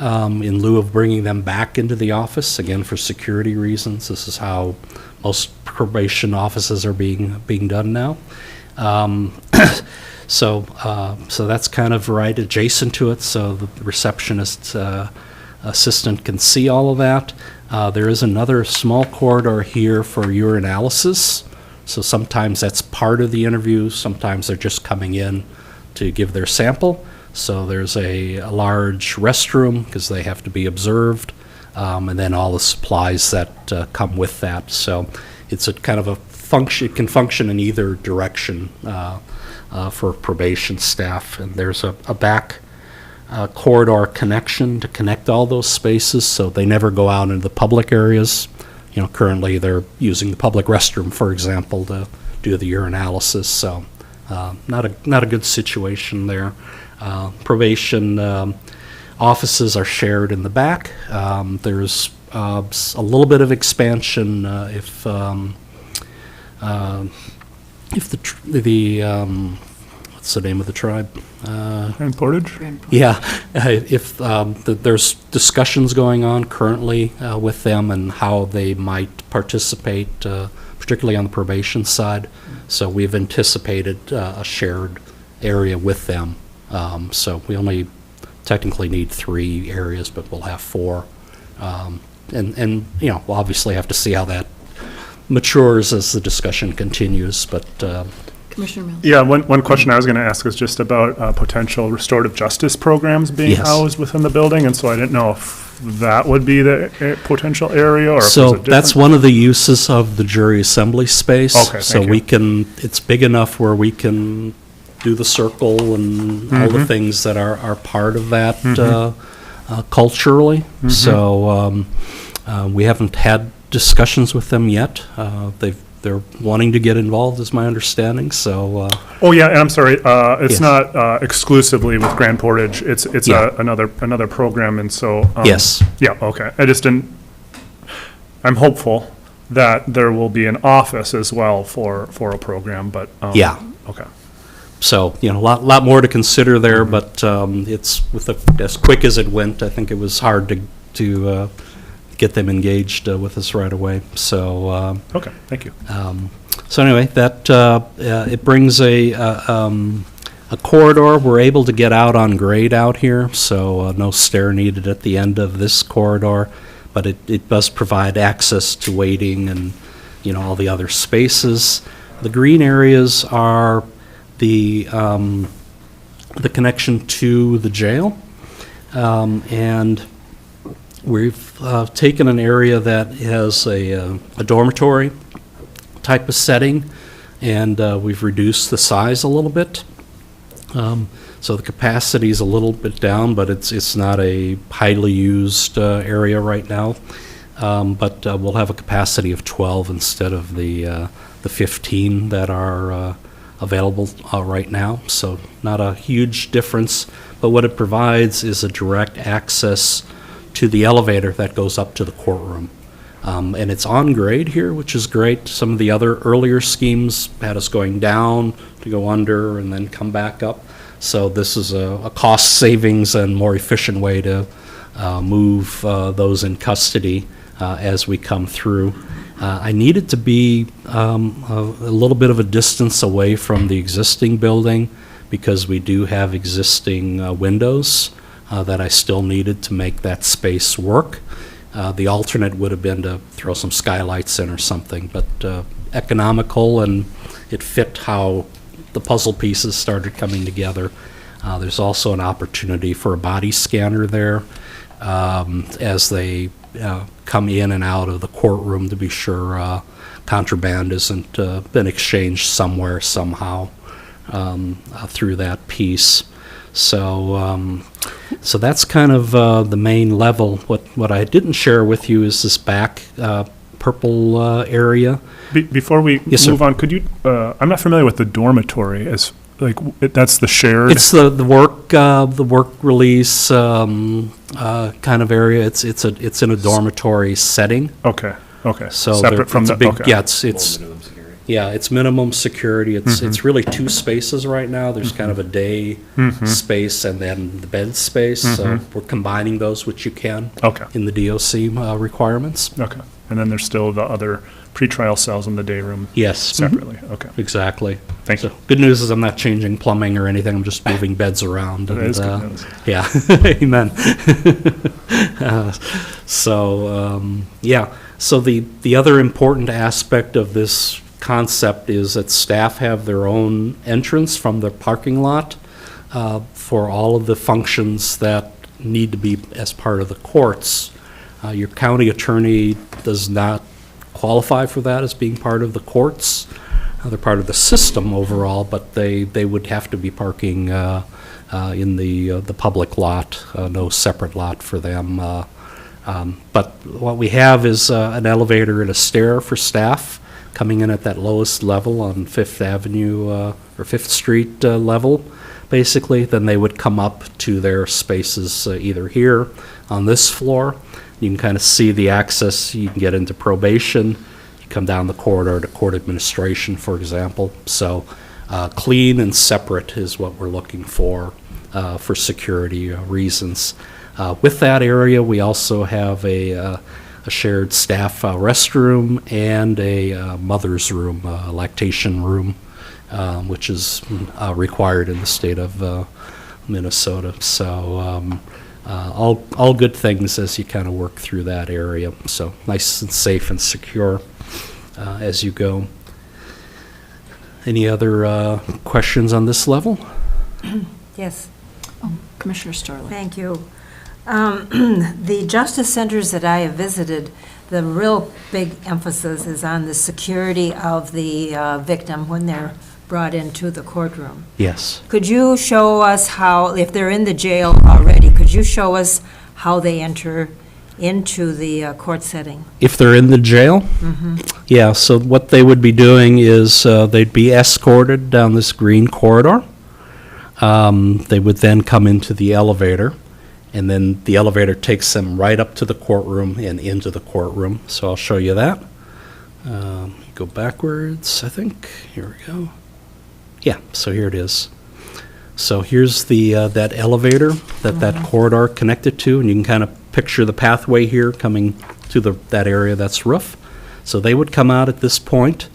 in lieu of bringing them back into the office, again, for security reasons. This is how most probation offices are being done now. So that's kind of right adjacent to it, so the receptionist assistant can see all of that. There is another small corridor here for urinalysis, so sometimes that's part of the interview, sometimes they're just coming in to give their sample. So there's a large restroom, because they have to be observed, and then all the supplies that come with that. So it's a kind of a function, it can function in either direction for probation staff. And there's a back corridor connection to connect all those spaces, so they never go out into the public areas. You know, currently they're using the public restroom, for example, to do the urinalysis, so not a good situation there. Probation offices are shared in the back. There's a little bit of expansion if what's the name of the tribe? Grand Portage? Yeah, if there's discussions going on currently with them and how they might participate, particularly on the probation side. So we've anticipated a shared area with them. So we only technically need 3 areas, but we'll have 4. And you know, we'll obviously have to see how that matures as the discussion continues, but Commissioner Mills? Yeah, one question I was going to ask was just about potential restorative justice programs being Yes. housed within the building, and so I didn't know if that would be the potential area, or if so there's a different. that's one of the uses of the jury assembly space. Okay, so thank we you. can, it's big enough where we can do the circle and all the things that are part of that culturally. So we haven't had discussions with them yet. They're wanting to get involved, is my understanding. So Oh, yeah, and I'm sorry, it's Yes. not exclusively with Grand Portage, it's Yeah. another program, and so. Yes. Yeah, okay, I just didn't, I'm hopeful that there will be an office as well for a program, but. Yeah. Okay. So, you know, a lot more to consider there, but it's as quick as it went, I think it was hard to get them engaged with us right away. So. Okay, thank you. So anyway, that it brings a corridor. We're able to get out on grade out here, so no stair needed at the end of this corridor, but it does provide access to waiting and, you know, all the other spaces. The green areas are the connection to the jail, and we've taken an area that has a dormitory type of setting, and we've reduced the size a little bit. So the capacity is a little bit down, but it's not a highly used area right now. But we'll have a capacity of 12 instead of the 15 that are available right now. So not a huge difference, but what it provides is a direct access to the elevator that goes up to the courtroom. And it's on grade here, which is great. Some of the other earlier schemes had us going down to go under and then come back up. So this is a cost savings and more efficient way to move those in custody as we come through. I needed to be a little bit of a distance away from the existing building because we do have existing windows that I still needed to make that space work. The alternate would have been to throw some skylights in or something, but economical, and it fit how the puzzle pieces started coming together. There's also an opportunity for a body scanner there as they come in and out of the courtroom to be sure contraband isn't been exchanged somewhere, somehow through that piece. So so that's kind of the main level. What I didn't share with you is this back purple area. Before we Yes, sir. move on, could you, I'm not familiar with the dormitory, that's the shared? It's the work release kind of area. It's in a dormitory setting. Okay. So Separate from it's a the, big, okay. yeah, it's minimum security. It's really 2 spaces right now. There's kind of a day space and then the bed space. So we're combining those, which you can in the DOC requirements. Okay. And then there's still the other pretrial cells in the day room? Yes. Separately, okay. Exactly. Thank you. Good news is I'm not changing plumbing or anything. I'm just moving beds around. That is good news. Yeah. Amen. Yeah. So the other important aspect of this concept is that staff have their own entrance from the parking lot for all of the functions that need to be as part of the courts. Your county attorney does not qualify for that as being part of the courts. They're part of the system overall, but they would have to be parking in the public lot, no separate lot for them. But what we have is an elevator and a stair for staff coming in at that lowest level on Fifth Avenue or Fifth Street level, basically. Then they would come up to their spaces either here on this floor. You can kind of see the access. You can get into probation. You come down the corridor to court administration, for example. So clean and separate is what we're looking for security reasons. With that area, we also have a shared staff restroom and a mother's room, lactation room, which is required in the state of Minnesota. So all good things as you kind of work through that area. So nice and safe and secure as you go. Any other questions on this level? Yes. Commissioner Storley. Thank you. The justice centers that I have visited, the real big emphasis is on the security of the victim when they're brought into the courtroom. Yes. Could you show us how, if they're in the jail already, could you show us how they enter into the court setting? If they're in the jail? Yeah, so what they would be doing is they'd be escorted down this green corridor. They would then come into the elevator, and then the elevator takes them right up to the courtroom and into the courtroom. So I'll show you that. Go backwards, I think. Here we go. Yeah, so here it is. So here's the that elevator that corridor connected to, and you can kind of picture the pathway here coming to that area that's roof. So they would come out at this point.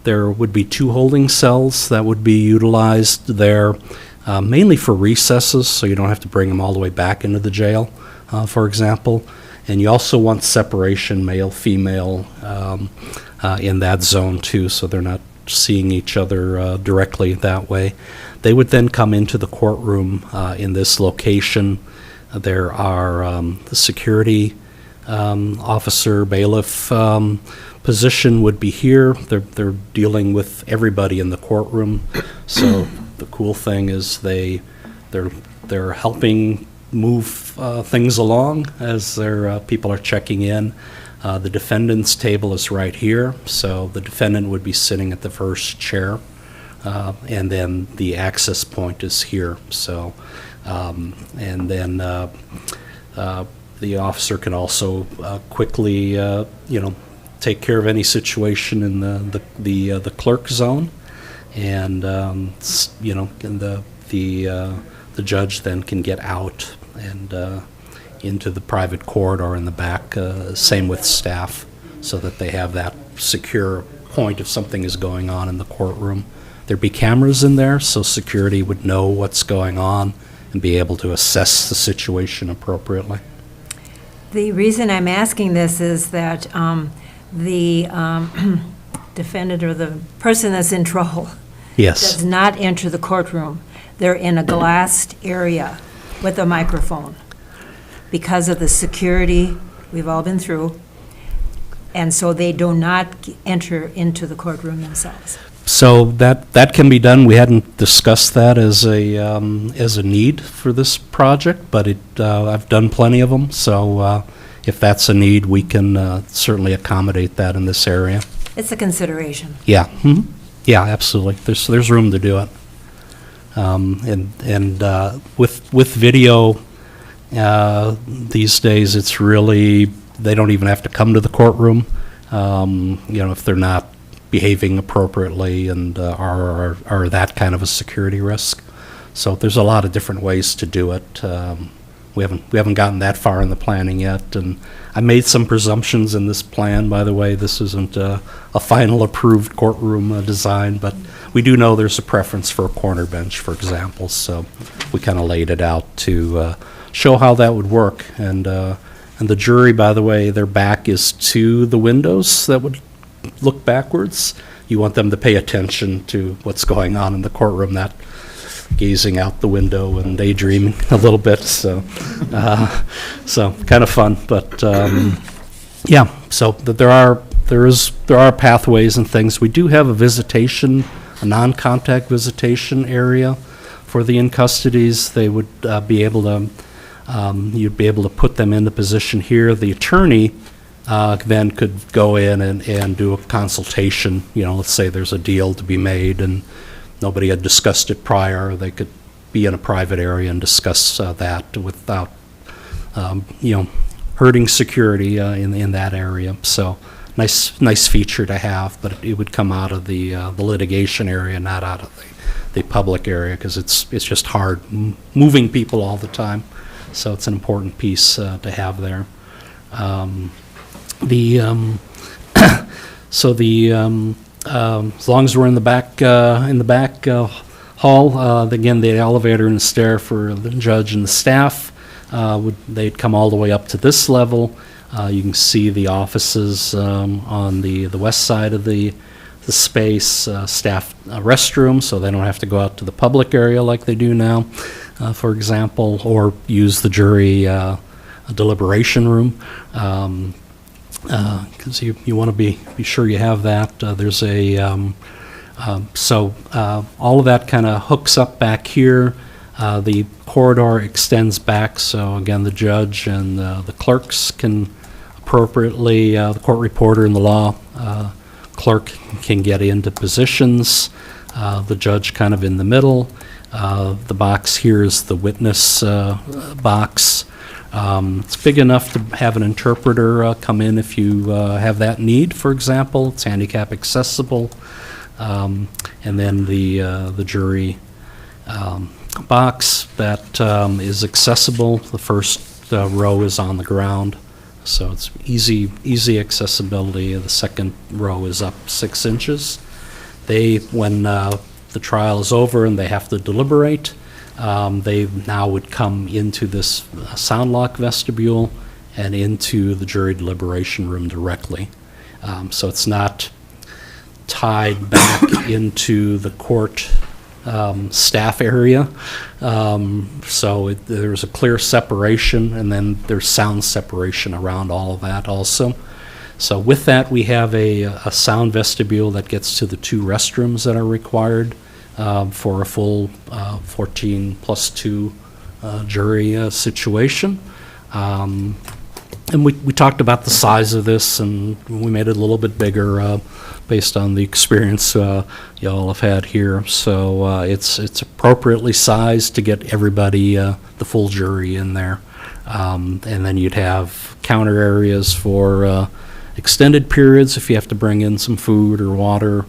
There would be 2 holding cells that would be utilized there, mainly for recesses, so you don't have to bring them all the way back into the jail, for example. And you also want separation, male, female, in that zone too, so they're not seeing each other directly that way. They would then come into the courtroom in this location. There are the security officer, bailiff position would be here. They're dealing with everybody in the courtroom. So the cool thing is they're helping move things along as their people are checking in. The defendant's table is right here, so the defendant would be sitting at the first chair, and then the access point is here. So, and then the officer can also quickly, take care of any situation in the clerk zone, and and the judge then can get out and into the private corridor in the back, same with staff, so that they have that secure point if something is going on in the courtroom. There'd be cameras in there, so security would know what's going on and be able to assess the situation appropriately. The reason I'm asking this is that the defendant or the person that's in trouble Yes. does not enter the courtroom. They're in a glassed area with a microphone because of the security we've all been through, and so they do not enter into the courtroom themselves. So that can be done. We hadn't discussed that as a need for this project, but I've done plenty of them. So if that's a need, we can certainly accommodate that in this area. It's a consideration. Yeah, yeah, absolutely. There's room to do it. And with video these days, it's really, they don't even have to come to the courtroom. If they're not behaving appropriately and are that kind of a security risk. So there's a lot of different ways to do it. We haven't gotten that far in the planning yet, and I made some presumptions in this plan, by the way. This isn't a final approved courtroom design, but we do know there's a preference for a corner bench, for example, so we kind of laid it out to show how that would work. And the jury, by the way, their back is to the windows that would look backwards. You want them to pay attention to what's going on in the courtroom, gazing out the window and daydreaming a little bit, so kind of fun, but, yeah, so that there are pathways and things. We do have a non-contact visitation area for the in-custodies. They would be able to, you'd be able to put them in the position here. The attorney then could go in and do a consultation. Let's say there's a deal to be made and nobody had discussed it prior. They could be in a private area and discuss that without, hurting security in that area. So nice feature to have, but it would come out of the litigation area, not out of the public area, because it's just hard moving people all the time. So it's an important piece to have there. As long as we're in the back hall, again, the elevator and the stair for the judge and the staff, they'd come all the way up to this level. You can see the offices on the west side of the space, staff restroom, so they don't have to go out to the public area like they do now, for example, or use the jury deliberation room. Because you want to be sure you have that. There's all of that kind of hooks up back here. The corridor extends back, so again, the judge and the clerks can appropriately, the court reporter and the law clerk can get into positions. The judge kind of in the middle. The box here is the witness box. It's big enough to have an interpreter come in if you have that need, for example. It's handicap accessible. And then the jury box that is accessible. The first row is on the ground, so it's easy accessibility. The second row is up 6 inches. When the trial is over and they have to deliberate, they now would come into this sound lock vestibule and into the jury deliberation room directly. So it's not tied back into the court staff area. So there's a clear separation, and then there's sound separation around all of that also. So with that, we have a sound vestibule that gets to the 2 restrooms that are required for a full 14 plus 2 jury situation. And we talked about the size of this, and we made it a little bit bigger based on the experience you all have had here. So it's appropriately sized to get everybody, the full jury in there. And then you'd have counter areas for extended periods if you have to bring in some food or water.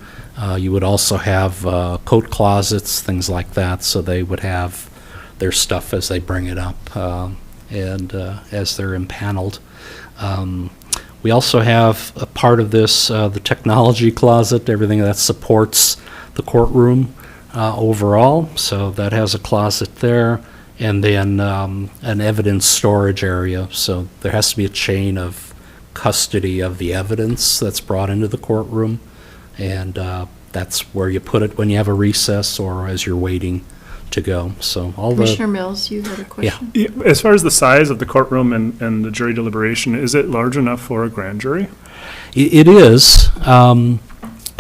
You would also have coat closets, things like that, so they would have their stuff as they bring it up and as they're impaneled. We also have a part of this, the technology closet, everything that supports the courtroom overall. So that has a closet there, and then an evidence storage area. So there has to be a chain of custody of the evidence that's brought into the courtroom, and that's where you put it when you have a recess or as you're waiting to go. So all Commissioner Mills, you had a question? Yeah, as far as the size of the courtroom and the jury deliberation, is it large enough for a grand jury? It is.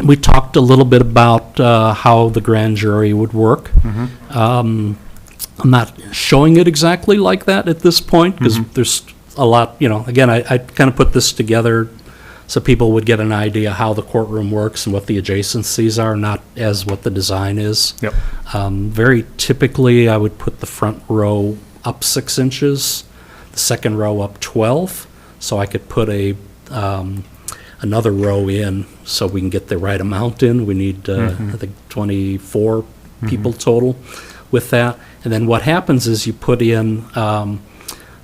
We talked a little bit about how the grand jury would work. I'm not showing it exactly like that at this point, because there's a lot, again, I kind of put this together so people would get an idea how the courtroom works and what the adjacencies are, not as what the design is. Yep. Very typically, I would put the front row up 6 inches, the second row up 12, so I could put another row in so we can get the right amount in. We need, I think, 24 people total with that. And then what happens is you put in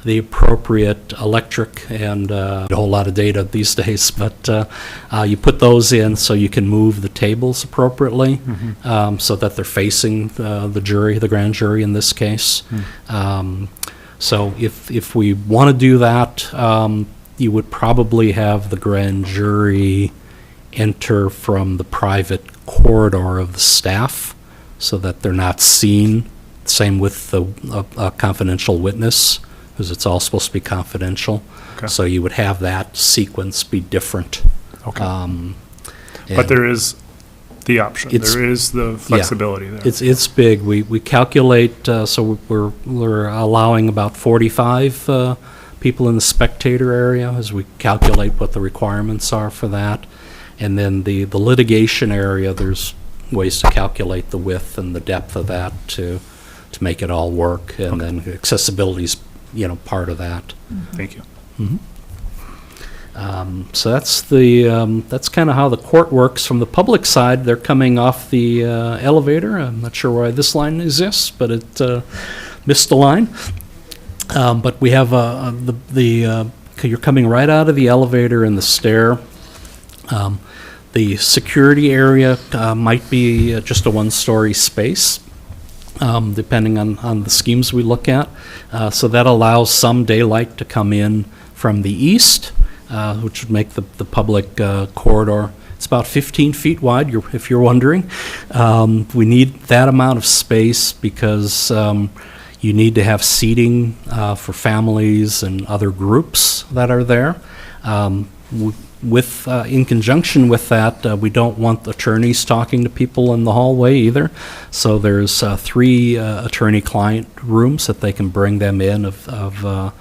the appropriate electric and a whole lot of data these days, but you put those in so you can move the tables appropriately so that they're facing the jury, the grand jury in this case. So if we want to do that, you would probably have the grand jury enter from the private corridor of the staff so that they're not seen. Same with a confidential witness, because it's all supposed to be confidential. Okay. So you would have that sequence be different. Okay. But And there is the option, It's- there is the flexibility there. It's big. We calculate, so we're allowing about 45 people in the spectator area as we calculate what the requirements are for that. And then the litigation area, there's ways to calculate the width and the depth of that to make it all work. And then accessibility's, part of that. Thank you. So that's kind of how the court works. From the public side, they're coming off the elevator. I'm not sure why this line exists, but it missed the line. But we have you're coming right out of the elevator and the stair. The security area might be just a one-story space, depending on the schemes we look at. So that allows some daylight to come in from the east, which would make the public corridor. It's about 15 feet wide, if you're wondering. We need that amount of space because you need to have seating for families and other groups that are there. In conjunction with that, we don't want attorneys talking to people in the hallway either. So there's 3 attorney-client rooms that they can bring them in of a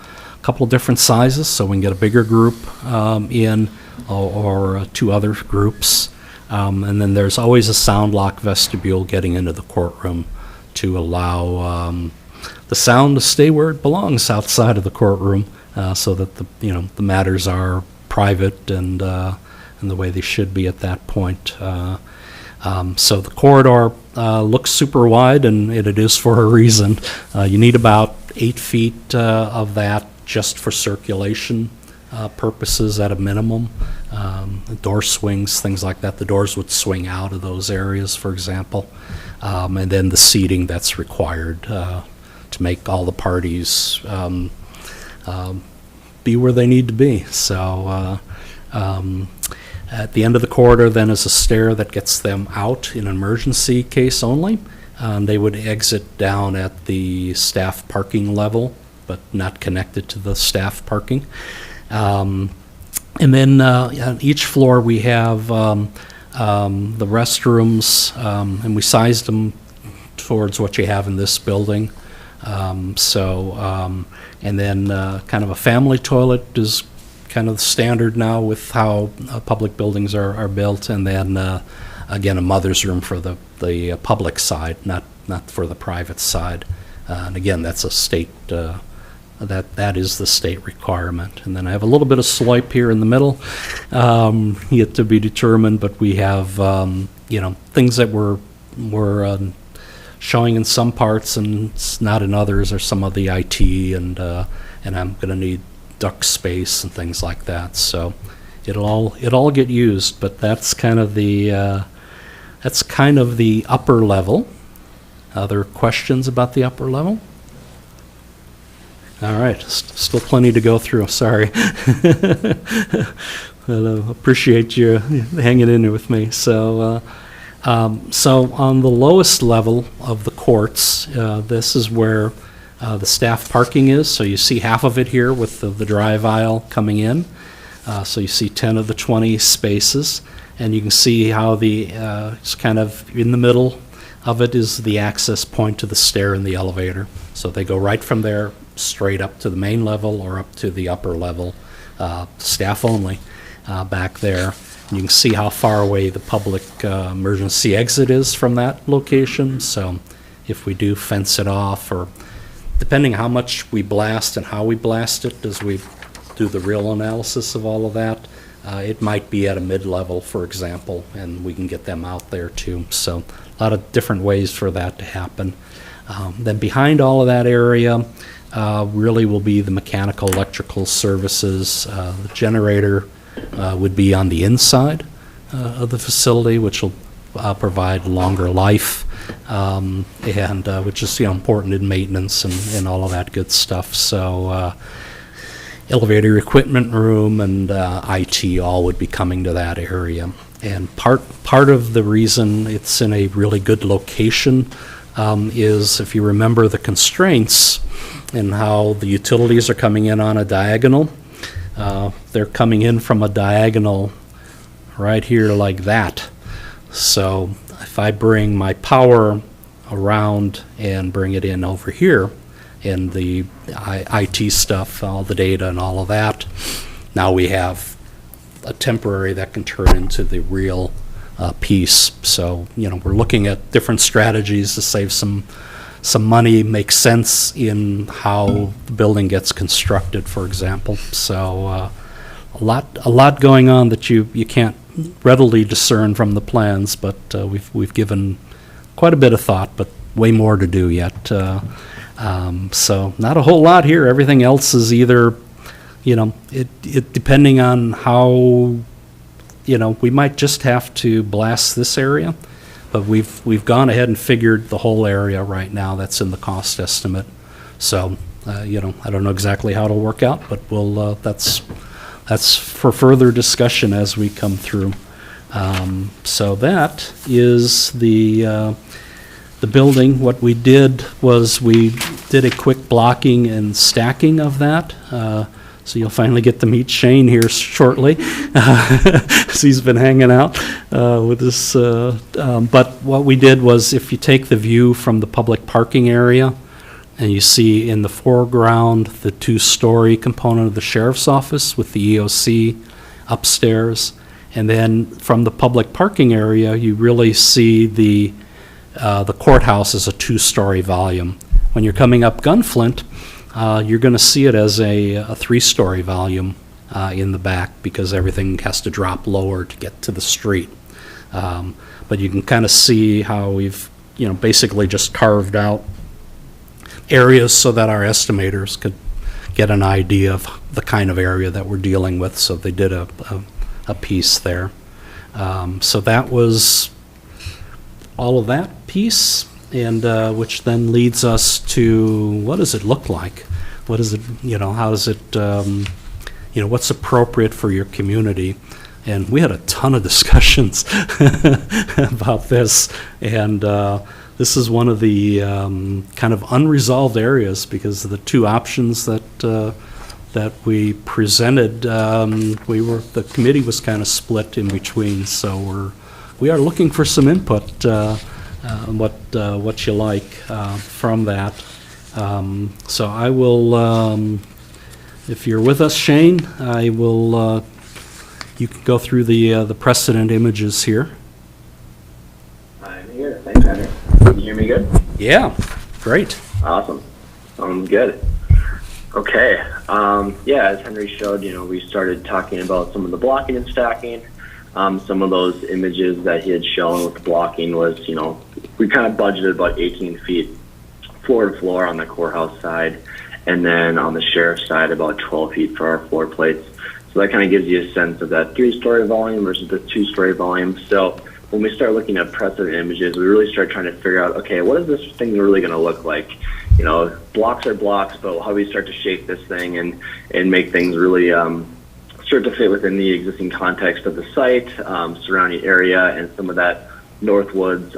couple of different sizes, so we can get a bigger group in or 2 other groups. And then there's always a sound lock vestibule getting into the courtroom to allow the sound to stay where it belongs outside of the courtroom, so that the matters are private and the way they should be at that point. So the corridor looks super wide, and it is for a reason. You need about 8 feet of that just for circulation purposes at a minimum. Door swings, things like that. The doors would swing out of those areas, for example. And then the seating that's required to make all the parties be where they need to be. So at the end of the corridor then is a stair that gets them out in an emergency case only. They would exit down at the staff parking level, but not connected to the staff parking. And then on each floor we have the restrooms, and we sized them towards what you have in this building. And then kind of a family toilet is kind of the standard now with how public buildings are built. And then, again, a mother's room for the public side, not for the private side. And again, that's a state, that is the state requirement. And then I have a little bit of SLOIP here in the middle, yet to be determined, but we have, things that we're showing in some parts and it's not in others, or some of the IT, and I'm going to need duct space and things like that. So it'll all get used, but that's kind of the upper level. Other questions about the upper level? All right, still plenty to go through. Sorry. Appreciate you hanging in there with me. So on the lowest level of the courts, this is where the staff parking is. So you see half of it here with the drive aisle coming in. So you see 10 of the 20 spaces, and you can see how it's kind of in the middle of it is the access point to the stair and the elevator. So they go right from there straight up to the main level or up to the upper level, staff only, back there. You can see how far away the public emergency exit is from that location. So if we do fence it off, or depending how much we blast and how we blast it as we do the real analysis of all of that, it might be at a mid-level, for example, and we can get them out there too. So a lot of different ways for that to happen. Then behind all of that area really will be the mechanical, electrical services. The generator would be on the inside of the facility, which will provide longer life, and which is important in maintenance and all of that good stuff. So elevator equipment room and IT all would be coming to that area. And part of the reason it's in a really good location is, if you remember the constraints and how the utilities are coming in on a diagonal, they're coming in from a diagonal right here like that. So if I bring my power around and bring it in over here, and the IT stuff, all the data and all of that, now we have a temporary that can turn into the real piece. So, we're looking at different strategies to save some money, make sense in how the building gets constructed, for example. So a lot going on that you can't readily discern from the plans, but we've given quite a bit of thought, but way more to do yet. So not a whole lot here. Everything else is either, it depending on how, we might just have to blast this area, but we've gone ahead and figured the whole area right now. That's in the cost estimate. So, I don't know exactly how it'll work out, but we'll, that's for further discussion as we come through. So that is the building. What we did was we did a quick blocking and stacking of that. So you'll finally get to meet Shane here shortly. So he's been hanging out with us. But what we did was, if you take the view from the public parking area, and you see in the foreground the two-story component of the sheriff's office with the EOC upstairs, and then from the public parking area, you really see the courthouse as a two-story volume. When you're coming up Gunflint, you're going to see it as a three-story volume in the back, because everything has to drop lower to get to the street. But you can kind of see how we've basically just carved out areas so that our estimators could get an idea of the kind of area that we're dealing with. So they did a piece there. So that was all of that piece, and which then leads us to, what does it look like? What is it, how does it, what's appropriate for your community? And we had a ton of discussions about this, and this is one of the kind of unresolved areas, because of the two options that we presented. The committee was kind of split in between, so we are looking for some input on what you like from that. So I will, if you're with us, Shane, I will. You can go through the precedent images here. I'm here. Thanks, Henry. Can you hear me good? Yeah, great. Awesome. Good. Okay. As Henry showed, we started talking about some of the blocking and stacking. Some of those images that he had shown with the blocking was, we kind of budgeted about 18 feet floor to floor on the courthouse side, and then on the sheriff's side about 12 feet for our floor plates. So that kind of gives you a sense of that three-story volume versus the two-story volume. So when we start looking at precedent images, we really start trying to figure out, okay, what is this thing really going to look like? Blocks are blocks, but how do we start to shape this thing and make things really start to fit within the existing context of the site, surrounding area, and some of that Northwoods,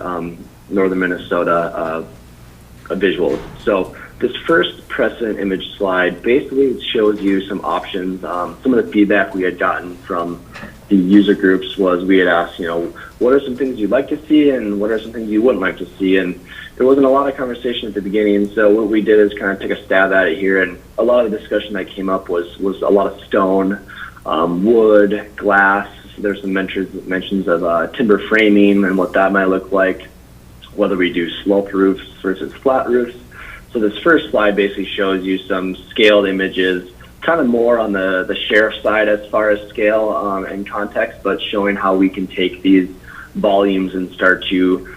northern Minnesota visuals. So this first precedent image slide basically shows you some options. Some of the feedback we had gotten from the user groups was, we had asked, what are some things you'd like to see and what are some things you wouldn't like to see? And there wasn't a lot of conversation at the beginning, so what we did is kind of take a stab at it here, and a lot of the discussion that came up was a lot of stone, wood, glass. There's some mentions of timber framing and what that might look like, whether we do sloped roofs versus flat roofs. So this first slide basically shows you some scaled images, kind of more on the sheriff's side as far as scale and context, but showing how we can take these volumes and start to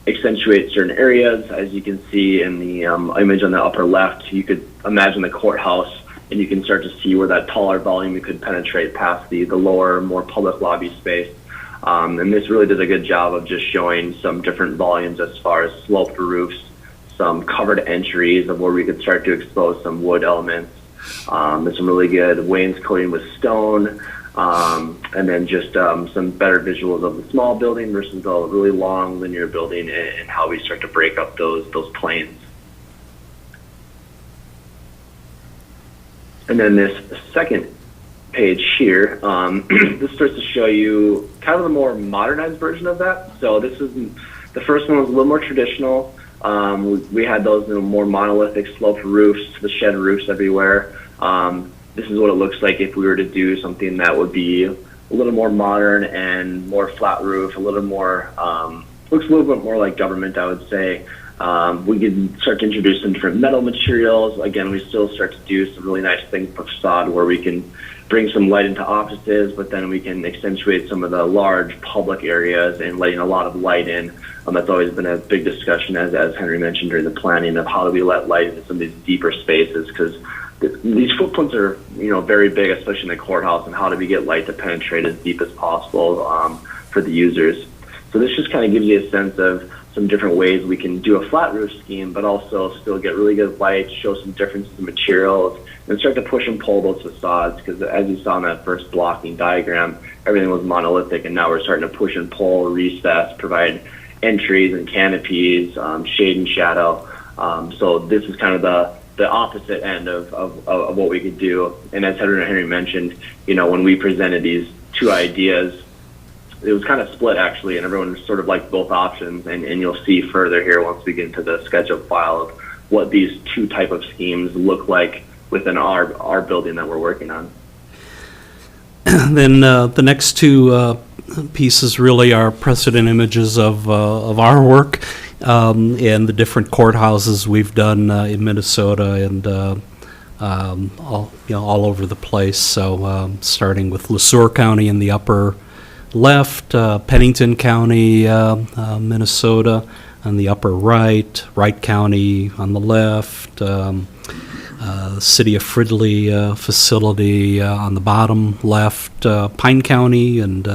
accentuate certain areas. As you can see in the image on the upper left, you could imagine the courthouse, and you can start to see where that taller volume you could penetrate past the lower, more public lobby space. And this really does a good job of just showing some different volumes as far as sloped roofs, some covered entries of where we could start to expose some wood elements. There's some really good wainscoting with stone, and then just some better visuals of the small building versus the really long linear building, and how we start to break up those planes. And then this second page here, this starts to show you kind of the more modernized version of that. So this is, the first one was a little more traditional. We had those more monolithic sloped roofs, the shed roofs everywhere. This is what it looks like if we were to do something that would be a little more modern and more flat roof, a little more, looks a little bit more like government, I would say. We could start to introduce some different metal materials. Again, we still start to do some really nice things for facade where we can bring some light into offices, but then we can accentuate some of the large public areas and letting a lot of light in. That's always been a big discussion, as Henry mentioned, during the planning of how do we let light into some of these deeper spaces, because these footprints are, very big, especially in the courthouse, and how do we get light to penetrate as deep as possible for the users. So this just kind of gives you a sense of some different ways we can do a flat roof scheme, but also still get really good light, show some differences in materials, and start to push and pull those facades, because as you saw in that first blocking diagram, everything was monolithic, and now we're starting to push and pull, recess, provide entries and canopies, shade and shadow. So this is kind of the opposite end of what we could do. And as Henry mentioned, when we presented these two ideas, it was kind of split actually, and everyone sort of liked both options, and you'll see further here once we get into the SketchUp file of what these two type of schemes look like within our building that we're working on. Then the next two pieces really are precedent images of our work and the different courthouses we've done in Minnesota and all over the place. So starting with LeSueur County in the upper left, Pennington County, Minnesota on the upper right, Wright County on the left, City of Fridley facility on the bottom left, Pine County, and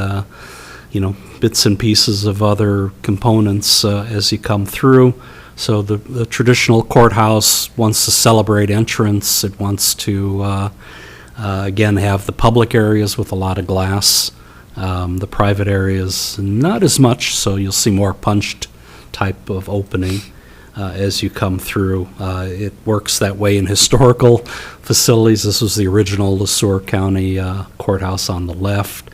bits and pieces of other components as you come through. So the traditional courthouse wants to celebrate entrance. It wants to again have the public areas with a lot of glass. The private areas not as much, so you'll see more punched type of opening as you come through. It works that way in historical facilities. This was the original LeSueur County courthouse on the left.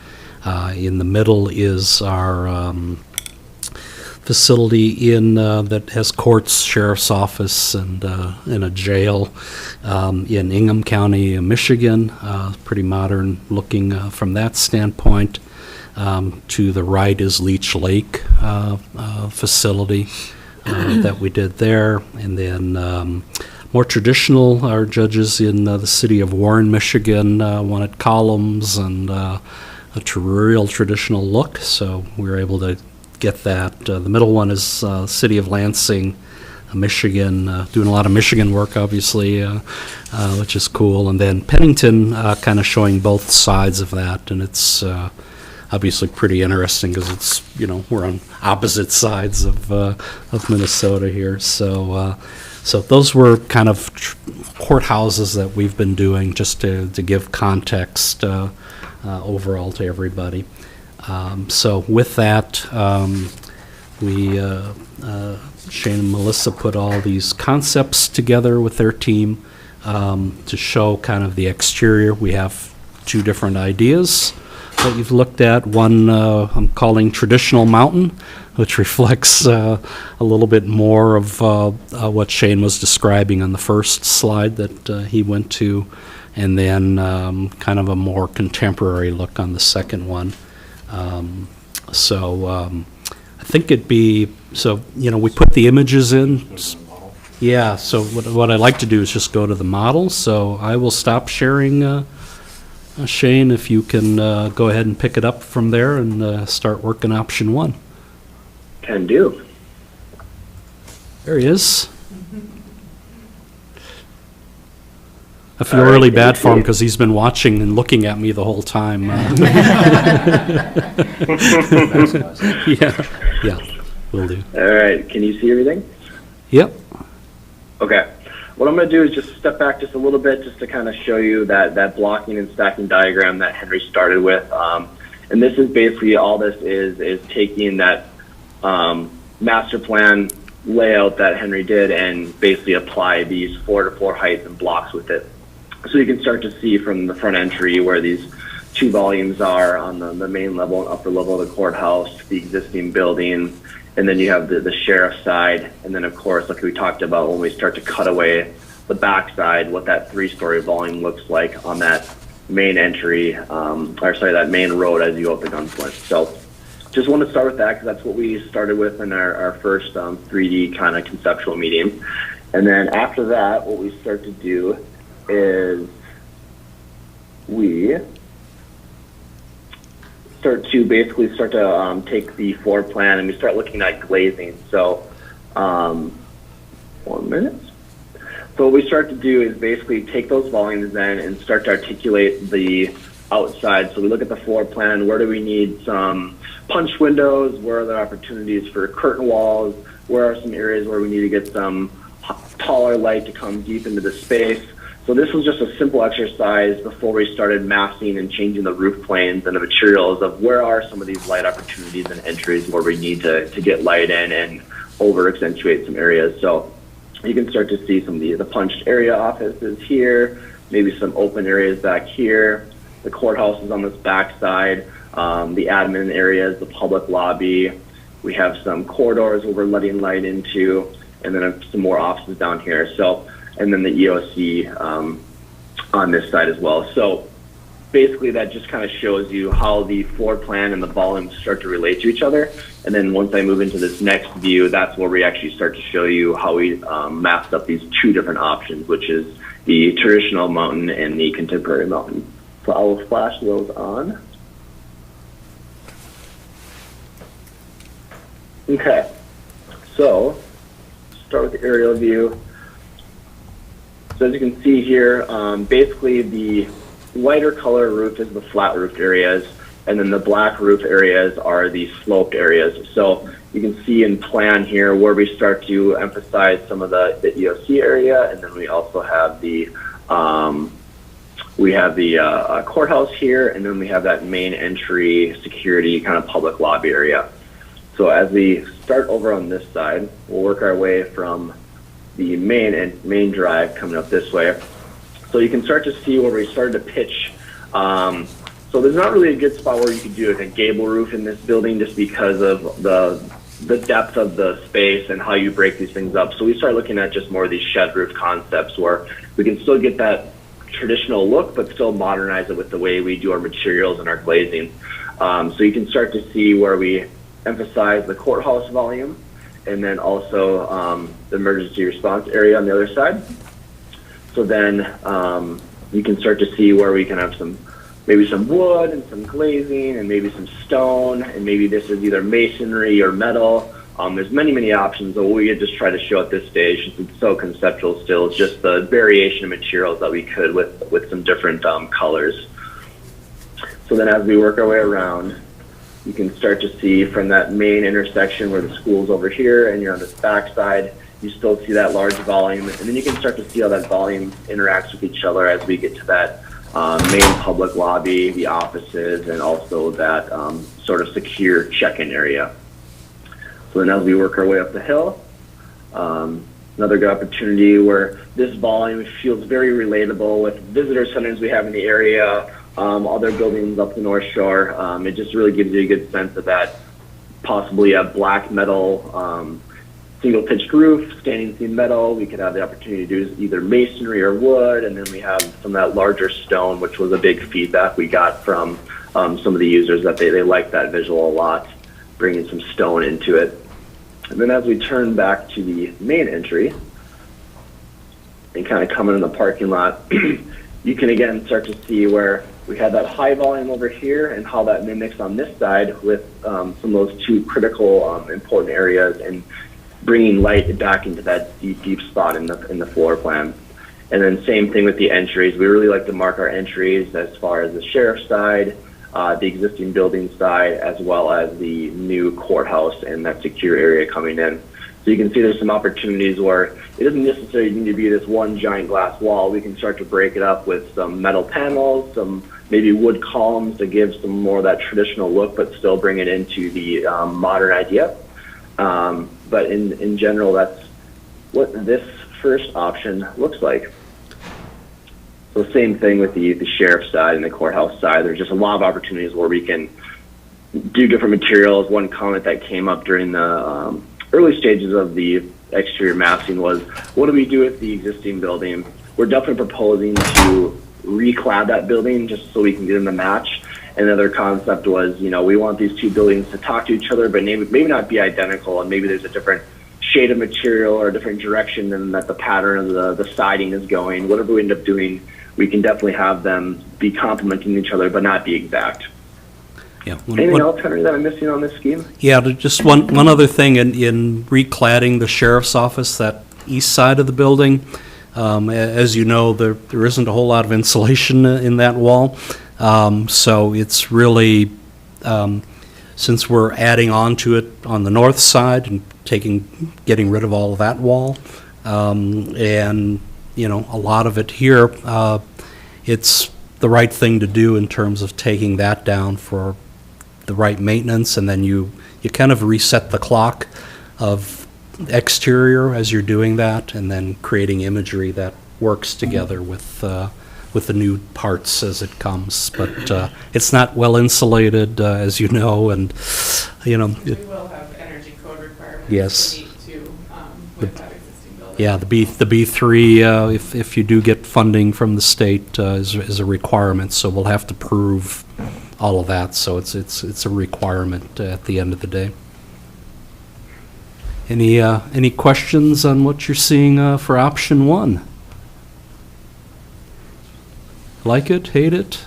In the middle is our facility that has courts, sheriff's office, and a jail in Ingham County, Michigan. Pretty modern looking from that standpoint. To the right is Leech Lake facility that we did there. And then more traditional, our judges in the city of Warren, Michigan wanted columns and a real traditional look, so we were able to get that. The middle one is city of Lansing, Michigan, doing a lot of Michigan work, obviously, which is cool. And then Pennington kind of showing both sides of that, and it's obviously pretty interesting because it's, we're on opposite sides of Minnesota here. So those were kind of courthouses that we've been doing just to give context overall to everybody. So with that, Shane and Melissa put all these concepts together with their team to show kind of the exterior. We have two different ideas that you've looked at. One I'm calling Traditional Mountain, which reflects a little bit more of what Shane was describing on the first slide that he went to, and then kind of a more contemporary look on the second one. I think it'd be, we put the images in. Yeah, so what I'd like to do is just go to the model. So I will stop sharing, Shane, if you can go ahead and pick it up from there and start working option one. Can do. There he is. I feel really bad for him because he's been watching and looking at me the whole time. Yeah, will do. All right, can you see everything? Yep. Okay. what I'm going to do is just step back just a little bit just to kind of show you that blocking and stacking diagram that Henry started with. And this is basically all this is taking that master plan layout that Henry did and basically apply these floor-to-floor heights and blocks with it. So you can start to see from the front entry where these two volumes are on the main level and upper level of the courthouse, the existing building, and then you have the sheriff's side, and then of course, like we talked about when we start to cut away the back side, what that 3-story volume looks like on that main entry, that main road as you go up the Gunflint. So just want to start with that because that's what we started with in our first 3D kind of conceptual meeting. And then after that, what we start to do is we start to take the floor plan and we start looking at glazing. So 1 minute. So what we start to do is basically take those volumes then and start to articulate the outside. So we look at the floor plan, where do we need some punch windows, where are there opportunities for curtain walls, where are some areas where we need to get some taller light to come deep into the space. So this was just a simple exercise before we started massing and changing the roof planes and the materials of where are some of these light opportunities and entries where we need to get light in and over accentuate some areas. So you can start to see some of the punched area offices here, maybe some open areas back here. The courthouse is on this back side, the admin areas, the public lobby. We have some corridors where we're letting light into, and then some more offices down here. So, and then the EOC on this side as well. So basically that just kind of shows you how the floor plan and the volumes start to relate to each other. And then once I move into this next view, that's where we actually start to show you how we mapped up these two different options, which is the traditional mountain and the contemporary mountain. So I will flash those on. Okay, so start with the aerial view. So as you can see here, basically the lighter color roof is the flat roofed areas, and then the black roof areas are the sloped areas. So you can see in plan here where we start to emphasize some of the EOC area, and then we also have the courthouse here, and then we have that main entry security kind of public lobby area. So as we start over on this side, we'll work our way from the main drive coming up this way. So you can start to see where we started to pitch. So there's not really a good spot where you could do like a gable roof in this building just because of the depth of the space and how you break these things up. So we start looking at just more of these shed roof concepts where we can still get that traditional look, but still modernize it with the way we do our materials and our glazing. So you can start to see where we emphasize the courthouse volume, and then also the emergency response area on the other side. So then you can start to see where we can have maybe some wood and some glazing and maybe some stone, and maybe this is either masonry or metal. There's many options. So what we just try to show at this stage, since it's so conceptual still, is just the variation of materials that we could with some different colors. So then as we work our way around, you can start to see from that main intersection where the school's over here and you're on this back side, you still see that large volume. And then you can start to see how that volume interacts with each other as we get to that main public lobby, the offices, and also that sort of secure check-in area. So then as we work our way up the hill, another good opportunity where this volume feels very relatable with visitor centers we have in the area, other buildings up the North Shore. It just really gives you a good sense of that possibly a black metal single pitched roof, standing seam metal. We could have the opportunity to do either masonry or wood, and then we have some of that larger stone, which was a big feedback we got from some of the users that they liked that visual a lot, bringing some stone into it. And then as we turn back to the main entry and kind of come in the parking lot, you can again start to see where we had that high volume over here and how that mimics on this side with some of those two critical important areas and bringing light back into that deep spot in the floor plan. And then same thing with the entries. We really like to mark our entries as far as the sheriff's side, the existing building side, as well as the new courthouse and that secure area coming in. So you can see there's some opportunities where it doesn't necessarily need to be this one giant glass wall. We can start to break it up with some metal panels, some maybe wood columns to give some more of that traditional look, but still bring it into the modern idea. But in general, that's what this first option looks like. So same thing with the sheriff's side and the courthouse side. There's just a lot of opportunities where we can do different materials. One comment that came up during the early stages of the exterior massing was, what do we do with the existing building? We're definitely proposing to reclad that building just so we can get them to match. Another concept was, we want these two buildings to talk to each other, but maybe not be identical, and maybe there's a different shade of material or a different direction than that the pattern of the siding is going. Whatever we end up doing, we can definitely have them be complementing each other, but not be exact. Yeah. Anything else, Henry, that I'm missing on this scheme? Yeah, just one other thing, in recladding the sheriff's office, that east side of the building, as you know, there isn't a whole lot of insulation in that wall. So it's really, since we're adding on to it on the north side and getting rid of all of that wall, and, a lot of it here, it's the right thing to do in terms of taking that down for the right maintenance, and then you kind of reset the clock of exterior as you're doing that, and then creating imagery that works together with the new parts as it comes. But it's not well insulated, as you know, and We will have energy code requirements. Yes. To meet too, with that existing building. yeah, the B3, if you do get funding from the state, is a requirement. So we'll have to prove all of that. So it's a requirement at the end of the day. Any questions on what you're seeing for option one? Like it? Hate it?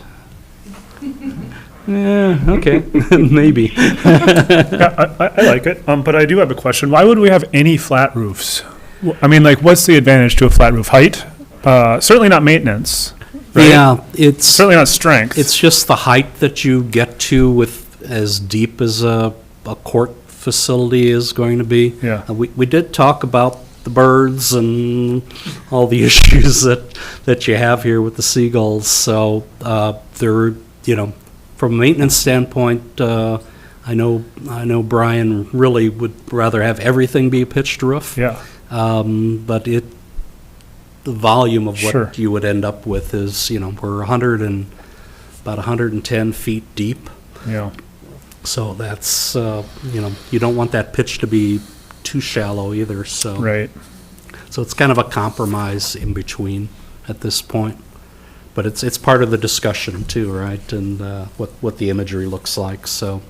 Yeah, okay, maybe. Yeah, I like it, but I do have a question. Why would we have any flat roofs? I mean, what's the advantage to a flat roof? Height? Certainly not maintenance, right? Yeah, it's certainly not strength. It's just the height that you get to with as deep as a court facility is going to be. Yeah. We did talk about the birds and all the issues that you have here with the seagulls. So they're, from a maintenance standpoint, I know Brian really would rather have everything be a pitched roof. Yeah. But the volume of what Sure. you would end up with is, we're about 110 feet deep. Yeah. So that's, you don't want that pitch to be too shallow either, so. Right. So it's kind of a compromise in between at this point. But it's part of the discussion too, right? And what the imagery looks like. So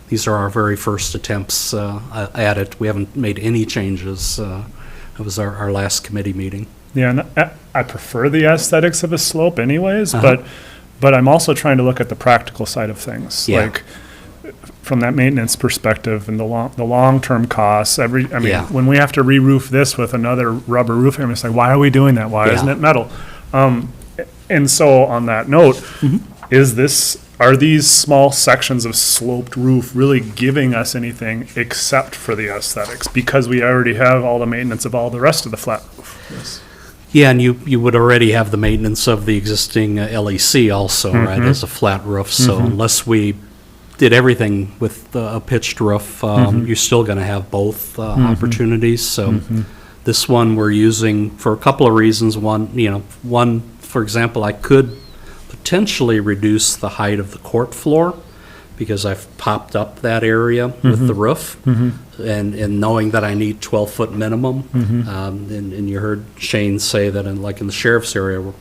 these are our very first attempts at it. We haven't made any changes. It was our last committee meeting. Yeah, and I prefer the aesthetics of a slope anyways, but I'm also trying to look at the practical side of things. Yeah. Like, from that maintenance perspective and the long-term costs, Yeah. when we have to re-roof this with another rubber roofing, I'm just like, why are we doing that? Why isn't it metal? And so on that note, are these small sections of sloped roof really giving us anything except for the aesthetics? Because we already have all the maintenance of all the rest of the flat roof. Yes. Yeah, and you would already have the maintenance of the existing LEC also, right, as a flat roof. So unless we did everything with a pitched roof, you're still going to have both opportunities. So this one we're using for a couple of reasons. One, for example, I could potentially reduce the height of the court floor because I've popped up that area with the roof, and knowing that I need 12-foot minimum. And you heard Shane say that in the sheriff's area,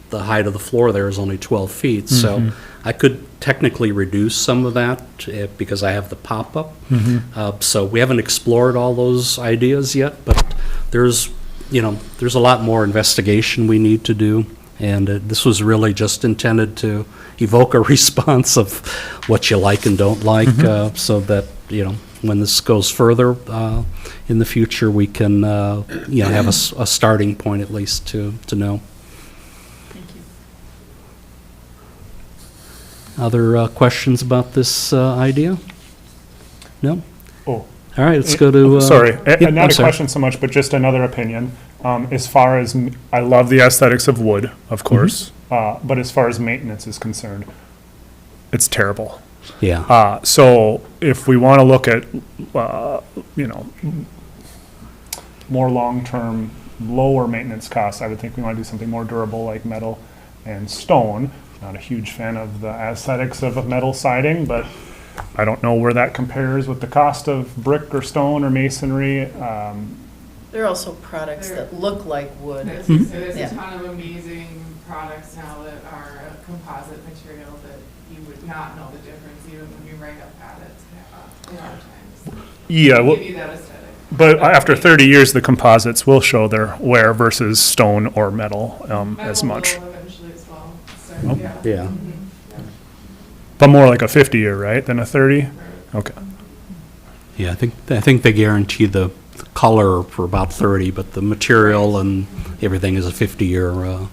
the height of the floor there is only 12 feet. So I could technically reduce some of that because I have the pop-up. So we haven't explored all those ideas yet, but there's a lot more investigation we need to do. And this was really just intended to evoke a response of what you like and don't like, so that, when this goes further in the future, we can, have a starting point at least to know. Other questions about this idea? No? Oh, All right, let's go to. Sorry, yep, I'm not a sorry. question so much, but just another opinion. As far as, I love the aesthetics of wood, of course, but as far as maintenance is concerned, it's terrible. Yeah. So if we want to look at, you know, more long-term, lower maintenance costs, I would think we want to do something more durable like metal and stone. Not a huge fan of the aesthetics of a metal siding, but I don't know where that compares with the cost of brick or stone or masonry. There are also products that look like wood. There's Yeah. a ton of amazing products now that are a composite material that you would not know the difference even when you right up at it a lot of times. Yeah, well, Give you that aesthetic. but after 30 years, the composites will show their wear versus stone or metal as much. Metal will eventually as well. So, Oh. Yeah. But more like a 50-year, right, than a 30? Okay. Yeah, I think they guarantee the color for about 30, but the material and everything is a 50-year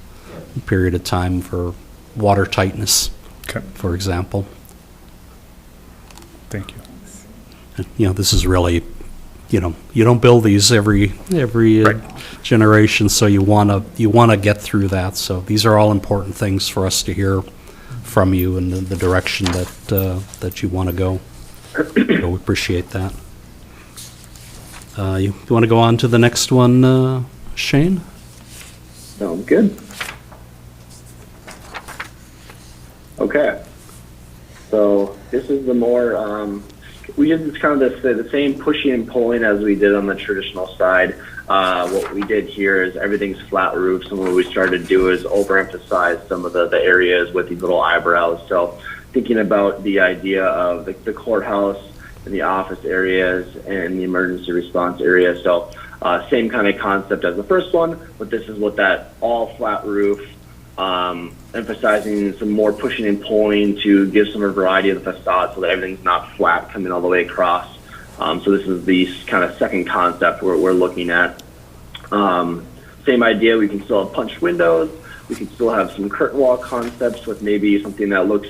period of time for water tightness, Okay. for example. Thank you. You know, this is really, you know, you don't build these every generation, so you wanna get through that. So these are all important things for us to hear from you and the direction that you want to go. So we appreciate that. You want to go on to the next one, Shane? Sounds good. Okay. So this is the more, we did kind of the same pushing and pulling as we did on the traditional side. What we did here is everything's flat roofs, and what we started to do is overemphasize some of the areas with these little eyebrows. So thinking about the idea of the courthouse and the office areas and the emergency response area. So same kind of concept as the first one, but this is what that all flat roof, emphasizing some more pushing and pulling to give some variety of the facade so that everything's not flat coming all the way across. So this is the kind of second concept we're looking at. Same idea, we can still have punched windows, we can still have some curtain wall concepts with maybe something that looks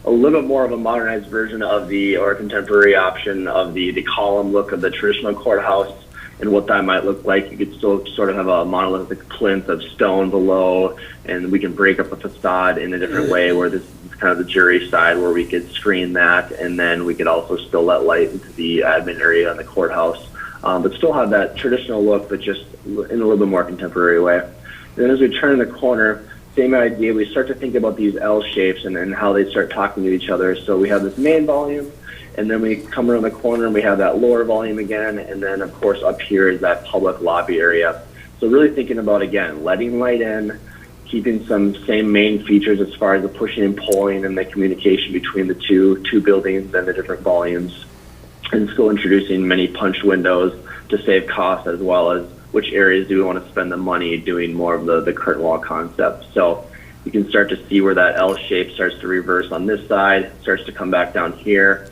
a little bit more of a modernized version of or contemporary option of the column look of the traditional courthouse and what that might look like. You could still sort of have a monolithic plinth of stone below, and we can break up the facade in a different way where this is kind of the jury side where we could screen that, and then we could also still let light into the admin area in the courthouse, but still have that traditional look, but just in a little bit more contemporary way. And then as we turn the corner, same idea, we start to think about these L shapes and how they start talking to each other. So we have this main volume, and then we come around the corner and we have that lower volume again, and then of course up here is that public lobby area. So really thinking about, again, letting light in, keeping some same main features as far as the pushing and pulling and the communication between the two buildings and the different volumes, and still introducing many punch windows to save costs, as well as which areas do we want to spend the money doing more of the curtain wall concept. So you can start to see where that L shape starts to reverse on this side, starts to come back down here.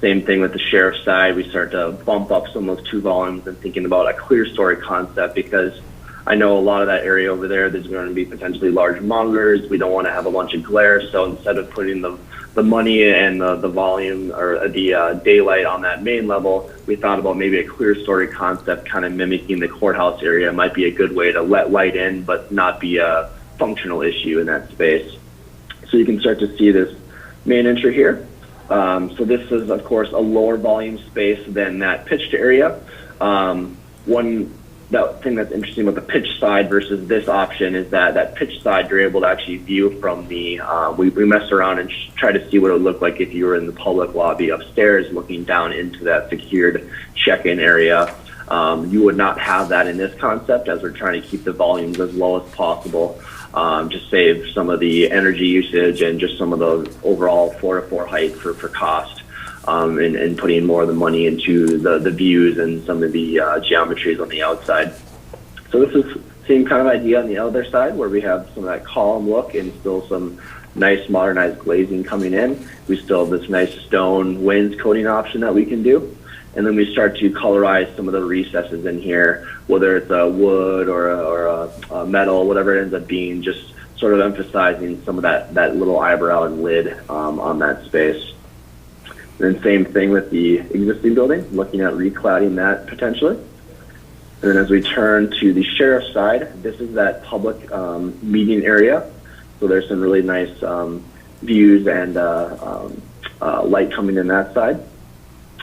Same thing with the sheriff's side. We start to bump up some of those two volumes and thinking about a clear story concept, because I know a lot of that area over there's going to be potentially large monitors. We don't want to have a bunch of glare, so instead of putting the money and the volume or the daylight on that main level, we thought about maybe a clear story concept kind of mimicking the courthouse area might be a good way to let light in but not be a functional issue in that space. So you can start to see this main entry here. So this is, of course, a lower volume space than that pitched area. That thing that's interesting about the pitch side versus this option is that pitch side you're able to actually view from the, we messed around and try to see what it would look like if you were in the public lobby upstairs looking down into that secured check-in area. You would not have that in this concept, as we're trying to keep the volumes as low as possible, to save some of the energy usage and just some of the overall floor-to-floor height for cost. And putting more of the money into the views and some of the geometries on the outside. So this is the same kind of idea on the other side, where we have some of that column look and still some nice modernized glazing coming in. We still have this nice stone wainscoting option that we can do. And then we start to colorize some of the recesses in here, whether it's a wood or a metal, whatever it ends up being, just sort of emphasizing some of that little eyebrow and lid on that space. And then same thing with the existing building, looking at recladding that potentially. And then as we turn to the sheriff's side, this is that public meeting area. So there's some really nice views and light coming in that side.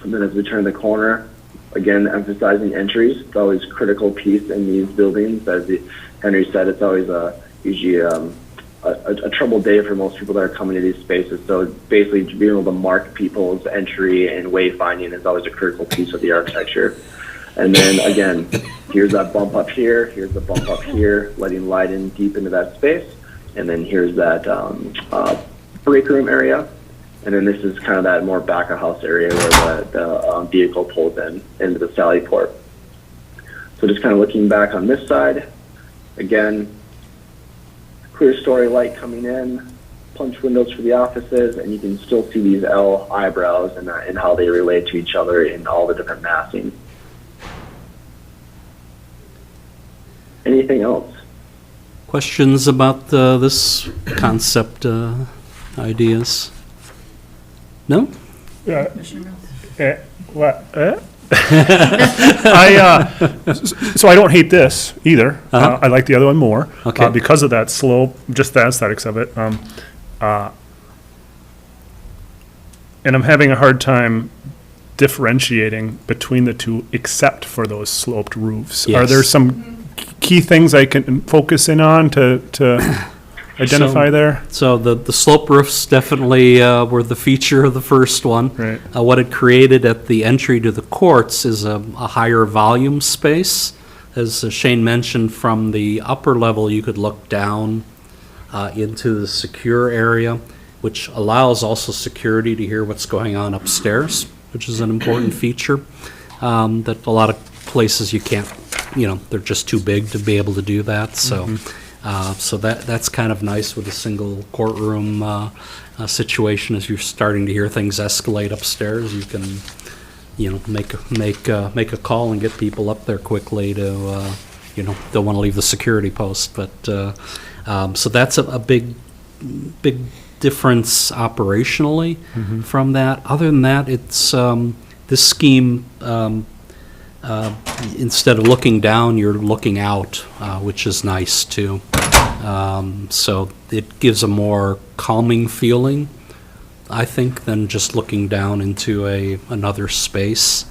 And then as we turn the corner, again, emphasizing entries. It's always a critical piece in these buildings. As Henry said, it's always usually a troubled day for most people that are coming to these spaces. So basically being able to mark people's entry and wayfinding is always a critical piece of the architecture. And then again, here's that bump up here, here's the bump up here, letting light in deep into that space. And then here's that break room area. And then this is kind of that more back of house area where the vehicle pulls in into the sally port. So just kind of looking back on this side, again, clear story light coming in, punch windows for the offices, and you can still see these L eyebrows and how they relate to each other in all the different massing. Anything else? Questions about this concept ideas? No? What? So I don't hate this either. I like the other one more. Okay. Because of that slope, just the aesthetics of it. And I'm having a hard time differentiating between the two except for those sloped roofs. Are there Yes. some key things I can focus in on to identify there? So the slope roofs definitely were the feature of the first one. Right. What it created at the entry to the courts is a higher volume space. As Shane mentioned, from the upper level, you could look down into the secure area, which allows also security to hear what's going on upstairs, which is an important feature that a lot of places you can't, they're just too big to be able to do that. So. So that's kind of nice with a single courtroom situation. As you're starting to hear things escalate upstairs, you can, make a call and get people up there quickly to, don't want to leave the security post. But so that's a big difference operationally from that. Other than that, it's this scheme. Instead of looking down, you're looking out, which is nice too. So it gives a more calming feeling, I think, than just looking down into another space.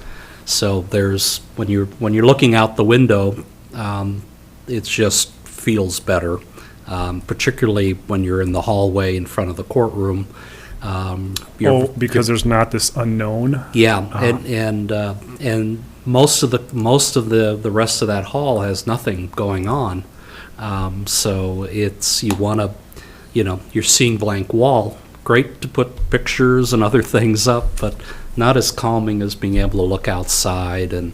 So there's when you're looking out the window, it just feels better, particularly when you're in the hallway in front of the courtroom. Because there's not this unknown. Yeah, and most of the rest of that hall has nothing going on. So it's, you're seeing blank wall. Great to put pictures and other things up, but not as calming as being able to look outside and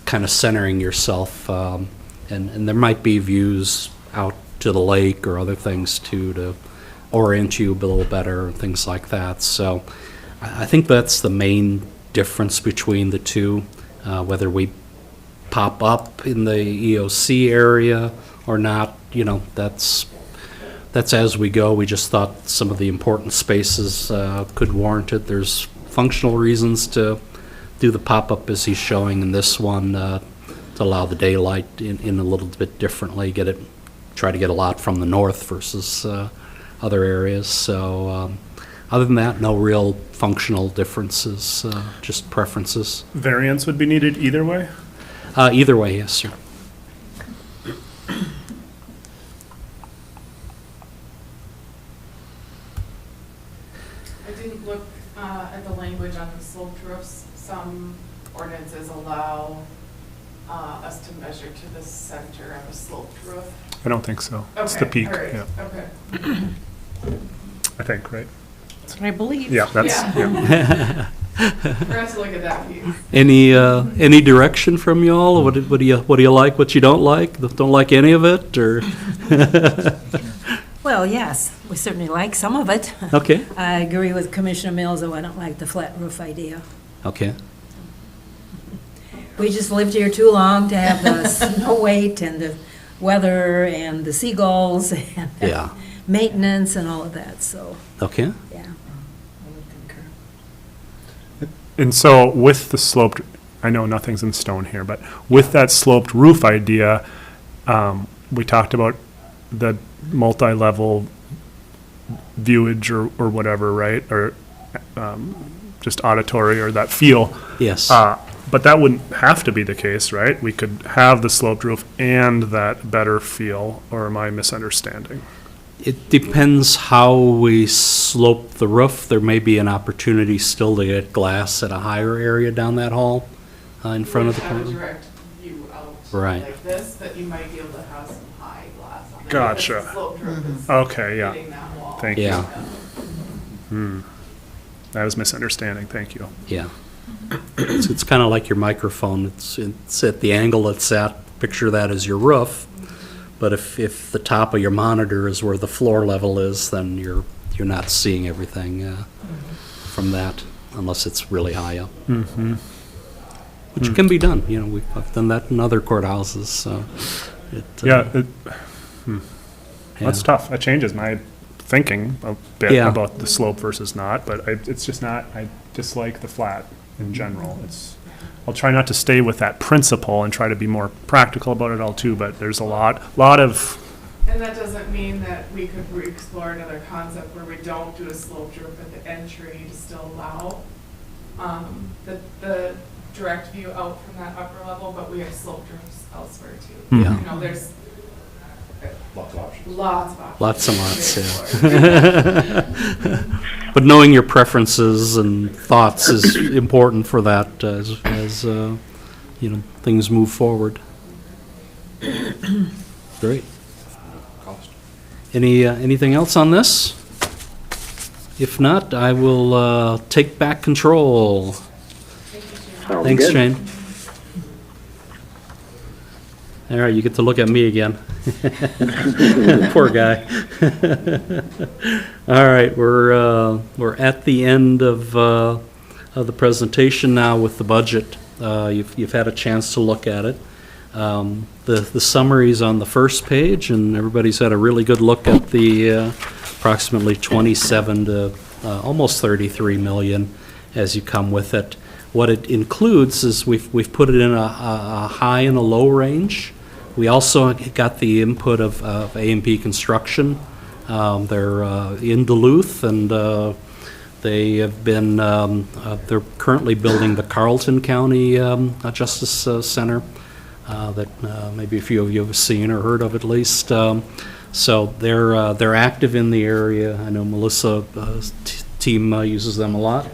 kind of centering yourself. And there might be views out to the lake or other things too to orient you a little better, things like that. So I think that's the main difference between the two, whether we pop up in the EOC area or not, that's as we go. We just thought some of the important spaces could warrant it. There's functional reasons to do the pop-up as he's showing in this one, to allow the daylight in a little bit differently, try to get a lot from the north versus other areas. So other than that, no real functional differences, just preferences. Variance would be needed either way? Either way, yes, sir. I didn't look at the language on the sloped roofs. Some ordinances allow us to measure to the center of a sloped roof. I don't think so. It's the peak. All right. Yeah. Okay. I think, right? That's what I believe. Yeah, that's, yeah. We're going to look at that piece. Any direction from you all? What do you like? What you don't like? Don't like any of it, or? Well, yes, we certainly like some of it. Okay. I agree with Commissioner Mills, though I don't like the flat roof idea. Okay. We just lived here too long to have the snow weight and the weather and the seagulls and Yeah. maintenance and all of that, so, Okay. yeah. And so with the sloped, I know nothing's in stone here, but with that sloped roof idea, we talked about the multi-level viewage or whatever, right? Or just auditory or that feel. Yes. But that wouldn't have to be the case, right? We could have the sloped roof and that better feel, or am I misunderstanding? It depends how we slope the roof. There may be an opportunity still to get glass at a higher area down that hall in front of the Have a courtroom. direct view out Right. like this, but you might be able to have some high glass on it. Gotcha. Because the sloped roof is Okay, yeah. hitting that wall. Thank you. Yeah. That was misunderstanding, thank you. Yeah. It's kind of like your microphone. It's at the angle it's at. Picture that as your roof. But if the top of your monitor is where the floor level is, then you're not seeing everything from that unless it's really high up. Mm-hmm. Which can be done. You know, I've done that in other courthouses. So That's tough. That changes my thinking a bit Yeah. about the slope versus not, but it's just not, I dislike the flat in general. I'll try not to stay with that principle and try to be more practical about it all too, but there's a lot of, And that doesn't mean that we could explore another concept where we don't do a sloped roof at the entry to still allow the direct view out from that upper level, but we have sloped roofs elsewhere too. Yeah. You know, there's Lots of options. lots of options. Lots and lots, to explore. yeah. But knowing your preferences and thoughts is important for that as you know, things move forward. Great. Anything else on this? If not, I will take back control. Sounds Thanks, good. Shane. All right, you get to look at me again. Poor guy. All right, we're at the end of the presentation now with the budget. You've had a chance to look at it. The summary's on the first page, and everybody's had a really good look at the approximately 27 to almost 33 million as you come with it. What it includes is we've put it in a high and a low range. We also got the input of A&P Construction. They're in Duluth, and they have been, they're currently building the Carleton County Justice Center that maybe a few of you have seen or heard of at least. So they're active in the area. I know Melissa's team uses them a lot.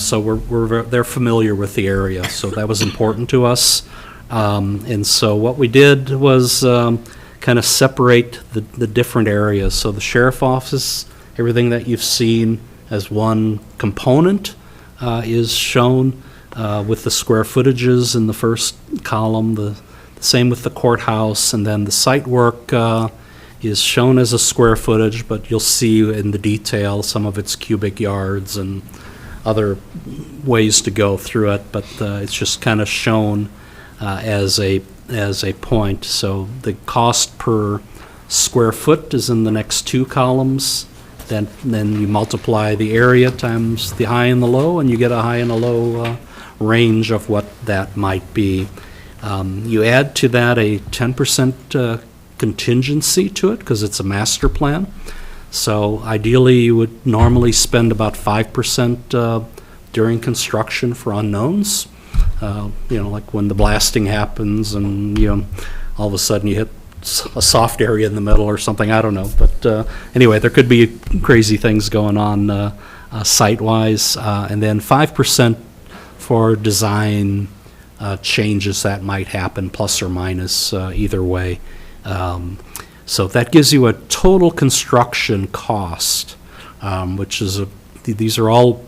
So they're familiar with the area, so that was important to us. And so what we did was kind of separate the different areas. So the sheriff office, everything that you've seen as one component is shown with the square footages in the first column, the same with the courthouse, and then the site work is shown as a square footage, but you'll see in the detail some of its cubic yards and other ways to go through it, but it's just kind of shown as a point. So the cost per square foot is in the next two columns. Then you multiply the area times the high and the low, and you get a high and a low range of what that might be. You add to that a 10% contingency to it because it's a master plan. So ideally, you would normally spend about 5% during construction for unknowns. Like when the blasting happens and, all of a sudden you hit a soft area in the middle or something, I don't know. But anyway, there could be crazy things going on site-wise. And then 5% for design changes that might happen, plus or minus, either way. So that gives you a total construction cost, which is these are all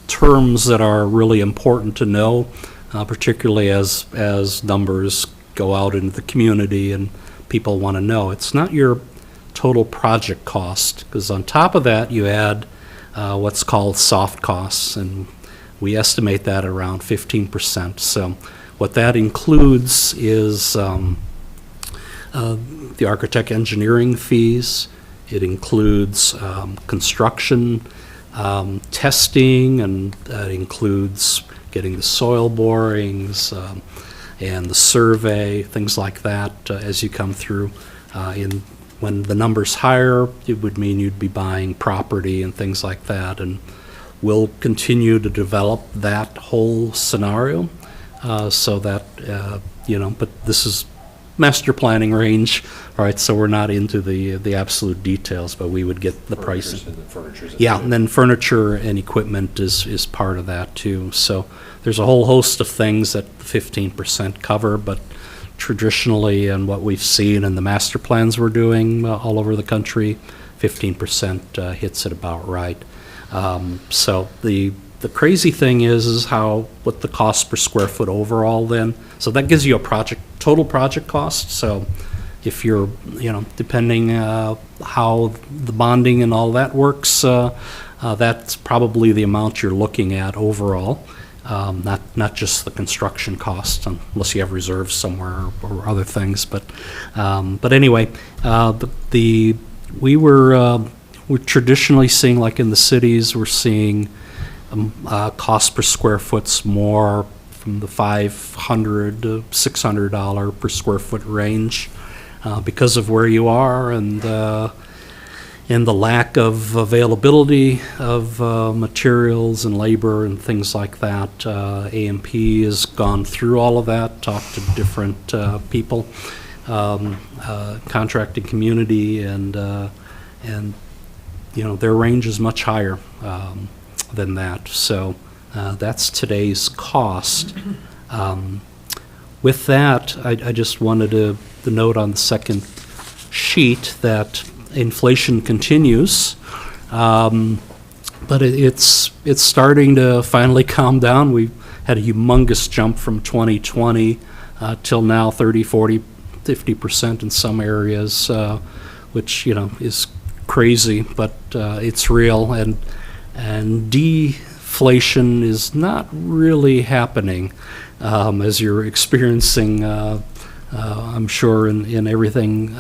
terms that are really important to know, particularly as numbers go out into the community and people want to know. It's not your total project cost, because on top of that you add what's called soft costs, and we estimate that around 15%. So what that includes is the architect engineering fees. It includes construction testing, and that includes getting the soil borings and the survey, things like that as you come through. When the number's higher, it would mean you'd be buying property and things like that, and we'll continue to develop that whole scenario so that, but this is master planning range, all right, so we're not into the absolute details, but we would get the pricing. Yeah, and then furniture and equipment is part of that too. So there's a whole host of things that 15% cover, but traditionally, and what we've seen in the master plans we're doing all over the country, 15% hits it about right. So the crazy thing is what the cost per square foot overall then. So that gives you a total project cost. So if you're, depending how the bonding and all that works, that's probably the amount you're looking at overall. Not just the construction cost, unless you have reserves somewhere or other things. But anyway, we're traditionally seeing, like in the cities, we're seeing cost per square foot's more from the $500 to $600 per square foot range because of where you are and the lack of availability of materials and labor and things like that. AMP has gone through all of that, talked to different people, contracting community, and their range is much higher than that. So that's today's cost. With that, I just wanted to note on the second sheet that inflation continues, but it's starting to finally calm down. We had a humongous jump from 2020 till now, 30, 40, 50% in some areas, which is crazy, but it's real, and deflation is not really happening as you're experiencing, I'm sure, in everything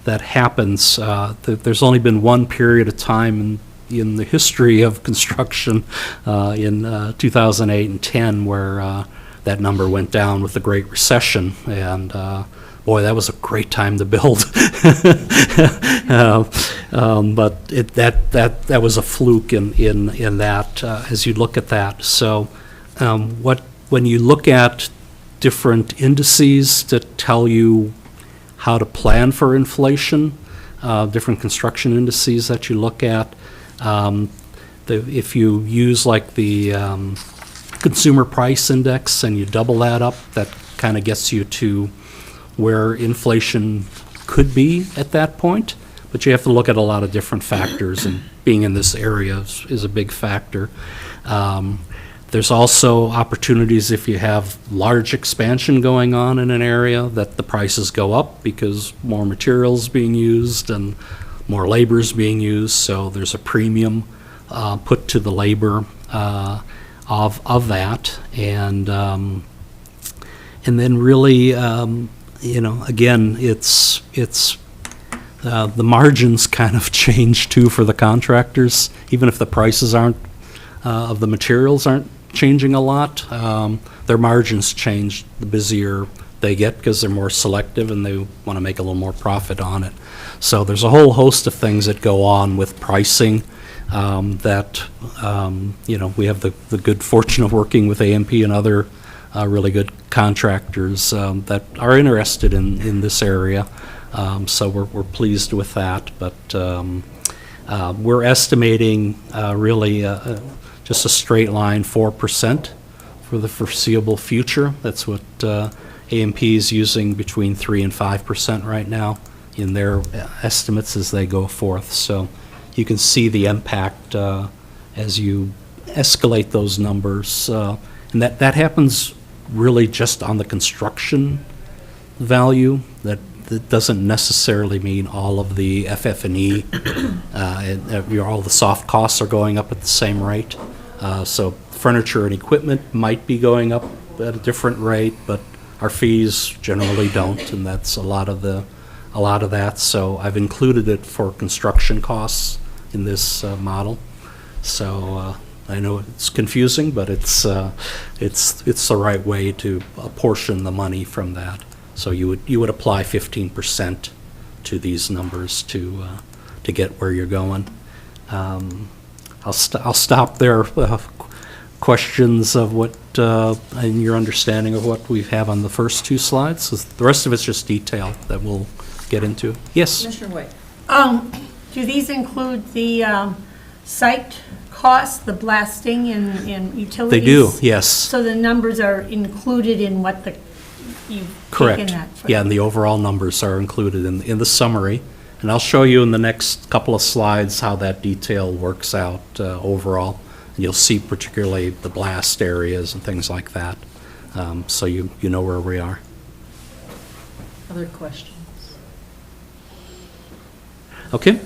that happens. There's only been one period of time in the history of construction in 2008 and 10 where that number went down with the Great Recession, and boy, that was a great time to build. But that was a fluke in that as you look at that. So when you look at different indices to tell you how to plan for inflation, different construction indices that you look at, if you use like the consumer price index and you double that up, that kind of gets you to where inflation could be at that point. But you have to look at a lot of different factors, and being in this area is a big factor. There's also opportunities if you have large expansion going on in an area that the prices go up because more materials being used and more labor is being used. So there's a premium put to the labor of that, and then really, again, it's the margins kind of change too for the contractors, even if the prices of the materials aren't changing a lot. Their margins change the busier they get because they're more selective and they want to make a little more profit on it. So there's a whole host of things that go on with pricing that, we have the good fortune of working with AMP and other really good contractors that are interested in this area. So we're pleased with that, but we're estimating really just a straight line 4% for the foreseeable future. That's what AMP is using, between 3 and 5% right now in their estimates as they go forth. So you can see the impact as you escalate those numbers. And that happens really just on the construction value. That doesn't necessarily mean all of the FF&E, all the soft costs are going up at the same rate. So furniture and equipment might be going up at a different rate, but our fees generally don't, and that's a lot of that. So I've included it for construction costs in this model. So I know it's confusing, but it's the right way to apportion the money from that. So you would apply 15% to these numbers to get where you're going. I'll stop there. Questions of what, and your understanding of what we have on the first two slides? So the rest of it's just detail that we'll get into. Yes? Commissioner White. Do these include the site costs, the blasting and utilities? They do, yes. So the numbers are included in what you've Correct. taken that for? Yeah, and the overall numbers are included in the summary. And I'll show you in the next couple of slides how that detail works out overall. And you'll see particularly the blast areas and things like that. So you know where we are. Other questions? Okay,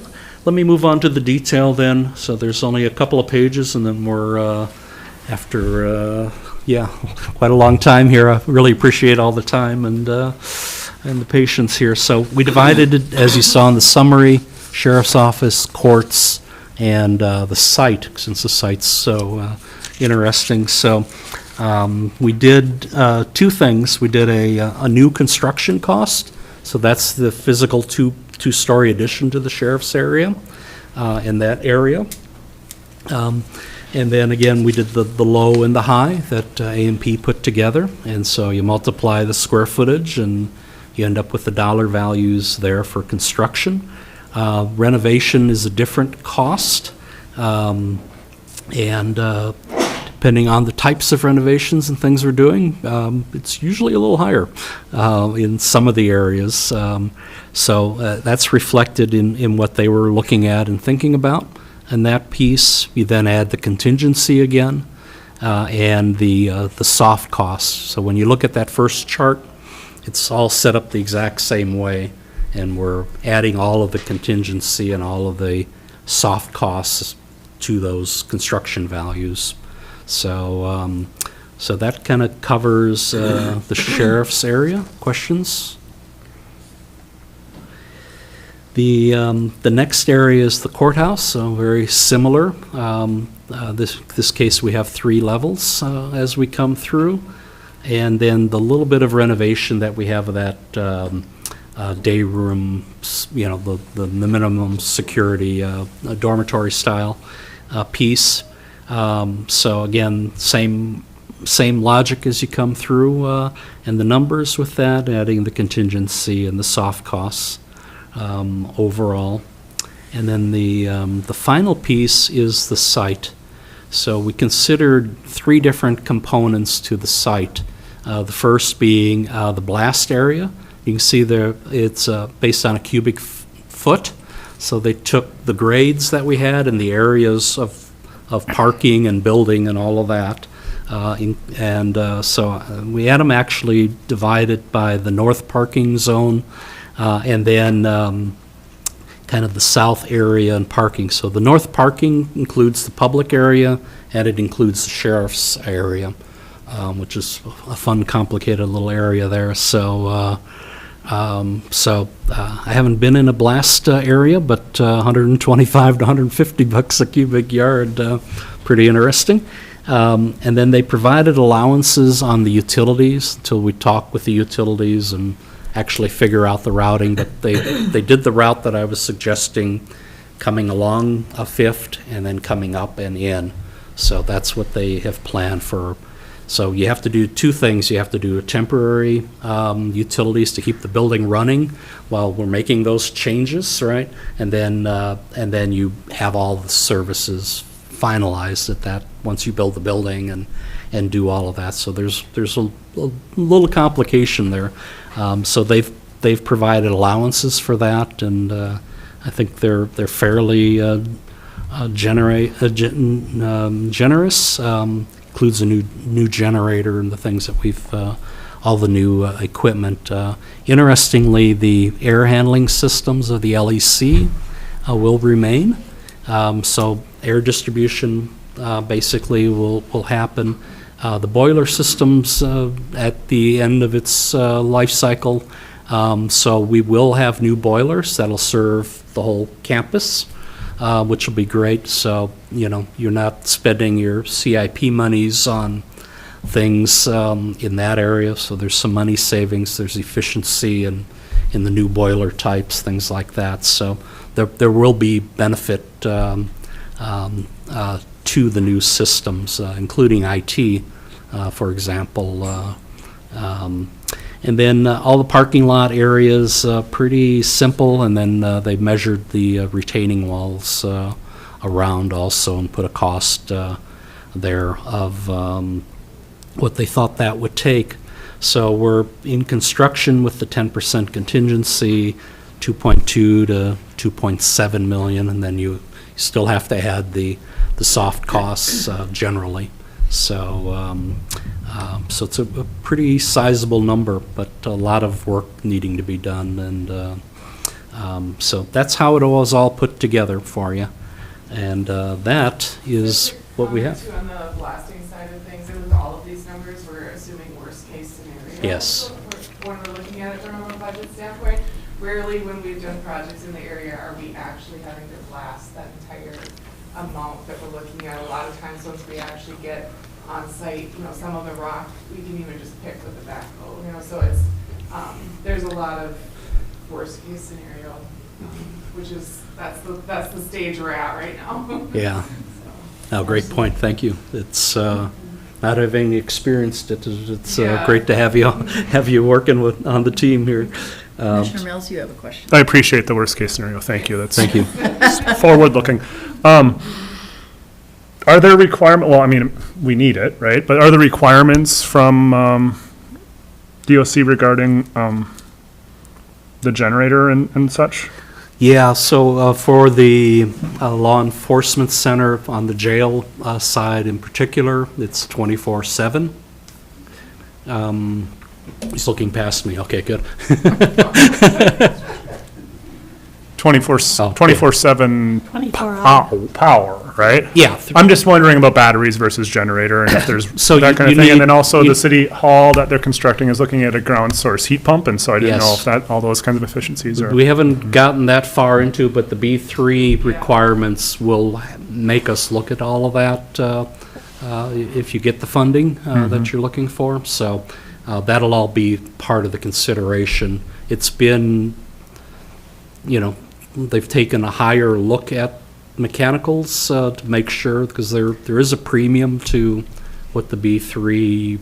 let me move on to the detail then. So there's only a couple of pages, and then we're after quite a long time here. I really appreciate all the time and the patience here. So we divided it, as you saw in the summary, sheriff's office, courts, and the site, since the site's so interesting. So we did two things. We did a new construction cost. So that's the physical two-story addition to the sheriff's area in that area. And then again, we did the low and the high that A&P put together. And so you multiply the square footage and you end up with the dollar values there for construction. Renovation is a different cost. And depending on the types of renovations and things we're doing, it's usually a little higher in some of the areas. So that's reflected in what they were looking at and thinking about. And that piece, you then add the contingency again and the soft costs. So when you look at that first chart, it's all set up the exact same way, and we're adding all of the contingency and all of the soft costs to those construction values. So so that kind of covers the sheriff's area. Questions? The next area is the courthouse, so very similar. This case we have 3 levels as we come through, and then the little bit of renovation that we have of that day room, the minimum security dormitory style piece. So again, same logic as you come through, and the numbers with that, adding the contingency and the soft costs. Overall. And then the final piece is the site. So we considered 3 different components to the site. The first being the blast area. You can see there it's based on a cubic foot. So they took the grades that we had in the areas of parking and building and all of that. So we had them actually divided by the north parking zone and then kind of the south area and parking. So the north parking includes the public area, and it includes the sheriff's area, which is a fun, complicated little area there. So I haven't been in a blast area, but 125 to 150 bucks a cubic yard, pretty interesting. And then they provided allowances on the utilities until we talked with the utilities and actually figure out the routing, but they did the route that I was suggesting, coming along a Fifth and then coming up and in. So that's what they have planned for. So you have to do 2 things. You have to do a temporary utilities to keep the building running while we're making those changes, right? And then you have all the services finalized at that once you build the building and do all of that. So there's a little complication there. So they've provided allowances for that, and I think they're fairly generous. Includes a new generator and the things that we've all the new equipment. Interestingly, the air handling systems of the LEC will remain. So air distribution basically will happen. The boiler system's at the end of its life cycle, so we will have new boilers that'll serve the whole campus. which will be great. So, you're not spending your CIP monies on things in that area, so there's some money savings, there's efficiency in the new boiler types, things like that. So there will be benefit to the new systems, including IT, for example. And then all the parking lot areas, pretty simple, and then they measured the retaining walls around also and put a cost there of what they thought that would take. So we're in construction with the 10% contingency, 2.2 to 2.7 million, and then you still have to add the soft costs generally. So so it's a pretty sizable number, but a lot of work needing to be done, and so that's how it was all put together for you, and that is what we have. On the blasting side of things, and with all of these numbers, we're assuming worst case scenario. Yes. So when we're looking at it from a budget standpoint, rarely when we've done projects in the area are we actually having to blast that entire amount that we're looking at. A lot of times once we actually get on site, some of the rock we can even just pick with the backhoe, so it's, there's a lot of worst case scenario, which is, that's the stage we're at right now. Yeah. No, great point, thank you. It's, not having experienced it, it's great to have you working on the team here. Commissioner Mills, you have a question. I appreciate the worst case scenario. Thank you. Thank you. Forward looking. Are there requirements, well, I mean, we need it, right? But are there requirements from DOC regarding the generator and such? Yeah, so for the law enforcement center on the jail side in particular, it's 24/7. He's looking past me. Okay, good. 24/7 power, right? Yeah. I'm just wondering about batteries versus generator, and if there's So that you- kind of you thing. And need- then also the city hall that they're constructing is looking at a ground source heat pump, and so I didn't know Yes. if that, all those kinds of efficiencies are. We haven't gotten that far into, but the B3 requirements will make us look at all of that if you get the funding that you're looking for. So that'll all be part of the consideration. It's been, they've taken a higher look at mechanicals to make sure, because there is a premium to what the B3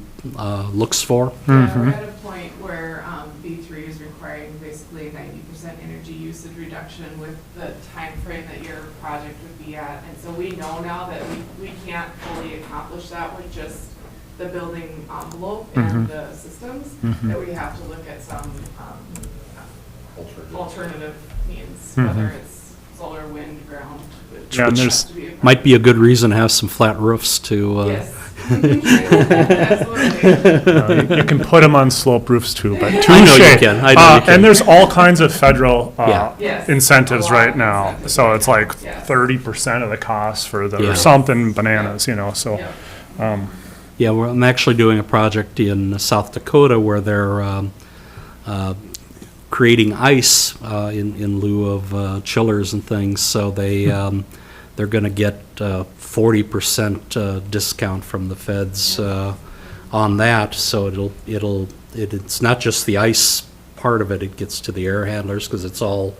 looks for. Yeah, we're at a point where B3 is requiring basically a 90% energy usage reduction with the time frame that your project would be at. And so we know now that we can't fully accomplish that with just the building envelope and the systems, that we have to look at some alternative means, whether it's solar, wind, ground. Yeah, and there's- Might be a good reason to have some flat roofs to. Yes. Absolutely. You can put them on slope roofs too, but touche. I know you can. I know you can. And there's all kinds of federal Yes. incentives A lot right of now. incentives. So it's like Yes. 30% of the cost for the, Yeah. or something bananas, so. Yeah. Yeah, I'm actually doing a project in South Dakota where they're creating ice in lieu of chillers and things. So they're going to get 40% discount from the feds on that. So it's not just the ice part of it. It gets to the air handlers because it's all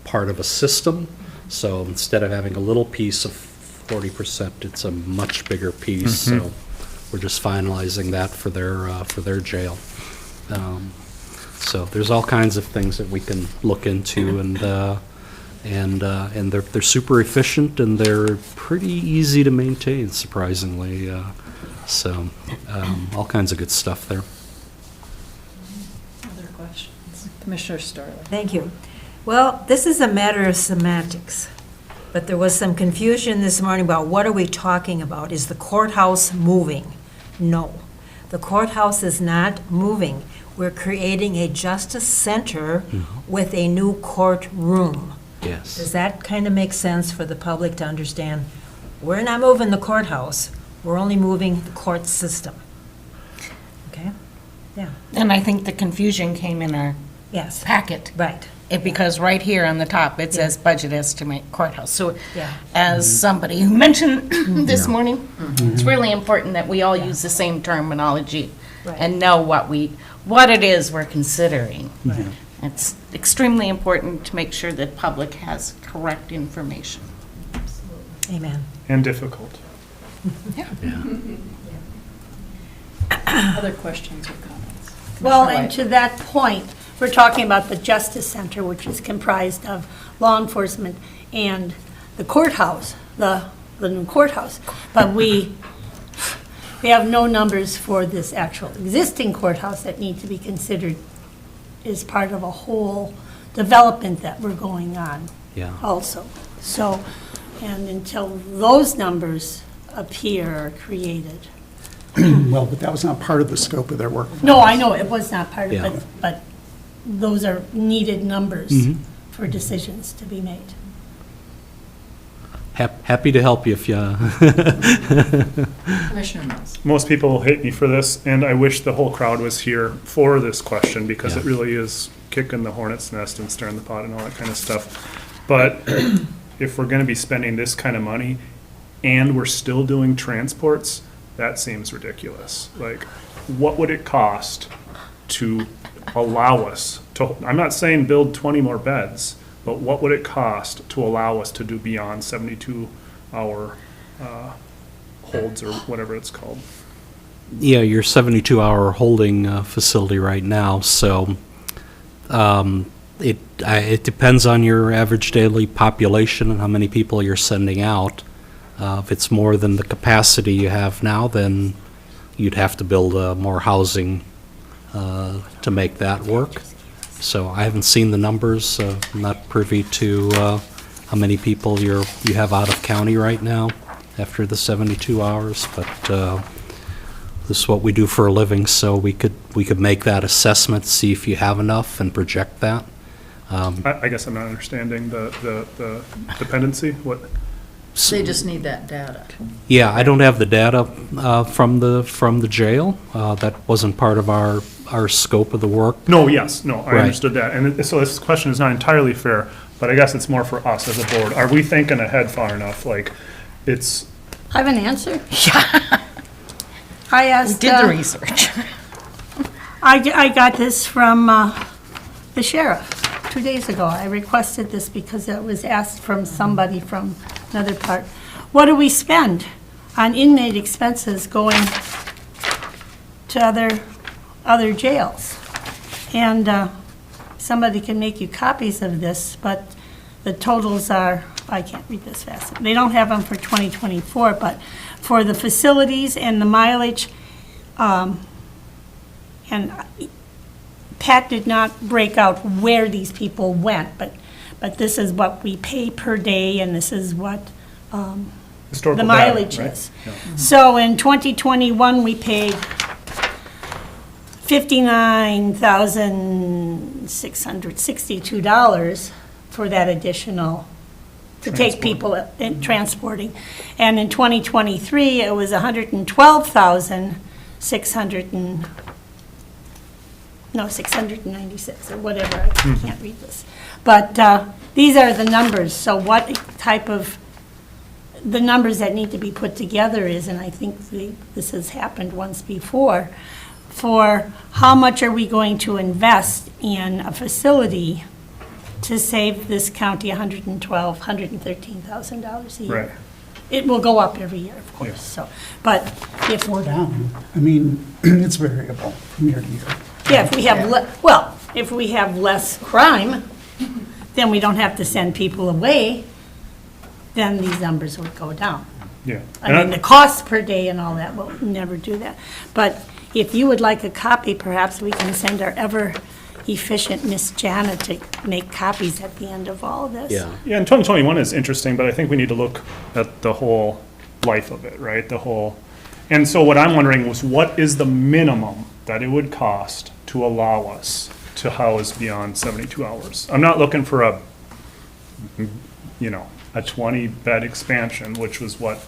part of a system. So instead of having a little piece of 40%, it's a much bigger piece. So we're just finalizing that for their jail. So there's all kinds of things that we can look into, and they're super efficient, and they're pretty easy to maintain, surprisingly. So all kinds of good stuff there. Other questions? Commissioner Starley. Thank you. Well, this is a matter of semantics, but there was some confusion this morning about what are we talking about? Is the courthouse moving? No. The courthouse is not moving. We're creating a justice center with a new courtroom. Yes. Does that kind of make sense for the public to understand? We're not moving the courthouse, we're only moving the court system. Okay? Yeah, And I think the confusion came in our yes, packet. right. Because right here on the top, it says budget estimate courthouse. So Yeah. as somebody who mentioned this morning, it's really important that we all use the same terminology Right. and know what it is we're considering. It's extremely important to make sure that public has correct information. Amen. And difficult. Other questions or comments? Well, Commissioner and to that point, we're talking about the Justice Center, which is comprised of law enforcement and the courthouse, the new courthouse. But we have no numbers for this actual existing courthouse that need to be considered as part of a whole development that we're going on Yeah. also. So, and until those numbers appear or created. Well, but that was not part of the scope of their work. No, I know, it was not part of Yeah. it, but those are needed numbers Mhm. for decisions to be made. Happy to help you if you. Commissioner Mills. Most people will hate me for this, and I wish the whole crowd was here for this question, because it Yeah. really is kicking the hornet's nest and stirring the pot and all that kind of stuff. But if we're gonna be spending this kind of money, and we're still doing transports, that seems ridiculous. Like, what would it cost to allow us to, I'm not saying build 20 more beds, but what would it cost to allow us to do beyond 72-hour holds, or whatever it's called? Yeah, your 72-hour holding facility right now, so it depends on your average daily population and how many people you're sending out. If it's more than the capacity you have now, then you'd have to build more housing to make that work. So I haven't seen the numbers, I'm not privy to how many people you have out of county right now after the 72 hours, but this is what we do for a living, so we could make that assessment, see if you have enough and project that. I guess I'm not understanding the dependency, what? They just need that data. Yeah, I don't have the data from the jail. That wasn't part of our scope of the work. No, yes, no, I Right. understood that. And so this question is not entirely fair, but I guess it's more for us as a board. Are we thinking ahead far enough? Like, it's, I have an answer. I We asked. did the research. I got this from the sheriff 2 days ago. I requested this because it was asked from somebody from another part. What do we spend on inmate expenses going to other jails? And somebody can make you copies of this, but the totals are, I can't read this fast. They don't have them for 2024, but for the facilities and the mileage, and Pat did not break out where these people went, but this is what we pay per day, and this is what historical the data, mileage right? is. Yeah. So in 2021, we paid $59,662 for that additional, to take people in transporting. And in 2023, it was $696, or whatever, I can't read this. But these are the numbers, so what type of, the numbers that need to be put together is, and I think this has happened once before, for how much are we going to invest in a facility to save this county $113,000 a year. Right. It will go up every year, of course, so, but if, Or down. I mean, it's variable from year to year. yeah, if we have, if we have less crime, then we don't have to send people away, then these numbers would go down. Yeah. I mean, the cost per day and all that, we'll never do that. But if you would like a copy, perhaps we can send our ever-efficient Miss Jana to make copies at the end of all of this. Yeah. Yeah, and 2021 is interesting, but I think we need to look at the whole life of it, right? The whole, and so what I'm wondering was, what is the minimum that it would cost to allow us to house beyond 72 hours? I'm not looking for a 20-bed expansion, which was what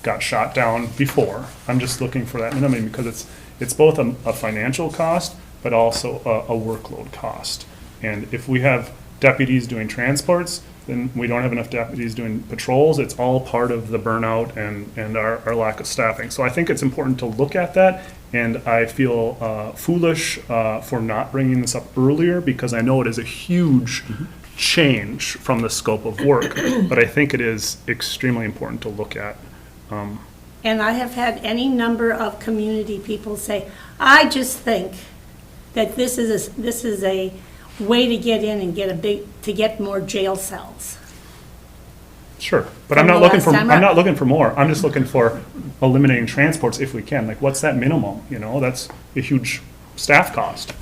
got shot down before. I'm just looking for that minimum, because it's both a financial cost, but also a workload cost. And if we have deputies doing transports, then we don't have enough deputies doing patrols. It's all part of the burnout and our lack of staffing. So I think it's important to look at that, and I feel foolish for not bringing this up earlier, because I know it is a huge change from the scope of work, but I think it is extremely important to look at. And I have had any number of community people say, I just think that this is a way to get in and get more jail cells. Sure, but From I'm the not last looking time for more. I'm just looking for eliminating transports if we can. Like, what's that minimum? You know, that's a huge staff cost.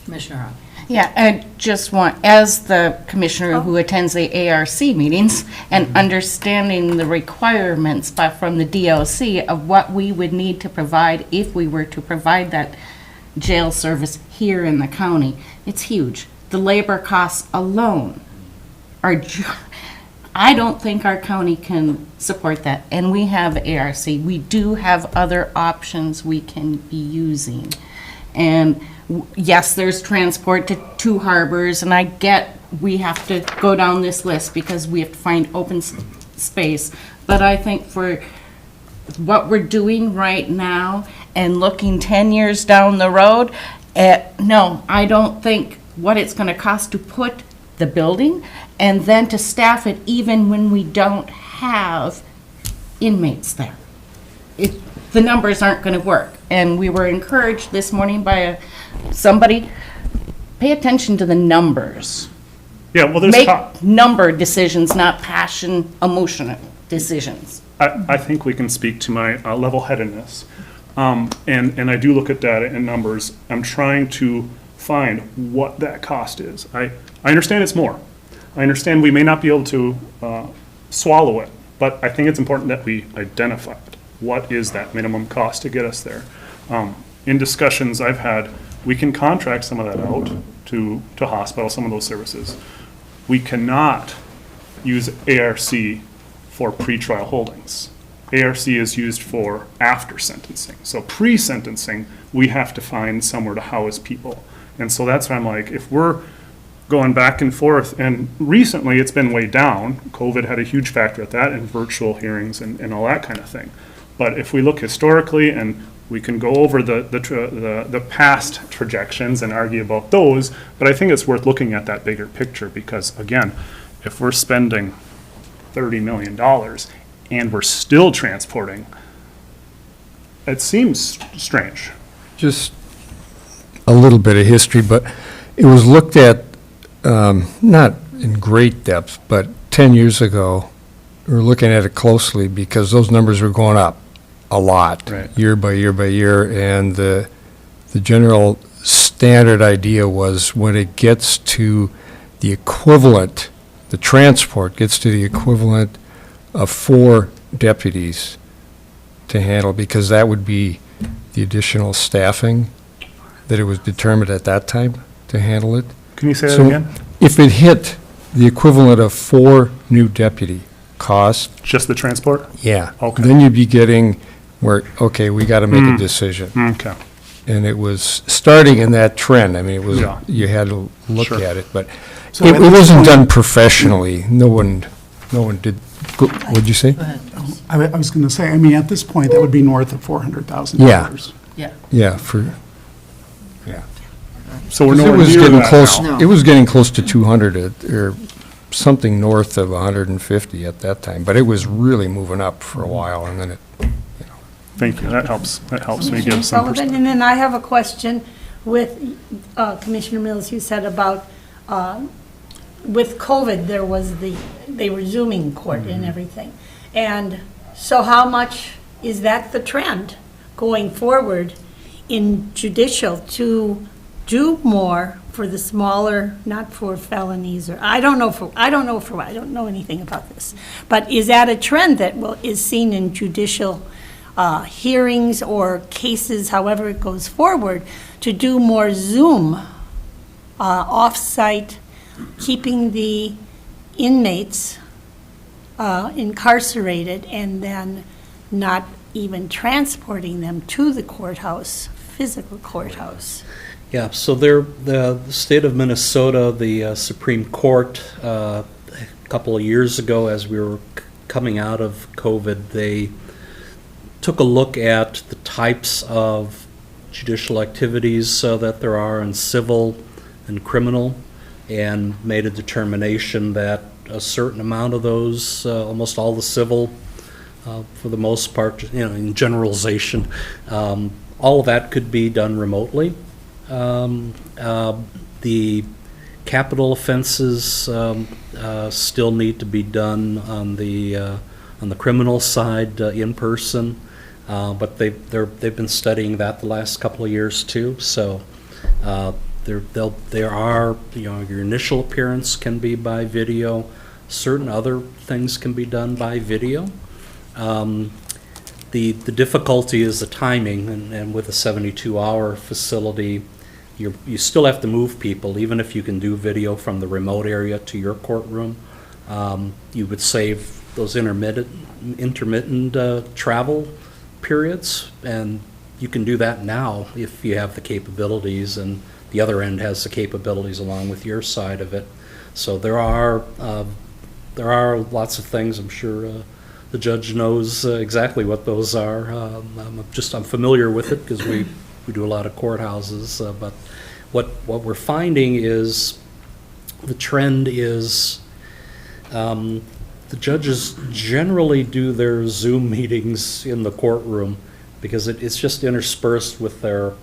Commissioner Hall. Yeah, I just want, as the commissioner who attends the ARC meetings and understanding the requirements from the DLC of what we would need to provide if we were to provide that jail service here in the county, it's huge. The labor costs alone are, I don't think our county can support that. And we have ARC. We do have other options we can be using. And yes, there's transport to two harbors, and I get we have to go down this list because we have to find open space. But I think for what we're doing right now and looking 10 years down the road, no, I don't think what it's going to cost to put the building and then to staff it even when we don't have inmates there. The numbers aren't going to work. And we were encouraged this morning by somebody, pay attention to the numbers. Yeah, well, there's Make number decisions, not passion, emotional decisions. I think we can speak to my level-headedness. And I do look at data and numbers. I'm trying to find what that cost is. I understand it's more. I understand we may not be able to swallow it, but I think it's important that we identify it. What is that minimum cost to get us there? In discussions I've had, we can contract some of that out to hospitals, some of those services. We cannot use ARC for pretrial holdings. ARC is used for after sentencing. So pre-sentencing, we have to find somewhere to house people. And so that's why I'm like, if we're going back and forth, and recently it's been way down, COVID had a huge factor at that, and virtual hearings and all that kind of thing. But if we look historically, and we can go over the past trajections and argue about those, but I think it's worth looking at that bigger picture, because again, if we're spending $30 million and we're still transporting, it seems strange. Just a little bit of history, but it was looked at, not in great depth, but 10 years ago, we were looking at it closely because those numbers were going up a lot, Right. year by year by year, and the general standard idea was when it gets to the equivalent, the transport gets to the equivalent of 4 deputies to handle, because that would be the additional staffing that it was determined at that time to handle it. Can you say that So again? if it hit the equivalent of 4 new deputy costs, Just the transport? yeah. Okay. Then you'd be getting where, okay, we got to make a decision. Okay. And it was starting in that trend. I mean, it was, Yeah. you had to look Sure. at it, but So it at this wasn't point- done professionally. No one did, what'd you say? I was going to say, I mean, at this point, that would be north of $400,000. Yeah. Yeah, So we're It nowhere was near getting that close, now. it was getting close to 200 or something north of 150 at that time, but it was really moving up for a while, and then it, Thank you, that helps me Commissioner give some Sullivan, perspective. and then I have a question with Commissioner Mills. You said about, with COVID, they were Zooming court and everything. And so how much is that the trend going forward in judicial to do more for the smaller, not for felonies, or, I don't know anything about this. But is that a trend that is seen in judicial hearings or cases, however it goes forward, to do more Zoom, off-site, keeping the inmates incarcerated and then not even transporting them to the courthouse, physical courthouse? Yeah, so the state of Minnesota, the Supreme Court, a couple of years ago, as we were coming out of COVID, they took a look at the types of judicial activities that there are in civil and criminal, and made a determination that a certain amount of those, almost all the civil, for the most part, in generalization, all of that could be done remotely. The capital offenses still need to be done on the criminal side in person, but they've been studying that the last couple of years too. So there are, your initial appearance can be by video. Certain other things can be done by video. The difficulty is the timing, and with a 72-hour facility, you still have to move people, even if you can do video from the remote area to your courtroom. You would save those intermittent travel periods, and you can do that now if you have the capabilities, and the other end has the capabilities along with your side of it. So there are lots of things. I'm sure the judge knows exactly what those are. I'm familiar with it because we do a lot of courthouses. But what we're finding is the trend is the judges generally do their Zoom meetings in the courtroom because it's just interspersed with their,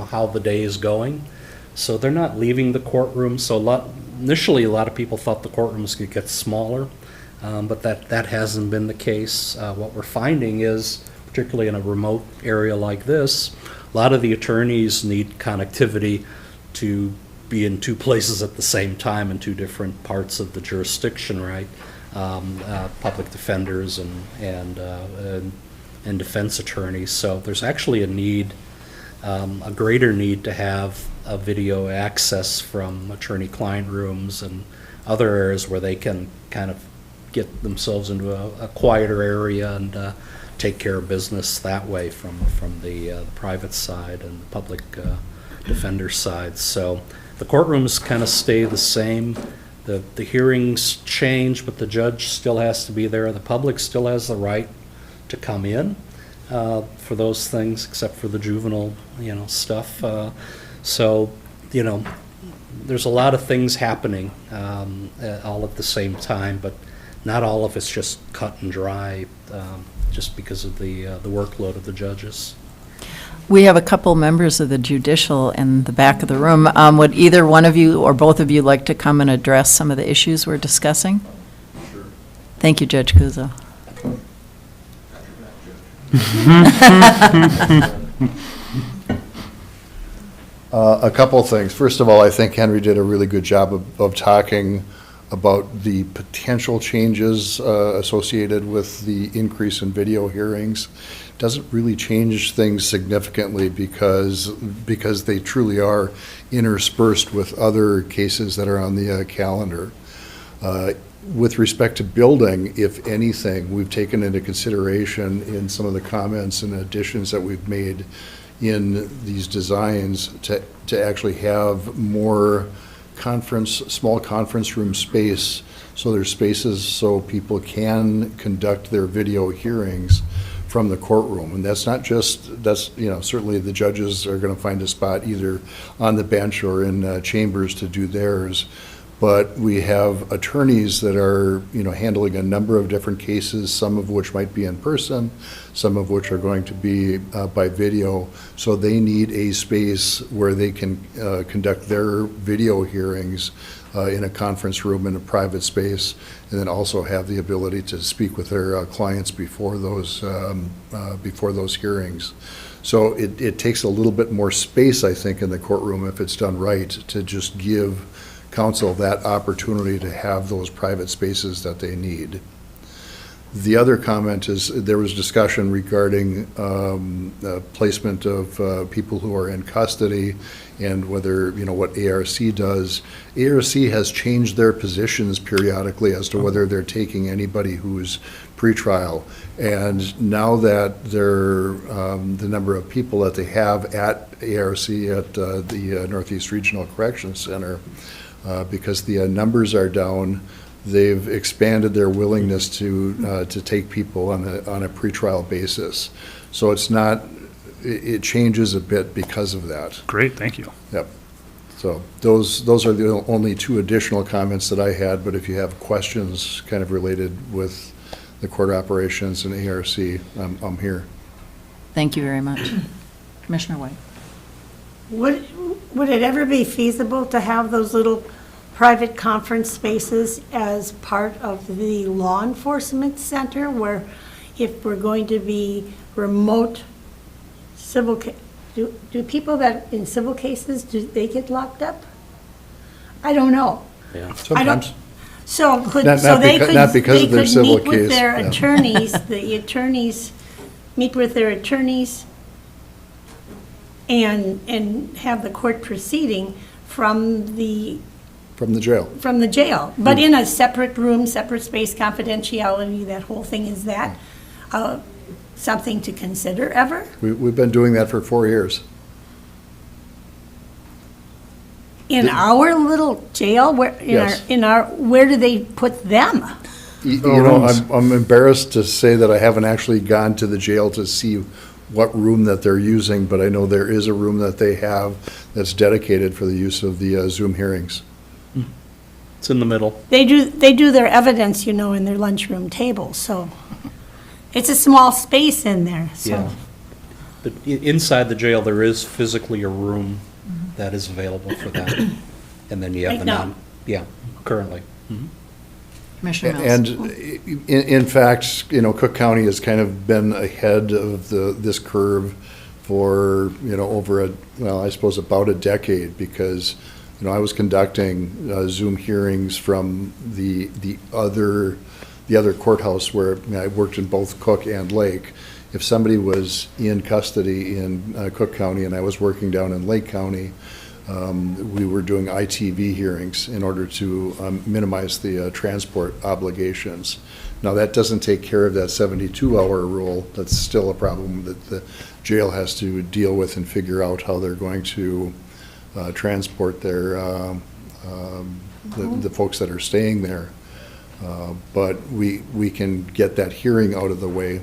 how the day is going. So they're not leaving the courtroom. So initially, a lot of people thought the courtrooms could get smaller, but that hasn't been the case. What we're finding is, particularly in a remote area like this, a lot of the attorneys need connectivity to be in two places at the same time in two different parts of the jurisdiction, right? Public defenders and defense attorneys. So there's actually a greater need to have a video access from attorney-client rooms and other areas where they can kind of get themselves into a quieter area and take care of business that way from the private side and the public defender side. So the courtrooms kind of stay the same. The hearings change, but the judge still has to be there. The public still has the right to come in for those things, except for the juvenile, stuff. So, there's a lot of things happening all at the same time, but not all of it's just cut and dry just because of the workload of the judges. We have a couple members of the judicial in the back of the room. Would either one of you or both of you like to come and address some of the issues we're discussing? Sure. Thank you, Judge Kuzo. A couple of things. First of all, I think Henry did a really good job of talking about the potential changes associated with the increase in video hearings. Doesn't really change things significantly because they truly are interspersed with other cases that are on the calendar. With respect to building, if anything, we've taken into consideration in some of the comments and additions that we've made in these designs to actually have more small conference room space, so there's spaces so people can conduct their video hearings from the courtroom. And that's not just, certainly the judges are going to find a spot either on the bench or in chambers to do theirs. But we have attorneys that are, handling a number of different cases, some of which might be in person, some of which are going to be by video. So they need a space where they can conduct their video hearings in a conference room in a private space, and then also have the ability to speak with their clients before those hearings. So it takes a little bit more space, I think, in the courtroom if it's done right, to just give counsel that opportunity to have those private spaces that they need. The other comment is, there was discussion regarding placement of people who are in custody and whether, what ARC does. ARC has changed their positions periodically as to whether they're taking anybody who's pretrial. And now that the number of people that they have at ARC at the Northeast Regional Corrections Center, because the numbers are down, they've expanded their willingness to take people on a pretrial basis. So it changes a bit because of that. Great, thank you. Yep. So those are the only two additional comments that I had, but if you have questions kind of related with the court operations and ARC, I'm here. Thank you very much. Commissioner White. Would it ever be feasible to have those little private conference spaces as part of the law enforcement center, where if we're going to be remote civil, do people that in civil cases, do they get locked up? I don't know. Yeah. Sometimes. So Not because of their civil meet with case, their yeah. attorneys, the attorneys meet with their attorneys and have the court proceeding from the jail. But in a separate room, separate space, confidentiality, that whole thing. Is that something to consider ever? We've been doing that for 4 years. In our little jail, where do they put them? I'm embarrassed to say that I haven't actually gone to the jail to see what room that they're using, but I know there is a room that they have that's dedicated for the use of the Zoom hearings. It's in the middle. They do their evidence, in their lunchroom table, so it's a small space in there, so. Yeah. But inside the jail, there is physically a room that is available for that. And then you have Right now. Currently. Commissioner Mills. And in fact, Cook County has kind of been ahead of this curve for, over I suppose about a decade, because, I was conducting Zoom hearings from the other courthouse where I worked in both Cook and Lake. If somebody was in custody in Cook County and I was working down in Lake County, we were doing ITV hearings in order to minimize the transport obligations. Now, that doesn't take care of that 72-hour rule. That's still a problem that the jail has to deal with and figure out how they're going to transport their the folks that are staying there. But we can get that hearing out of the way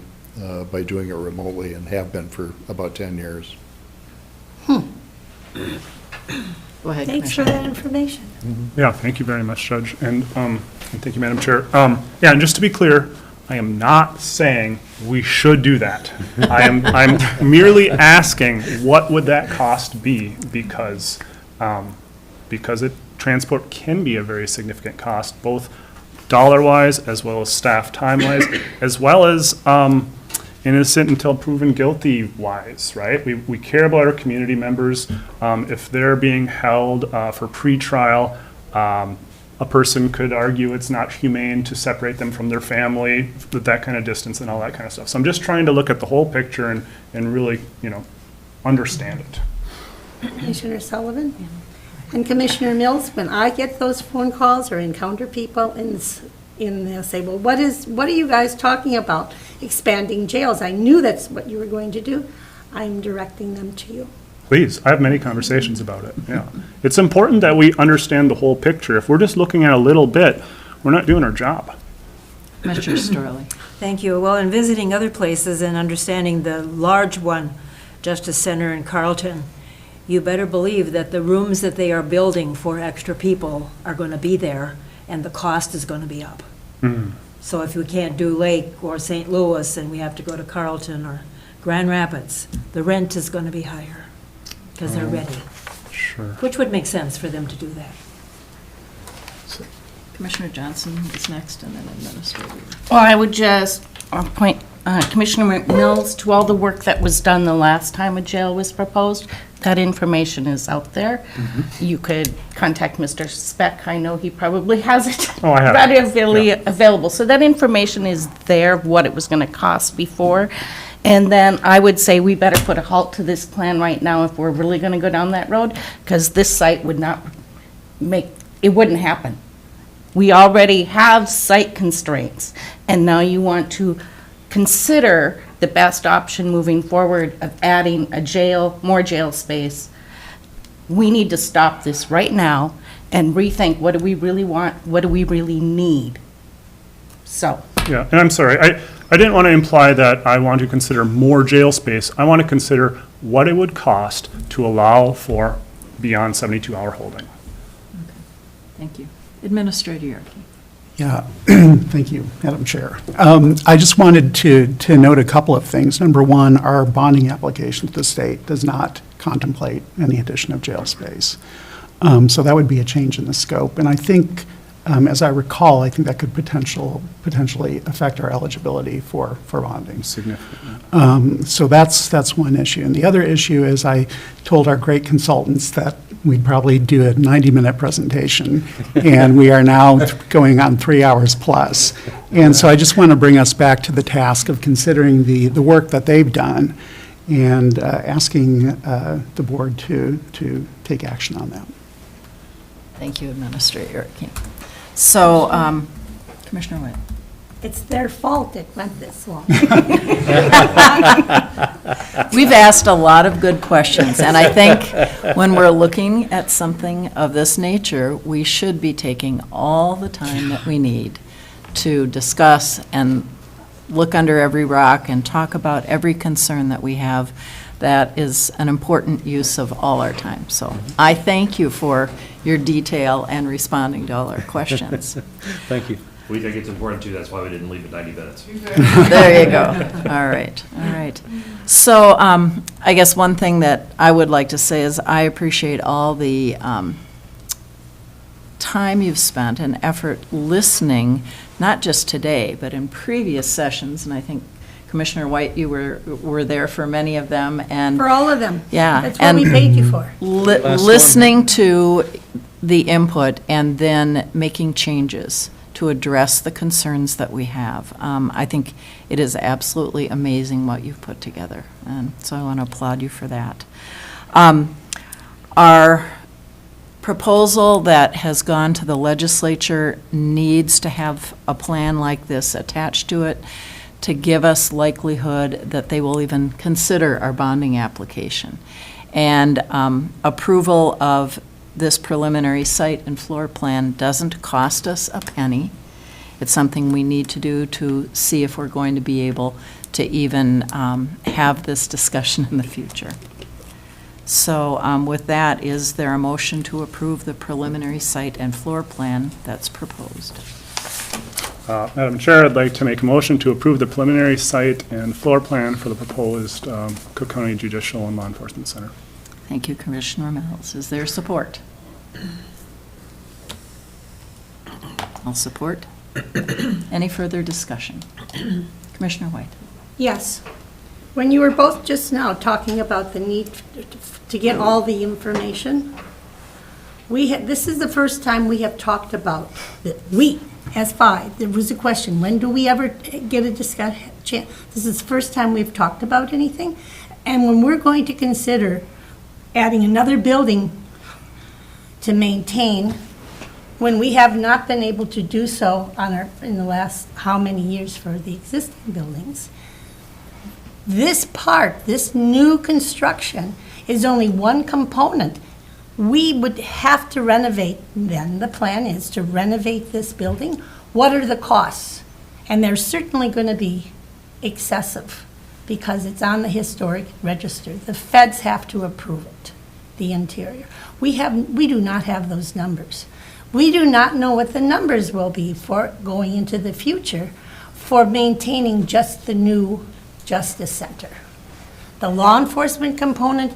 by doing it remotely, and have been for about 10 years. Go ahead, Thanks for Commissioner. that information. Yeah, thank you very much, Judge, and thank you, Madam Chair. Yeah, and just to be clear, I am not saying we should do that. I'm merely asking, what would that cost be? Because transport can be a very significant cost, both dollar-wise as well as staff time-wise, as well as innocent until proven guilty-wise, right? We care about our community members. If they're being held for pretrial, a person could argue it's not humane to separate them from their family with that kind of distance and all that kind of stuff. So I'm just trying to look at the whole picture and really, understand it. Commissioner Sullivan? And Commissioner Mills, when I get those phone calls or encounter people they'll say, well, what are you guys talking about? Expanding jails. I knew that's what you were going to do. I'm directing them to you. Please, I have many conversations about it, yeah. It's important that we understand the whole picture. If we're just looking at a little bit, we're not doing our job. Commissioner Storley. Thank you. Well, in visiting other places and understanding the large one, Justice Center in Carlton, you better believe that the rooms that they are building for extra people are going to be there, and the cost is going to be up. So if we can't do Lake or St. Louis and we have to go to Carlton or Grand Rapids, the rent is going to be higher because they're ready. Sure. Which would make sense for them to do that. Commissioner Johnson is next, and then Administrator. Well, I would just point Commissioner Mills, to all the work that was done the last time a jail was proposed, that information is out there. You could contact Mr. Speck. I know he probably has it Oh, I have it. readily available. So that information is there, what it was going to cost before. And then I would say we better put a halt to this plan right now if we're really going to go down that road, because this site would not it wouldn't happen. We already have site constraints, and now you want to consider the best option moving forward of adding a jail, more jail space. We need to stop this right now and rethink, what do we really want? What do we really need? So. Yeah, and I'm sorry, I didn't want to imply that I want to consider more jail space. I want to consider what it would cost to allow for beyond 72-hour holding. Thank you. Administrator Yerke. Yeah, thank you, Madam Chair. I just wanted to note a couple of things. Number one, our bonding application to the state does not contemplate any addition of jail space. So that would be a change in the scope. And I think, as I recall, I think that could potentially affect our eligibility for bonding. Significantly. So that's one issue. And the other issue is I told our great consultants that we'd probably do a 90-minute presentation, and we are now going on 3 hours plus. And so I just want to bring us back to the task of considering the work that they've done and asking the board to take action on that. Thank you, Administrator Yerke. So, Commissioner White. It's their fault it went this long. We've asked a lot of good questions, and I think when we're looking at something of this nature, we should be taking all the time that we need to discuss and look under every rock and talk about every concern that we have. That is an important use of all our time. So I thank you for your detail and responding to all our questions. Thank you. We think it's important too, that's why we didn't leave at 90 minutes. There you go. All right, all right. So I guess one thing that I would like to say is I appreciate all the time you've spent and effort listening, not just today, but in previous sessions, and I think Commissioner White, you were there for many of them, and For all of them. yeah, That's what we paid you for. listening to the input and then making changes to address the concerns that we have. I think it is absolutely amazing what you've put together, and so I want to applaud you for that. Our proposal that has gone to the legislature needs to have a plan like this attached to it to give us likelihood that they will even consider our bonding application. And approval of this preliminary site and floor plan doesn't cost us a penny. It's something we need to do to see if we're going to be able to even have this discussion in the future. So with that, is there a motion to approve the preliminary site and floor plan that's proposed? Madam Chair, I'd like to make a motion to approve the preliminary site and floor plan for the proposed Cook County Judicial and Law Enforcement Center. Thank you, Commissioner Mills. Is there support? I'll support. Any further discussion? Commissioner White. Yes. When you were both just now talking about the need to get all the information, this is the first time we have talked about, as five, there was a question, when do we ever get a discussion? This is the first time we've talked about anything. And when we're going to consider adding another building to maintain, when we have not been able to do so in the last how many years for the existing buildings, this part, this new construction, is only one component. We would have to renovate, then the plan is to renovate this building. What are the costs? And they're certainly going to be excessive because it's on the historic register. The feds have to approve it, the interior. We do not have those numbers. We do not know what the numbers will be for going into the future for maintaining just the new Justice Center. The law enforcement component,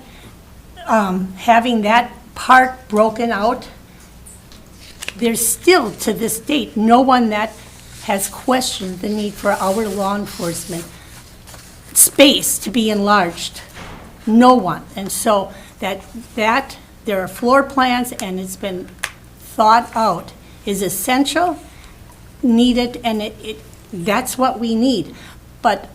having that part broken out, there's still to this date no one that has questioned the need for our law enforcement space to be enlarged. No one. And so there are floor plans and it's been thought out is essential, needed, and that's what we need. But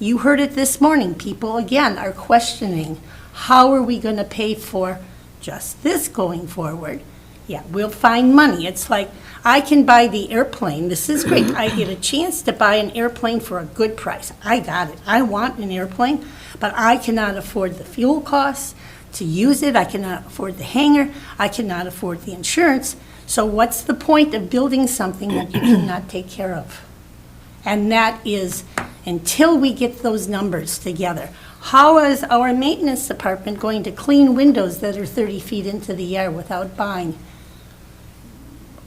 you heard it this morning, people again are questioning, how are we gonna pay for just this going forward? Yeah, we'll find money. It's like, I can buy the airplane, this is great, I get a chance to buy an airplane for a good price. I got it, I want an airplane, but I cannot afford the fuel costs to use it, I cannot afford the hangar, I cannot afford the insurance. So what's the point of building something that you cannot take care of? And that is, until we get those numbers together, how is our maintenance department going to clean windows that are 30 feet into the yard without buying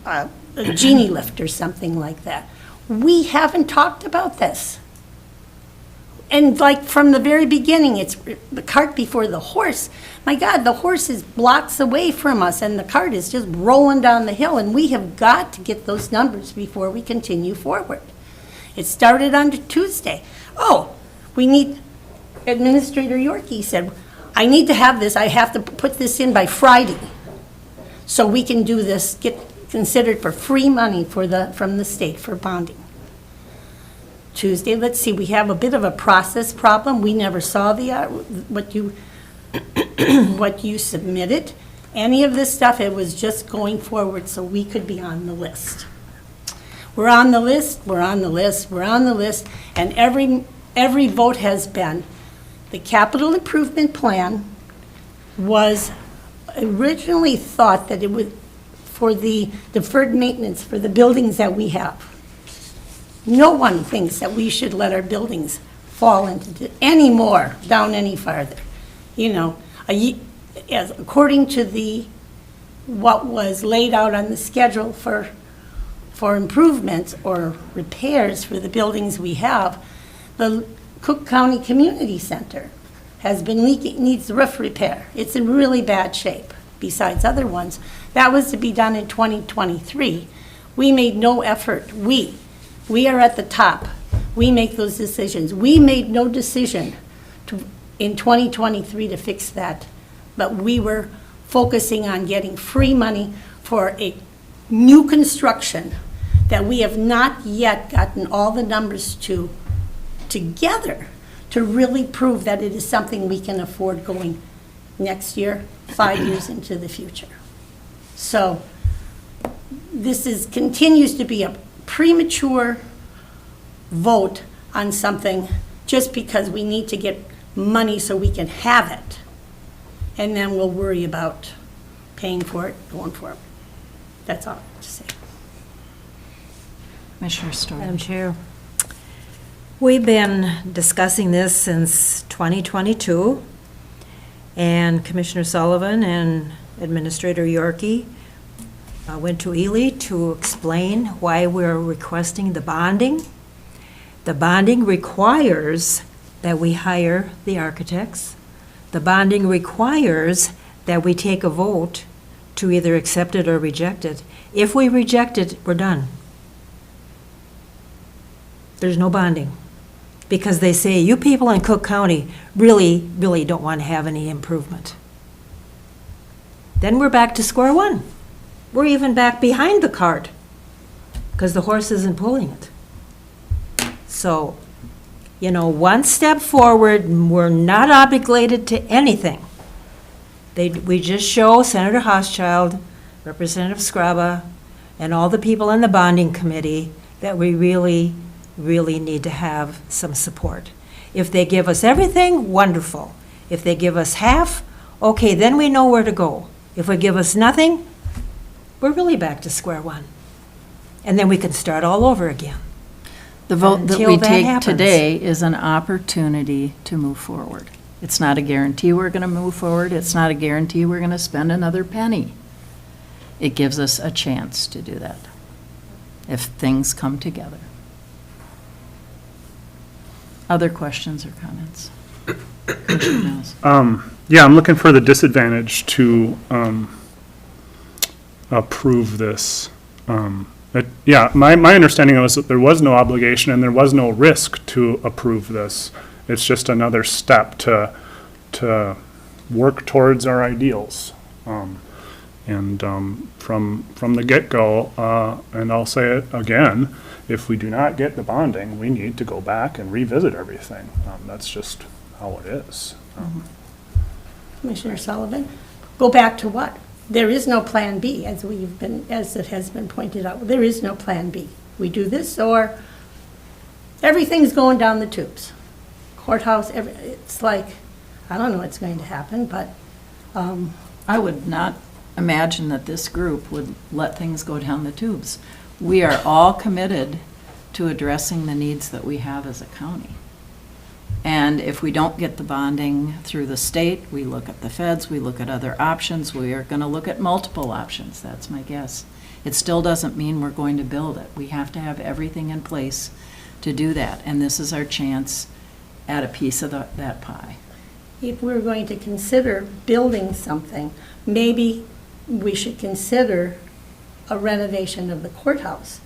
a genie lift or something like that? We haven't talked about this. And like from the very beginning, it's the cart before the horse. My God, the horse is blocks away from us and the cart is just rolling down the hill, and we have got to get those numbers before we continue forward. It started on Tuesday. Oh, we need, Administrator Yorkie said, I need to have this, I have to put this in by Friday so we can do this, get considered for free money from the state for bonding. Tuesday, let's see, we have a bit of a process problem. We never saw what you submitted. Any of this stuff, it was just going forward so we could be on the list. We're on the list, we're on the list, we're on the list, and every vote has been. The capital improvement plan was originally thought that it would, for the deferred maintenance for the buildings that we have. No one thinks that we should let our buildings fall into any more, down any farther. You know, according to what was laid out on the schedule for improvements or repairs for the buildings we have, the Cook County Community Center has been leaking, needs roof repair. It's in really bad shape, besides other ones. That was to be done in 2023. We made no effort. We are at the top. We make those decisions. We made no decision in 2023 to fix that, but we were focusing on getting free money for a new construction that we have not yet gotten all the numbers together to really prove that it is something we can afford going next year, 5 years into the future. So this continues to be a premature vote on something just because we need to get money so we can have it. And then we'll worry about paying for it, going for it. That's all I have to say. Commissioner Story. Madam Chair, we've been discussing this since 2022, and Commissioner Sullivan and Administrator Yorkie went to Ely to explain why we're requesting the bonding. The bonding requires that we hire the architects. The bonding requires that we take a vote to either accept it or reject it. If we reject it, we're done. There's no bonding. Because they say, you people in Cook County really, really don't want to have any improvement. Then we're back to square one. We're even back behind the cart because the horse isn't pulling it. So, one step forward, we're not obligated to anything. We just show Senator Hochschild, Representative Scraba, and all the people in the bonding committee that we really, really need to have some support. If they give us everything, wonderful. If they give us half, okay, then we know where to go. If they give us nothing, we're really back to square one. And then we can start all over again. The vote that Until we that take happens. today is an opportunity to move forward. It's not a guarantee we're going to move forward. It's not a guarantee we're going to spend another penny. It gives us a chance to do that if things come together. Other questions or comments? Commissioner Mills. Yeah, I'm looking for the disadvantage to approve this. My understanding was that there was no obligation and there was no risk to approve this. It's just another step to work towards our ideals. From the get-go, and I'll say it again, if we do not get the bonding, we need to go back and revisit everything. That's just how it is. Commissioner Sullivan, go back to what? There is no Plan B, as it has been pointed out. There is no Plan B. We do this, or everything's going down the tubes. Courthouse, it's like, I don't know what's going to happen, but I would not imagine that this group would let things go down the tubes. We are all committed to addressing the needs that we have as a county. And if we don't get the bonding through the state, we look at the feds, we look at other options. We are going to look at multiple options, that's my guess. It still doesn't mean we're going to build it. We have to have everything in place to do that, and this is our chance at a piece of that pie. if we're going to consider building something, maybe we should consider a renovation of the courthouse.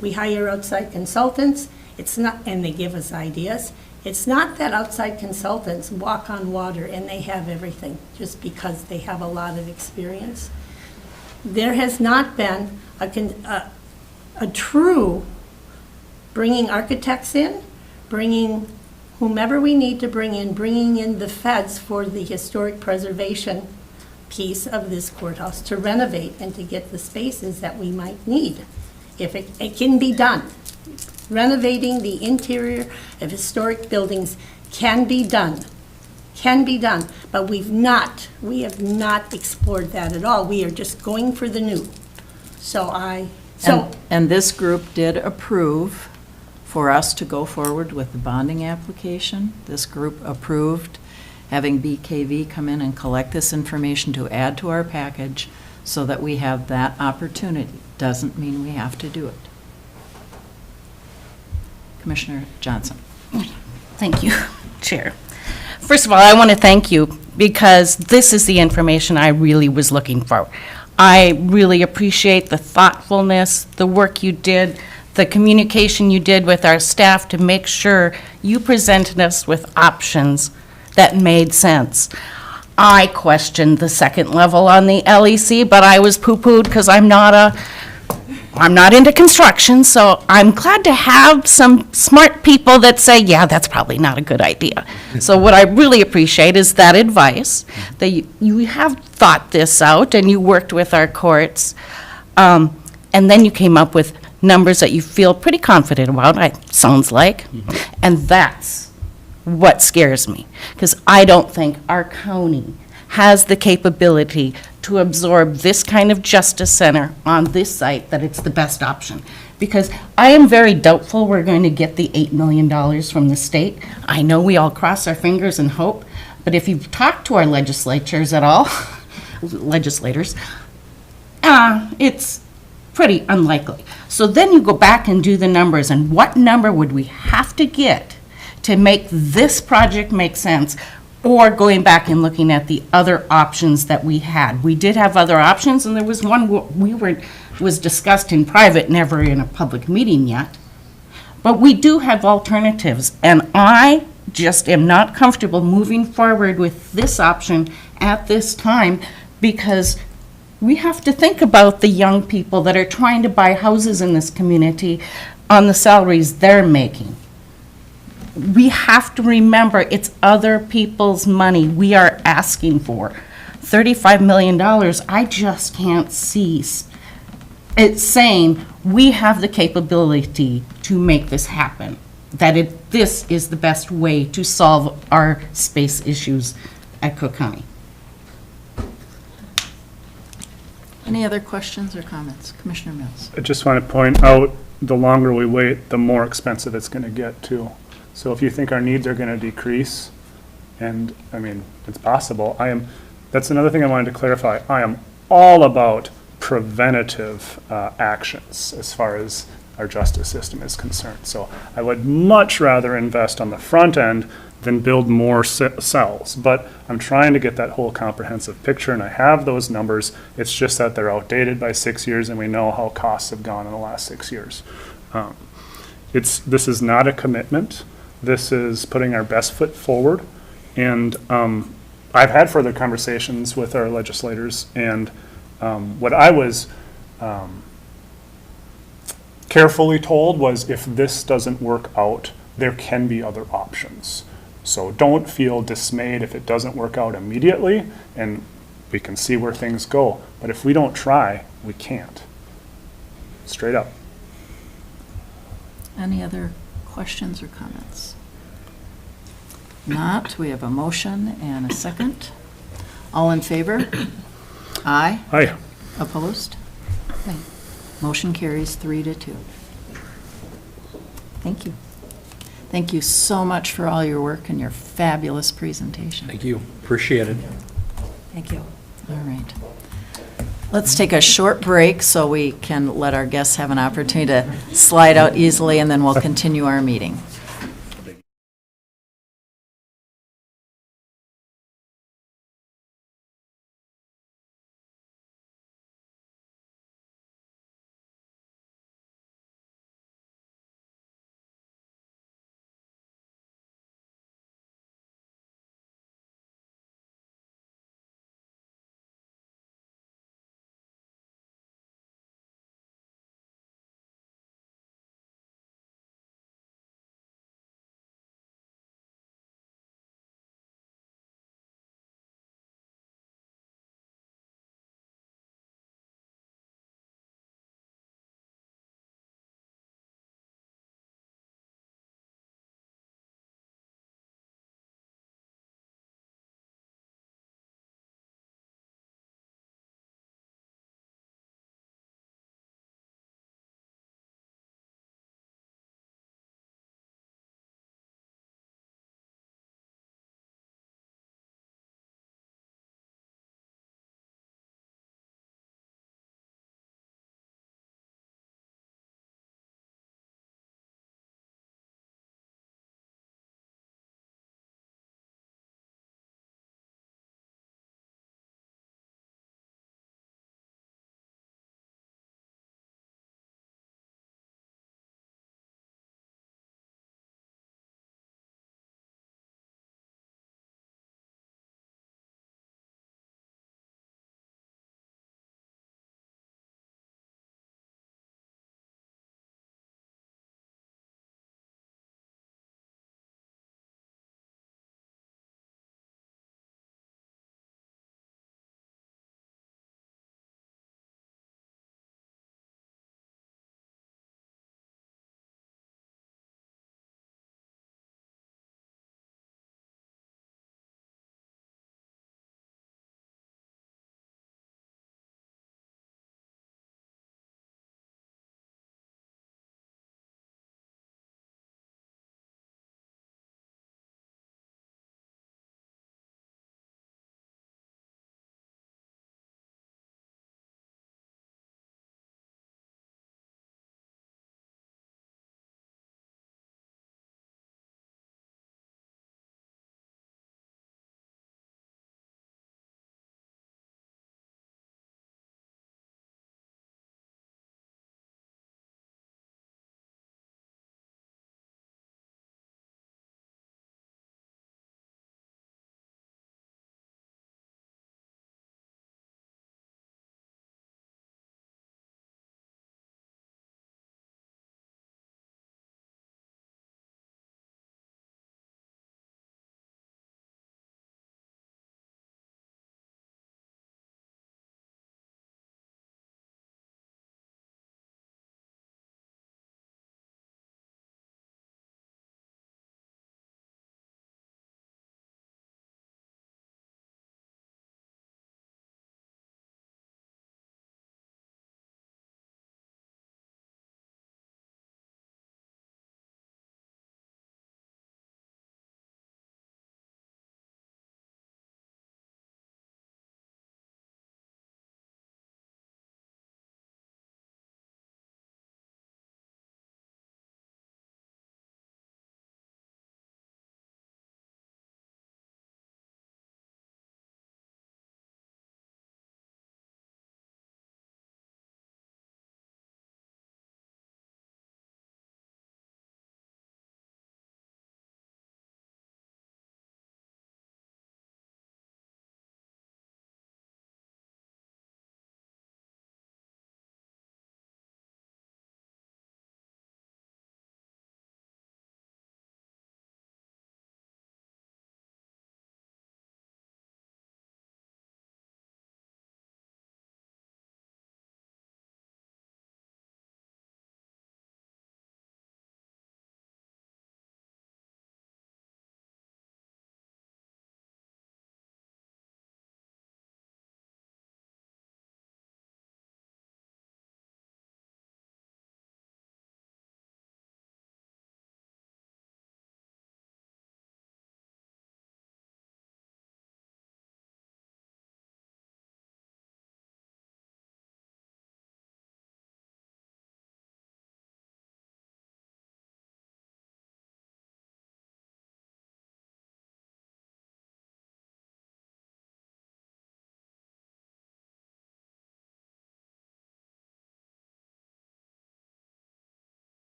We hire outside consultants, it's not, and they give us ideas. It's not that outside consultants walk on water and they have everything just because they have a lot of experience. There has not been a true bringing architects in, bringing whomever we need to bring in, bringing in the feds for the historic preservation piece of this courthouse to renovate and to get the spaces that we might need. If it can be done. Renovating the interior of historic buildings can be done, but we have not explored that at all. We are just going for the new. And this group did approve for us to go forward with the bonding application. This group approved having BKV come in and collect this information to add to our package so that we have that opportunity. Doesn't mean we have to do it. Commissioner Johnson. Thank you, Chair. First of all, I want to thank you because this is the information I really was looking for. I really appreciate the thoughtfulness, the work you did, the communication you did with our staff to make sure you presented us with options that made sense. I questioned the second level on the LEC, but I was poo-pooed because I'm not into construction, so I'm glad to have some smart people that say, yeah, that's probably not a good idea. So what I really appreciate is that advice, that you have thought this out and you worked with our courts, and then you came up with numbers that you feel pretty confident about, sounds like, and that's what scares me, because I don't think our county has the capability to absorb this kind of justice center on this site, that it's the best option. Because I am very doubtful we're going to get the $8 million from the state. I know we all cross our fingers and hope, but if you've talked to our legislators at all, it's pretty unlikely. So then you go back and do the numbers, and what number would we have to get to make this project make sense? Or going back and looking at the other options that we had. We did have other options, and there was one was discussed in private, never in a public meeting yet. But we do have alternatives, and I just am not comfortable moving forward with this option at this time, because we have to think about the young people that are trying to buy houses in this community on the salaries they're making. We have to remember it's other people's money we are asking for. $35 million, I just can't see it saying we have the capability to make this happen, that this is the best way to solve our space issues at Cook County. Any other questions or comments? Commissioner Mills. I just want to point out, the longer we wait, the more expensive it's going to get too. So if you think our needs are going to decrease, and I mean, it's possible, that's another thing I wanted to clarify. I am all about preventative actions as far as our justice system is concerned. So I would much rather invest on the front end than build more cells. But I'm trying to get that whole comprehensive picture, and I have those numbers. It's just that they're outdated by 6 years, and we know how costs have gone in the last 6 years. This is not a commitment. This is putting our best foot forward. And I've had further conversations with our legislators, and what I was carefully told was if this doesn't work out, there can be other options. So don't feel dismayed if it doesn't work out immediately, and we can see where things go. But if we don't try, we can't. Straight up. Any other questions or comments? Not, we have a motion and a second. All in favor? Aye. Aye. Opposed? Okay. Motion carries 3-2. Thank you. Thank you so much for all your work and your fabulous presentation. Thank you. Appreciate it. Thank you. All right. Let's take a short break so we can let our guests have an opportunity to slide out easily, and then we'll continue our meeting.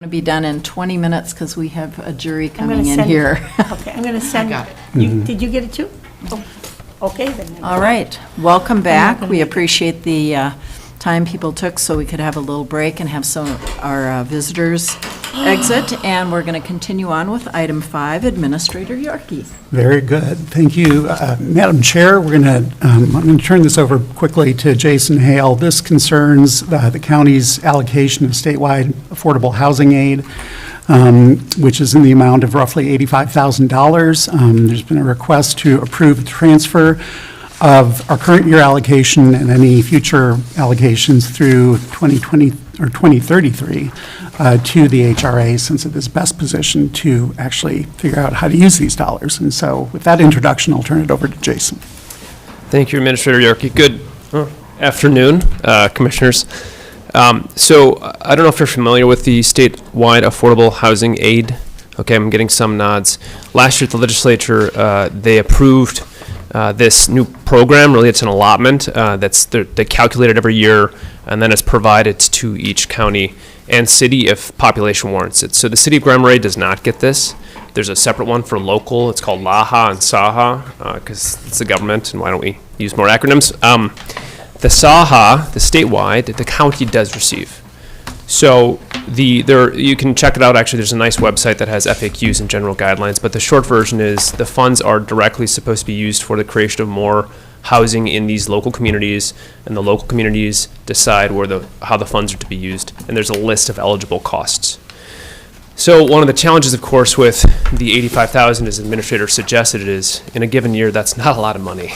To be done in 20 minutes because we have a jury I'm coming gonna in send- here. Okay, I'm going to send. got it. Did you get it too? Oh, okay, then. All right, welcome back. gonna We make it. appreciate the time people took so we could have a little break and have some of our visitors exit. And we're going to continue on with item 5, Administrator Yorkie. Very good. Thank you, Madam Chair. I'm going to turn this over quickly to Jason Hale. This concerns the county's allocation of statewide affordable housing aid, which is in the amount of roughly $85,000. There's been a request to approve the transfer of our current year allocation and any future allocations through 2020 or 2033 to the HRA, since it is best positioned to actually figure out how to use these dollars. And so with that introduction, I'll turn it over to Jason. Thank you, Administrator Yorkie. Good afternoon, Commissioners. So I don't know if you're familiar with the statewide affordable housing aid. Okay, I'm getting some nods. Last year at the legislature, they approved this new program. Really, it's an allotment they calculate it every year, and then it's provided to each county and city if population warrants it. So the city of Grand Marais does not get this. There's a separate one for local. It's called LAHA and SAHA because it's the government, and why don't we use more acronyms? The SAHA, the statewide, the county does receive. So you can check it out. Actually, there's a nice website that has FAQs and general guidelines, but the short version is the funds are directly supposed to be used for the creation of more housing in these local communities, and the local communities decide how the funds are to be used, and there's a list of eligible costs. So one of the challenges, of course, with the $85,000, as the administrator suggested, is in a given year, that's not a lot of money.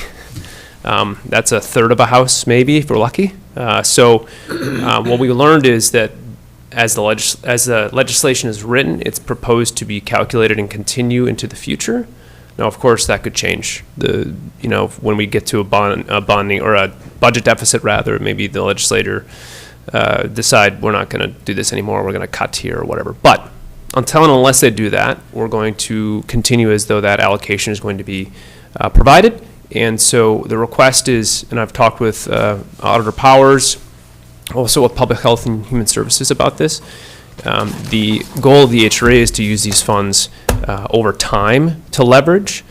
That's a third of a house, maybe, if we're lucky. What we learned is that as the legislation is written, it's proposed to be calculated and continue into the future. Now, of course, that could change. When we get to a bonding or a budget deficit, rather, maybe the legislator decide we're not going to do this anymore. We're going to cut here or whatever. But until and unless they do that, we're going to continue as though that allocation is going to be provided. And so the request is, and I've talked with Auditor Powers, also with Public Health and Human Services about this. The goal of the HRA is to use these funds over time to leverage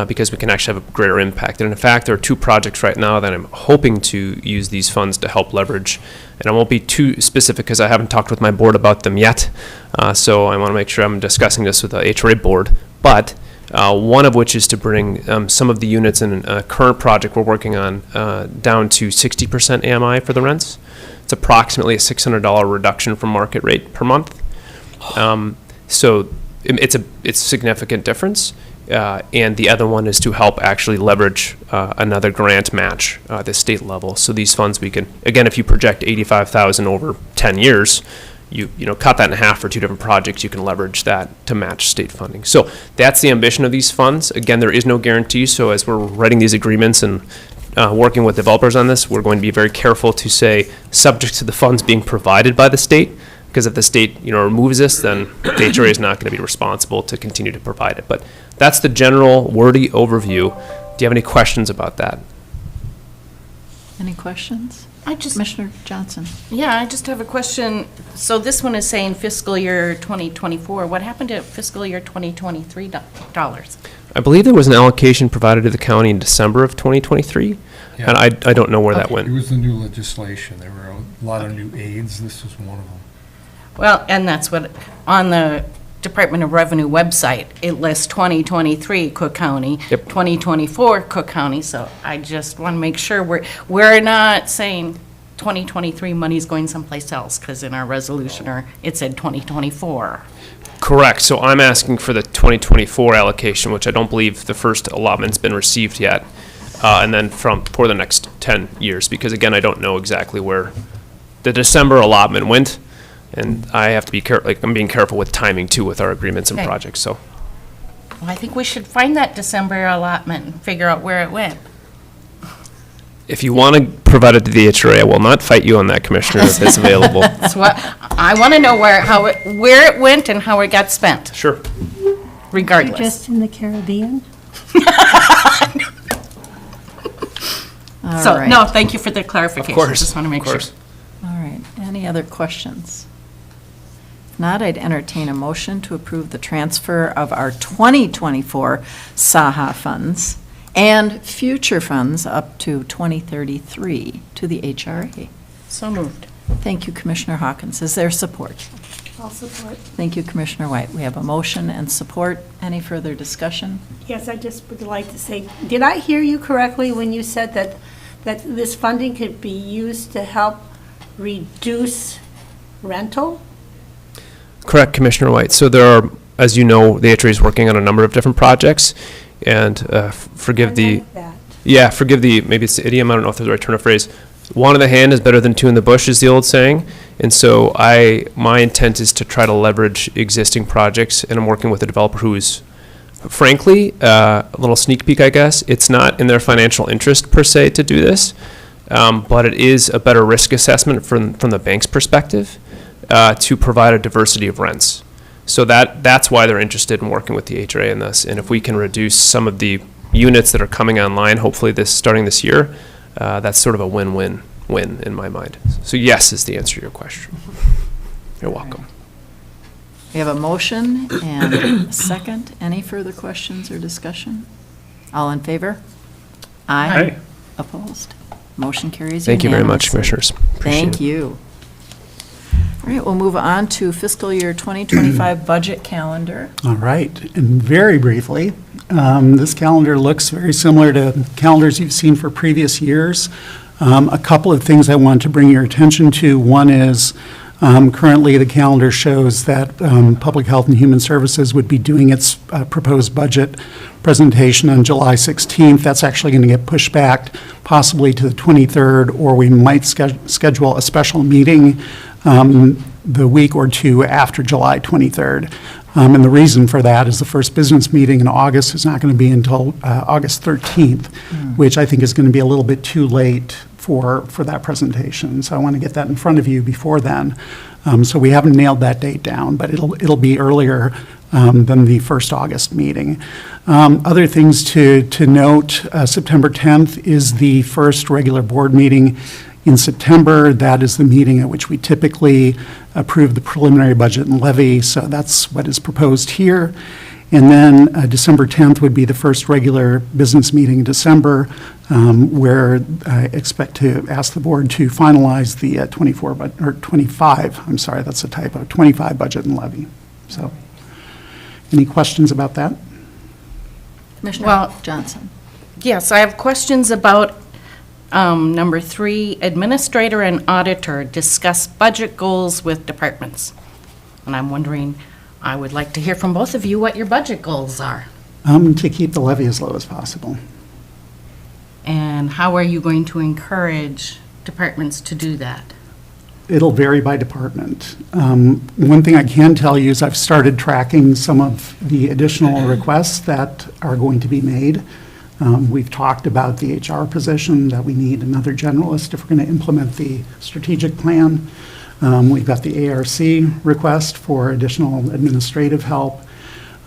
because we can actually have a greater impact. And in fact, there are 2 projects right now that I'm hoping to use these funds to help leverage. And I won't be too specific because I haven't talked with my board about them yet. So I want to make sure I'm discussing this with the HRA board. But one of which is to bring some of the units in a current project we're working on down to 60% AMI for the rents. It's approximately a $600 reduction from market rate per month. So it's a significant difference. And the other one is to help actually leverage another grant match at the state level. So these funds we can, again, if you project $85,000 over 10 years, you cut that in half for 2 different projects, you can leverage that to match state funding. So that's the ambition of these funds. Again, there is no guarantee, so as we're writing these agreements and working with developers on this, we're going to be very careful to say, subject to the funds being provided by the state, because if the state removes this, then the HRA is not going to be responsible to continue to provide it. But that's the general wordy overview. Do you have any questions about that? Any questions? Commissioner Johnson. Yeah, I just have a question. So this one is saying fiscal year 2024. What happened to fiscal year 2023 dollars? I believe there was an allocation provided to the county in December of 2023, and I don't know where that went. It was the new legislation. There were a lot of new aids. This was one of them. Well, and that's what, on the Department of Revenue website, it lists 2023 Cook County, 2024 Cook County, so I just want to make sure we're not saying 2023 money's going someplace else, because in our resolution, it said 2024. Correct. So I'm asking for the 2024 allocation, which I don't believe the first allotment's been received yet, and then for the next 10 years, because again, I don't know exactly where the December allotment went. And I have to be careful, I'm being careful with timing too with our agreements and projects, so. Well, I think we should find that December allotment and figure out where it went. If you want to provide it to the HRA, I will not fight you on that, Commissioner, if it's available. That's what, I want to know where it went and how it got spent. Sure. Regardless. Just in the Caribbean? All right. No, thank you for the clarification. Of course. Just want to make sure. All right. Any other questions? If not, I'd entertain a motion to approve the transfer of our 2024 SAHA funds and future funds up to 2033 to the HRA. So moved. Thank you, Commissioner Hawkins. Is there support? I'll support. Thank you, Commissioner White. We have a motion and support. Any further discussion? Yes, I just would like to say, did I hear you correctly when you said that this funding could be used to help reduce rental? Correct, Commissioner White. So there are, as you know, the HRA is working on a number of different projects, and forgive the, maybe it's the idiom, I don't know if there's the right turn of phrase. One in the hand is better than two in the bush is the old saying. And so my intent is to try to leverage existing projects, and I'm working with a developer who is, frankly, a little sneak peek, I guess. It's not in their financial interest per se to do this, but it is a better risk assessment from the bank's perspective to provide a diversity of rents. So that's why they're interested in working with the HRA in this. And if we can reduce some of the units that are coming online, hopefully starting this year, that's sort of a win-win in my mind. So yes is the answer to your question. You're welcome. We have a motion and a second. Any further questions or discussion? All in favor? Aye. Opposed? Motion carries Thank you very much, unanimously. Commissioners. Appreciate Thank it. you. All right, we'll move on to fiscal year 2025 budget calendar. All right, and very briefly, this calendar looks very similar to calendars you've seen for previous years. A couple of things I want to bring your attention to. One is currently the calendar shows that Public Health and Human Services would be doing its proposed budget presentation on July 16th. That's actually going to get pushed back possibly to the 23rd, or we might schedule a special meeting the week or two after July 23rd. And the reason for that is the first business meeting in August is not going to be until August 13th, which I think is going to be a little bit too late for that presentation. So I want to get that in front of you before then. So we haven't nailed that date down, but it'll be earlier than the first August meeting. Other things to note, September 10th is the first regular board meeting in September. That is the meeting at which we typically approve the preliminary budget and levy, so that's what is proposed here. And then December 10th would be the first regular business meeting in December, where I expect to ask the board to finalize the 25, I'm sorry, that's a typo, 25 budget and levy. So, any questions about that? Commissioner Johnson. Yes, I have questions about number 3, administrator and auditor discuss budget goals with departments. And I'm wondering, I would like to hear from both of you what your budget goals are. To keep the levy as low as possible. And how are you going to encourage departments to do that? It'll vary by department. One thing I can tell you is I've started tracking some of the additional requests that are going to be made. We've talked about the HR position, that we need another generalist if we're going to implement the strategic plan. We've got the ARC request for additional administrative help.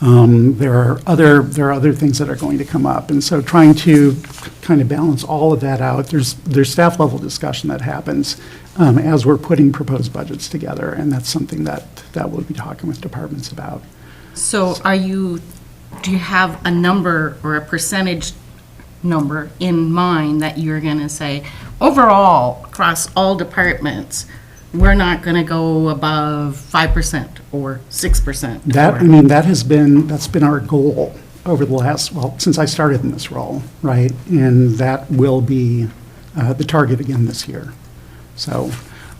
There are other things that are going to come up. And so trying to kind of balance all of that out, there's staff level discussion that happens as we're putting proposed budgets together. And that's something that we'll be talking with departments about. So do you have a number or a percentage number in mind that you're going to say, overall, across all departments, we're not going to go above 5% or 6%? That's been our goal over the last, since I started in this role, right? And that will be the target again this year. So,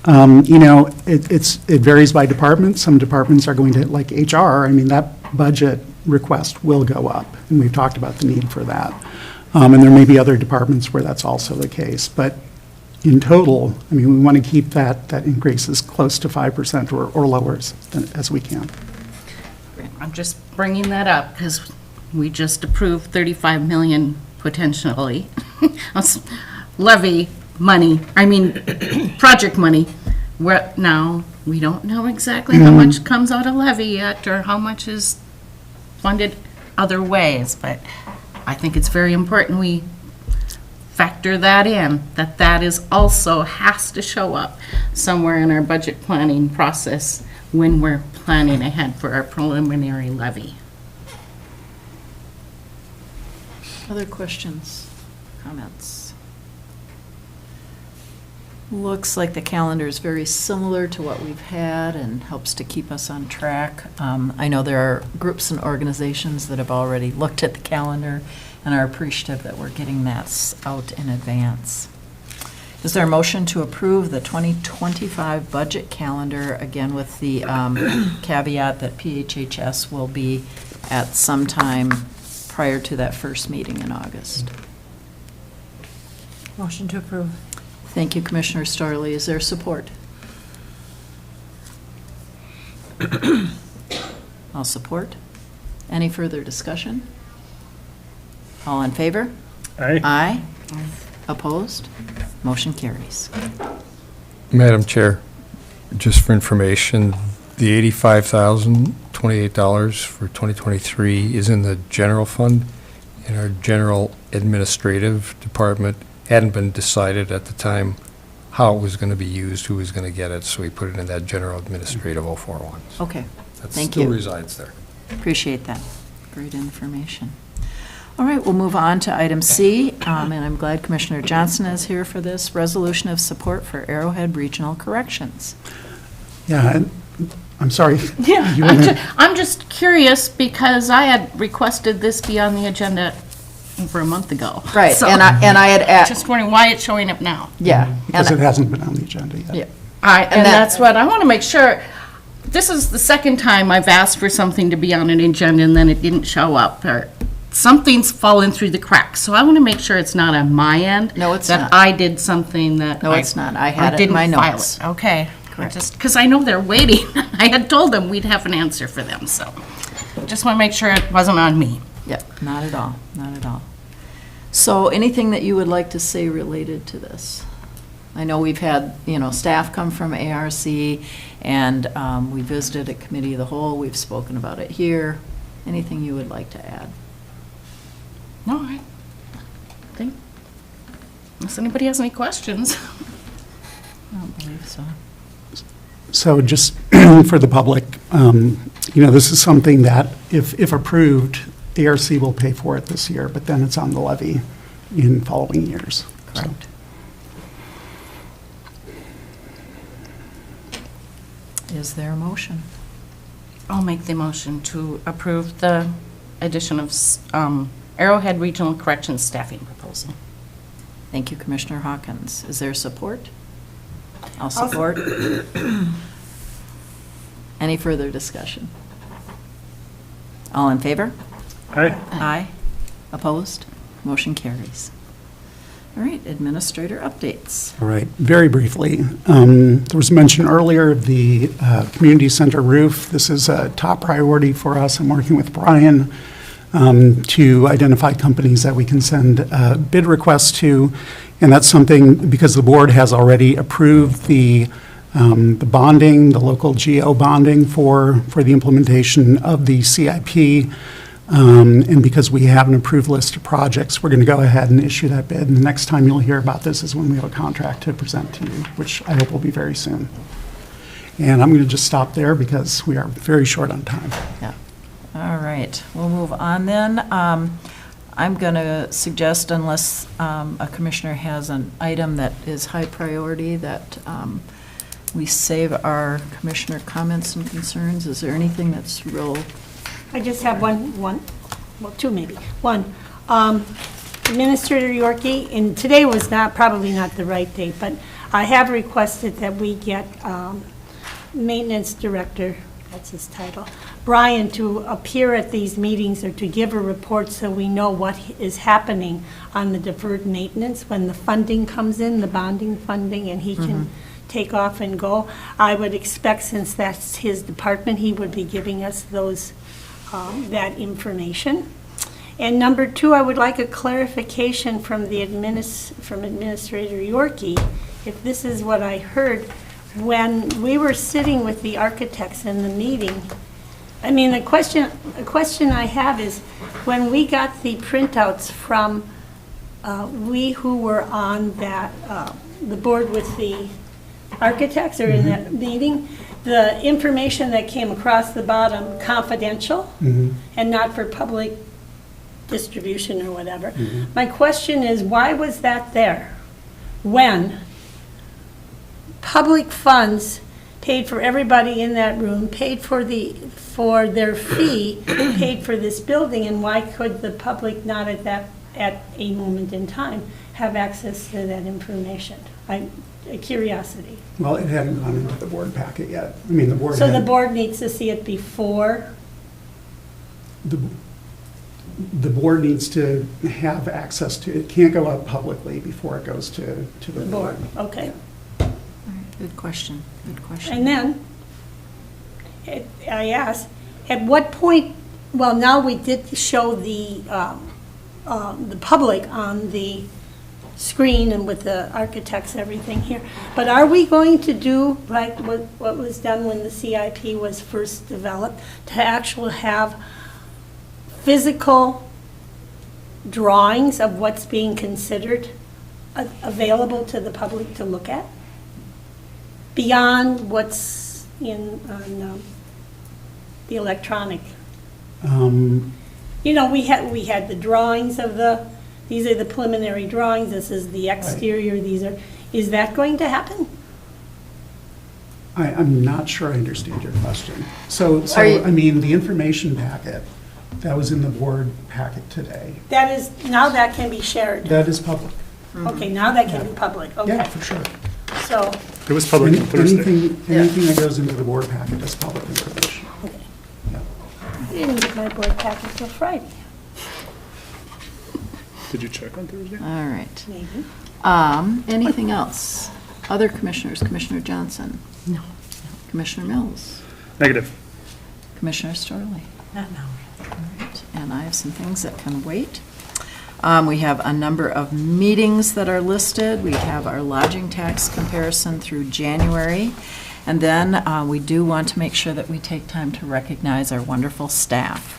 it varies by department. Some departments are going to, like HR, that budget request will go up, and we've talked about the need for that. And there may be other departments where that's also the case, but in total, we want to keep that increase as close to 5% or lower as we can. I'm just bringing that up because we just approved 35 million potentially levy money, project money. Now, we don't know exactly how much comes out of levy yet or how much is funded other ways, but I think it's very important we factor that in, that is also has to show up somewhere in our budget planning process when we're planning ahead for our preliminary levy. Other questions, comments? Looks like the calendar is very similar to what we've had and helps to keep us on track. I know there are groups and organizations that have already looked at the calendar and are appreciative that we're getting that out in advance. Is there a motion to approve the 2025 budget calendar, again with the caveat that PHHS will be at some time prior to that first meeting in August? Motion to approve. Thank you, Commissioner Starley. Is there support? I'll support. Any further discussion? All in favor? Aye. Aye. Opposed? Motion carries. Madam Chair, just for information, the $85,028 for 2023 is in the general fund, and our general administrative department hadn't been decided at the time how it was going to be used, who was going to get it, so we put it in that general administrative 041. Okay, That thank still you. resides there. Appreciate that. Great information. All right, we'll move on to item C, and I'm glad Commissioner Johnson is here for this, resolution of support for Arrowhead Regional Corrections. Yeah, and I'm sorry. Yeah, You wanna- I'm just curious because I had requested this be on the agenda over a month ago. Right, So- and I had, Just wondering why it's showing up now. yeah. Because and it hasn't been on the agenda yet. Yeah. And that- that's what, I want to make sure, this is the second time I've asked for something to be on an agenda and then it didn't show up, or something's fallen through the cracks. So I want to make sure it's not on my end. No, it's That not. I did something that. No, it's not. I had it in didn't my file notes. it. Okay. Correct. Just, because I know they're waiting. I had told them we'd have an answer for them, so. Just want to make sure it wasn't on me. Yep, not at all, not at all. So anything that you would like to say related to this? I know we've had, staff come from ARC, and we visited at Committee of the Whole. We've spoken about it here. Anything you would like to add? No, I think, unless anybody has any questions. I don't believe so. So just for the public, this is something that, if approved, ARC will pay for it this year, but then it's on the levy in following years. So- Correct. Is there a motion? I'll make the motion to approve the addition of Arrowhead Regional Corrections staffing proposal. Thank you, Commissioner Hawkins. Is there support? I'll support. Any further discussion? All in favor? Aye. Aye. Opposed? Motion carries. All right, administrator updates. All right, very briefly, there was mention earlier of the community center roof. This is a top priority for us. I'm working with Brian to identify companies that we can send bid requests to, and that's something, because the board has already approved the bonding, the local GO bonding for the implementation of the CIP. And because we have an approved list of projects, we're going to go ahead and issue that bid. And the next time you'll hear about this is when we have a contract to present to you, which I hope will be very soon. And I'm going to just stop there because we are very short on time. Yeah. All right, we'll move on then. I'm going to suggest, unless a commissioner has an item that is high priority, that we save our commissioner comments and concerns. Is there anything that's real? I just have one, well, two maybe. One, Administrator Yorkie, and today was probably not the right date, but I have requested that we get Maintenance Director, that's his title, Brian, to appear at these meetings or to give a report so we know what is happening on the deferred maintenance when the funding comes in, the bonding funding, and he can take off and go. I would expect, since that's his department, he would be giving us that information. And number two, I would like a clarification from from Administrator Yorkie, if this is what I heard. When we were sitting with the architects in the meeting, I mean, the question I have is, when we got the printouts from, we who were on that, the board with the architects or in that meeting, the information that came across the bottom confidential and not for public distribution or whatever. My question is, why was that there when public funds paid for everybody in that room, paid for their fee, paid for this building, and why could the public not at a moment in time have access to that information? A curiosity. Well, it hadn't gone into the board packet yet. I mean, the board So the had- board needs to see it before? The board needs to have access to, it can't go out publicly before it goes to the board. Okay. Good question, good question. And then, I asked, at what point, well, now we did show the public on the screen and with the architects, everything here, but are we going to do like what was done when the CIP was first developed, to actually have physical drawings of what's being considered available to the public to look at? Beyond what's on the electronic. You know, we had the drawings of these are the preliminary drawings, this is the exterior, is that going to happen? I'm not sure I understand your question. So I mean, the information packet that was in the board packet today, That is, now that can be shared. that is public. Okay, now that can be public, okay. Yeah, for sure. So, It was public on Thursday. Anything that goes into the board packet is public information. I didn't get my board packet till Friday, Did you check on Thursday? All right. maybe. Anything else? Other commissioners, Commissioner Johnson? No. Commissioner Mills? Negative. Commissioner Storley? Not now. All right, and I have some things that can wait. We have a number of meetings that are listed. We have our lodging tax comparison through January. And then we do want to make sure that we take time to recognize our wonderful staff.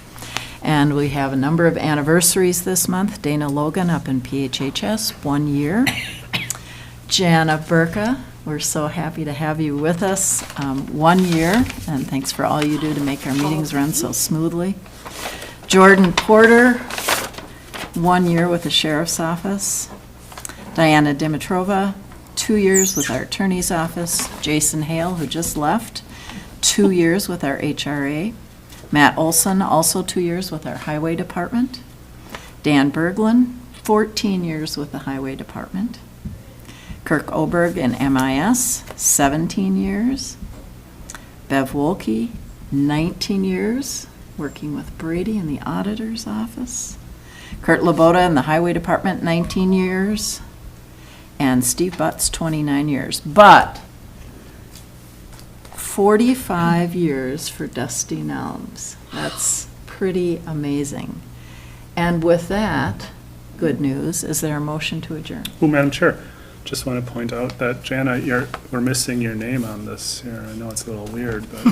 And we have a number of anniversaries this month. Dana Logan up in PHHS, 1 year. Jana Burka, we're so happy to have you with us, 1 year. And thanks for all you do to make our meetings run so smoothly. Jordan Porter, 1 year with the Sheriff's Office. Diana Dimitrova, 2 years with our Attorney's Office. Jason Hale, who just left, 2 years with our HRA. Matt Olson, also 2 years with our Highway Department. Dan Berglund, 14 years with the Highway Department. Kirk Oberg in MIS, 17 years. Bev Wolke, 19 years, working with Brady in the Auditor's Office. Kurt Laboda in the Highway Department, 19 years. And Steve Butts, 29 years. But 45 years for Dusty Nelms. That's pretty amazing. And with that, good news, is there a motion to adjourn? Oh, Madam Chair, just want to point out that, Jana, we're missing your name on this here. I know it's a little weird, but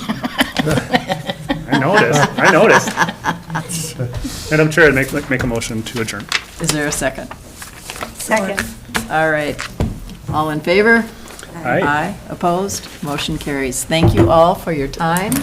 I noticed. Madam Chair, I'd make a motion to adjourn. Is there a second? Second. All right. All in favor? Aye. Opposed? Motion carries. Thank you all for your time.